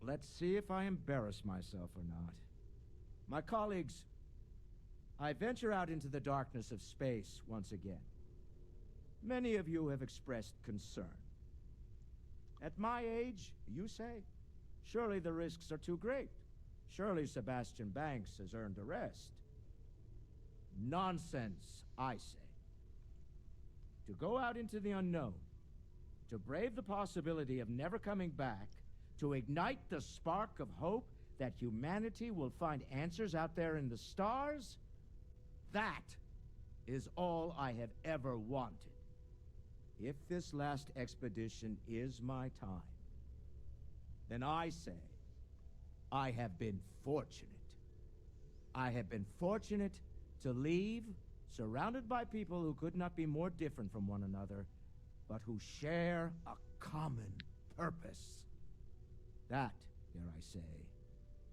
Let's see if I embarrass myself or not. My colleagues, I venture out into the darkness of space once again. Many of you have expressed concern. At my age, you say, surely the risks are too great. Surely Sebastian Banks has earned a rest. Nonsense, I say. To go out into the unknown, to brave the possibility of never coming back, to ignite the spark of hope that humanity will find answers out there in the stars, that is all I have ever wanted. If this last expedition is my time, then I say, I have been fortunate. I have been fortunate to leave, surrounded by people who could not be more different from one another, but who share a common purpose. That, dare I say,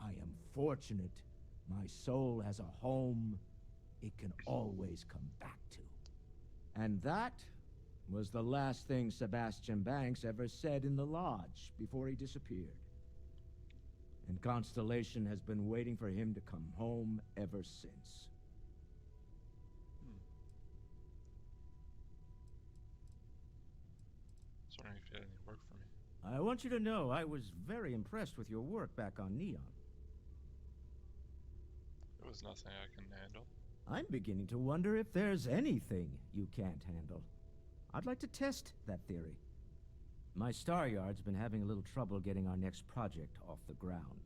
I am fortunate my soul has a home it can always come back to. And that was the last thing Sebastian Banks ever said in the lodge before he disappeared. And Constellation has been waiting for him to come home ever since. I was wondering get any work for me. I want you to know I was very impressed with your work back on Neon. It was nothing I can handle. I'm beginning to wonder if there's anything you can't handle. I'd like to test that theory. My Star Yard's been having a little trouble getting our next project off the ground.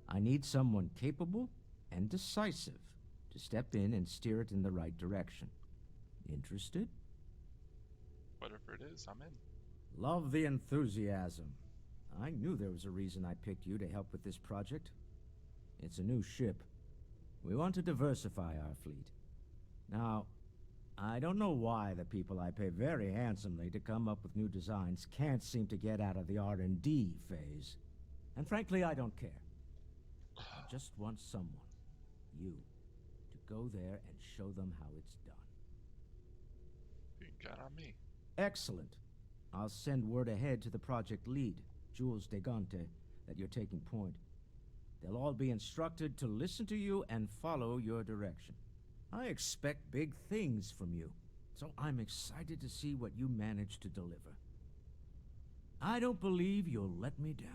I need someone capable and decisive to step in and steer it in the right direction. Interested? Whatever it is, I'm in. Love the enthusiasm. I knew there was a reason I picked you to help with this project. It's a new ship. We want to diversify our fleet. Now, I don't know why the people I pay very handsomely to come up with new designs can't seem to get out of the R&D phase. And frankly, I don't care. I just want someone, you, to go there and show them how it's done. You can count on me. Excellent. I'll send word ahead to the project lead, Jules Degante, that you're taking point. They'll all be instructed to listen to you and follow your direction. I expect big things from you, so I'm excited to see what you manage to deliver. I don't believe you'll let me down.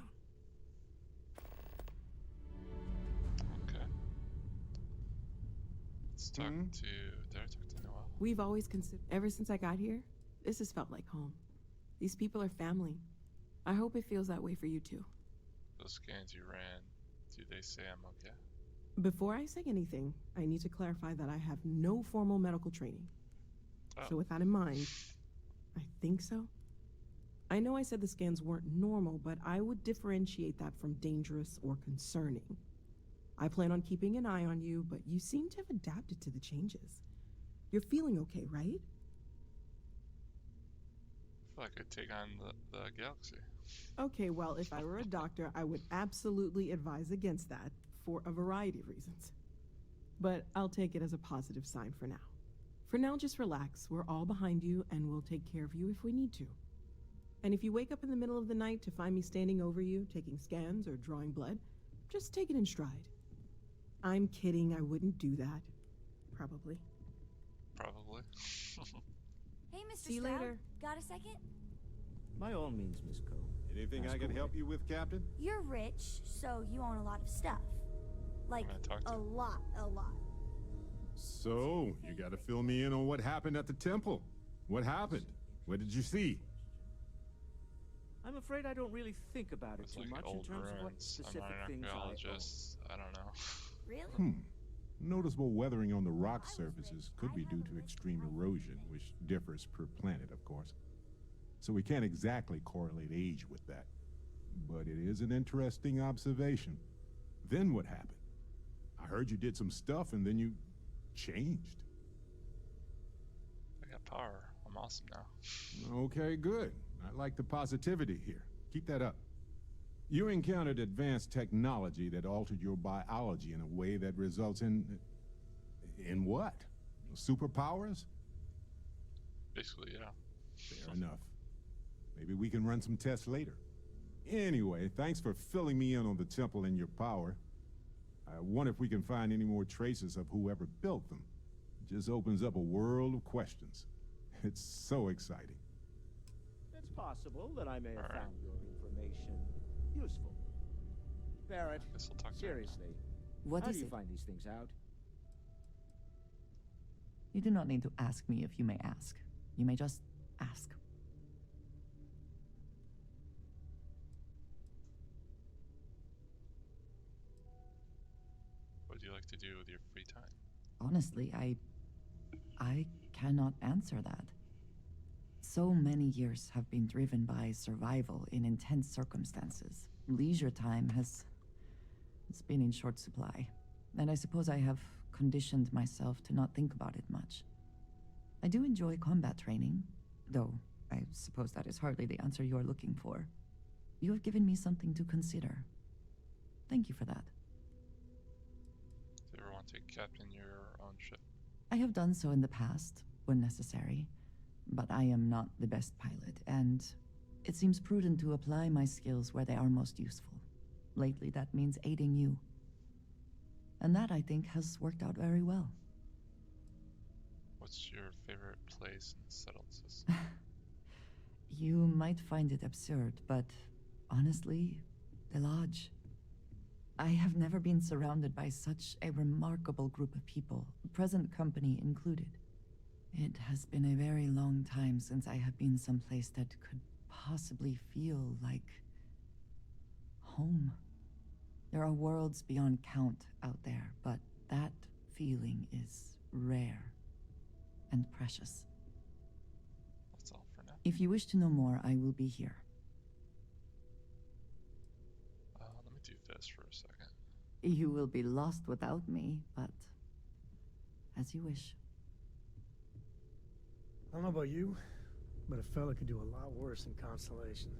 Okay. Let's talk to... Did I talk to Noel? We've always considered, ever since I got here, this has felt like home. These people are family. I hope it feels that way for you too. Those scans you ran, do they say I'm okay? Before I say anything, I need to clarify that I have no formal medical training. So with that in mind, I think so. I know I said the scans weren't normal, but I would differentiate that from dangerous or concerning. I plan on keeping an eye on you, but you seem to have adapted to the changes. You're feeling okay, right? I feel like I could take on the galaxy. Okay, well, if I were a doctor, I would absolutely advise against that for a variety of reasons. But I'll take it as a positive sign for now. For now, just relax. We're all behind you, and we'll take care of you if we need to. And if you wake up in the middle of the night to find me standing over you, taking scans or drawing blood, just take it in stride. I'm kidding, I wouldn't do that. Probably. Probably. Hey, Mr. See you Stroud, later. got a second? By all means, Miss Coe. Anything Ask I can away. help you with, Captain? You're rich, so you own a lot of stuff. Like, a lot. So, you gotta fill me in on what happened at the temple. What happened? What did you see? I'm afraid I don't really think about it It's too like much in old terms of what ruins. I'm specific not an things I own. archaeologist. I don't know. Really? Noticeable weathering on the rock surfaces could be due to extreme erosion, which differs per planet, of course. So we can't exactly correlate age with that. But it is an interesting observation. Then what happened? I heard you did some stuff and then you changed. I got power. I'm awesome now. Okay, good. I like the positivity here. Keep that up. You encountered advanced technology that altered your biology in a way that results in what? Superpowers? Basically, yeah. Fair enough. Maybe we can run some tests later. Anyway, thanks for filling me in on the temple and your power. I wonder if we can find any more traces of whoever built them. It just opens up a world of questions. It's so exciting. It's possible that I may have found your information useful. Barrett, seriously, What how is do you it? find these things out? You do not need to ask me if you may ask. You may just ask. What do you like to do with your free time? Honestly, I cannot answer that. So many years have been driven by survival in intense circumstances. Leisure time it's been in short supply. And I suppose I have conditioned myself to not think about it much. I do enjoy combat training, though I suppose that is hardly the answer you are looking for. You have given me something to consider. Thank you for that. Do you ever want to captain your own ship? I have done so in the past, when necessary, but I am not the best pilot, and it seems prudent to apply my skills where they are most useful. Lately, that means aiding you. And that, I think, has worked out very well. What's your favorite place in the settled system? You might find it absurd, but honestly, the Lodge. I have never been surrounded by such a remarkable group of people, present company included. It has been a very long time since I have been someplace that could possibly feel like home. There are worlds beyond count out there, but that feeling is rare and precious. That's all for now. If you wish to know more, I will be here. Let me do this for a second. You will be lost without me, but as you wish. I don't know about you, but a fella could do a lot worse in Constellation.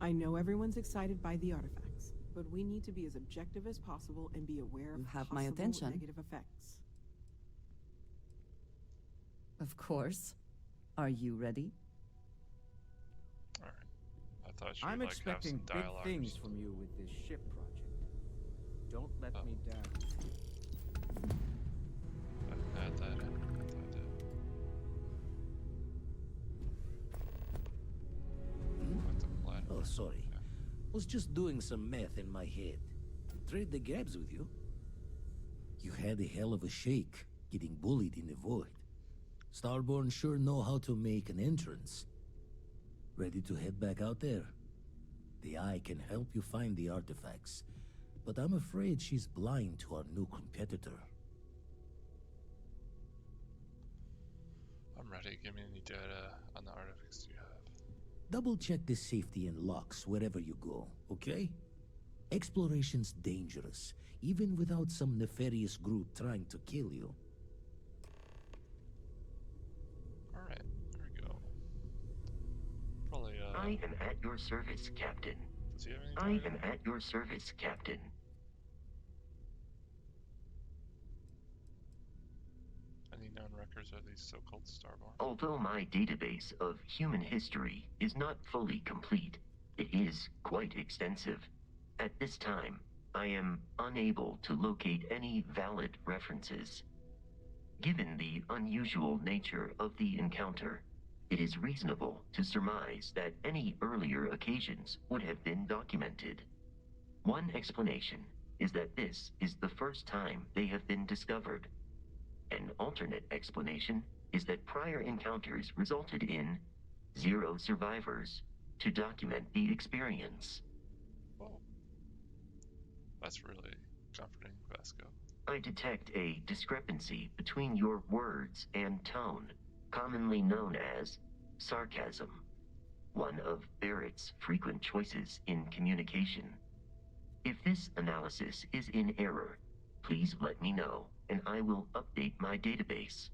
I know everyone's excited by the artifacts, but we need to be as objective as possible and be aware of You have my possible attention. negative effects. Of course. Are you ready? Alright. I thought you I'm would like have expecting some big dialogue. things from you with this ship project. Don't let me down. Add that in. Oh, sorry. Was just doing some math in my head. Trade the grabs with you. You had a hell of a shake, getting bullied in the void. Starborn sure know how to make an entrance. Ready to head back out there? The Eye can help you find the artifacts, but I'm afraid she's blind to our new competitor. I'm ready. Give me any data on the artifacts you have. Double check the safety and locks wherever you go, okay? Exploration's dangerous, even without some nefarious group trying to kill you. Alright, there we go. Probably, I am at your service, Captain. Does he have any I dialogue? am at your service, Captain. Any known records of these so-called Starborn? Although my database of human history is not fully complete, it is quite extensive. At this time, I am unable to locate any valid references. Given the unusual nature of the encounter, it is reasonable to surmise that any earlier occasions would have been documented. One explanation is that this is the first time they have been discovered. An alternate explanation is that prior encounters resulted in 0 survivors to document the experience. Whoa. That's really comforting, Vasco. I detect a discrepancy between your words and tone, commonly known as sarcasm, one of Barrett's frequent choices in communication. If this analysis is in error, please let me know, and I will update my database.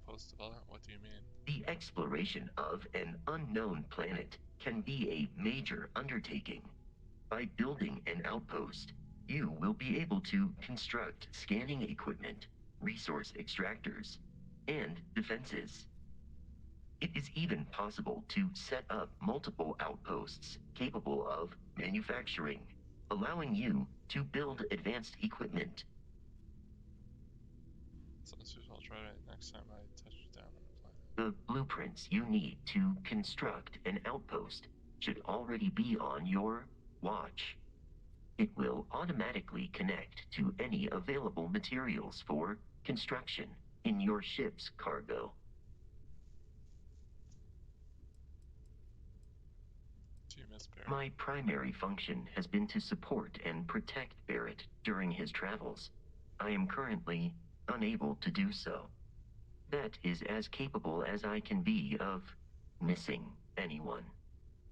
Post-development? What do you mean? The exploration of an unknown planet can be a major undertaking. By building an outpost, you will be able to construct scanning equipment, resource extractors, and defenses. It is even possible to set up multiple outposts capable of manufacturing, allowing you to build advanced equipment. So I'll try it next time I touch down on the planet. The blueprints you need to construct an outpost should already be on your watch. It will automatically connect to any available materials for construction in your ship's cargo. Do you miss Barrett? My primary function has been to support and protect Barrett during his travels. I am currently unable to do so. That is as capable as I can be of missing anyone.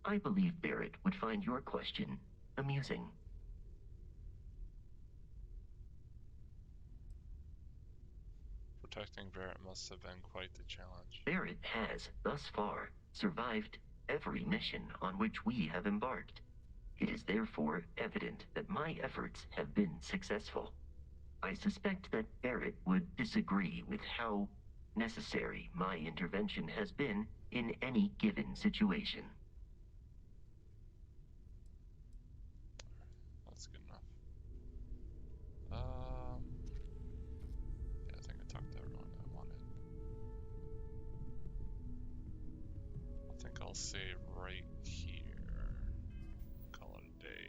I believe Barrett would find your question amusing. Protecting Barrett must have been quite the challenge. Barrett has, thus far, survived every mission on which we have embarked. It is therefore evident that my efforts have been successful. I suspect that Barrett would disagree with how necessary my intervention has been in any given situation. That's good enough. Yeah, I I'll save right here. Call it a day.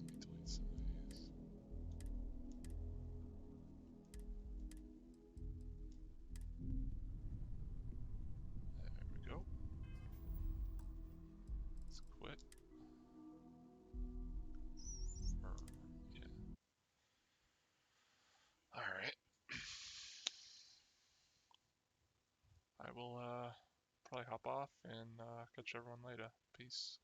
Delete some of these. There we go. Let's quit. Yeah. Alright. I will probably hop off and catch everyone later. Peace.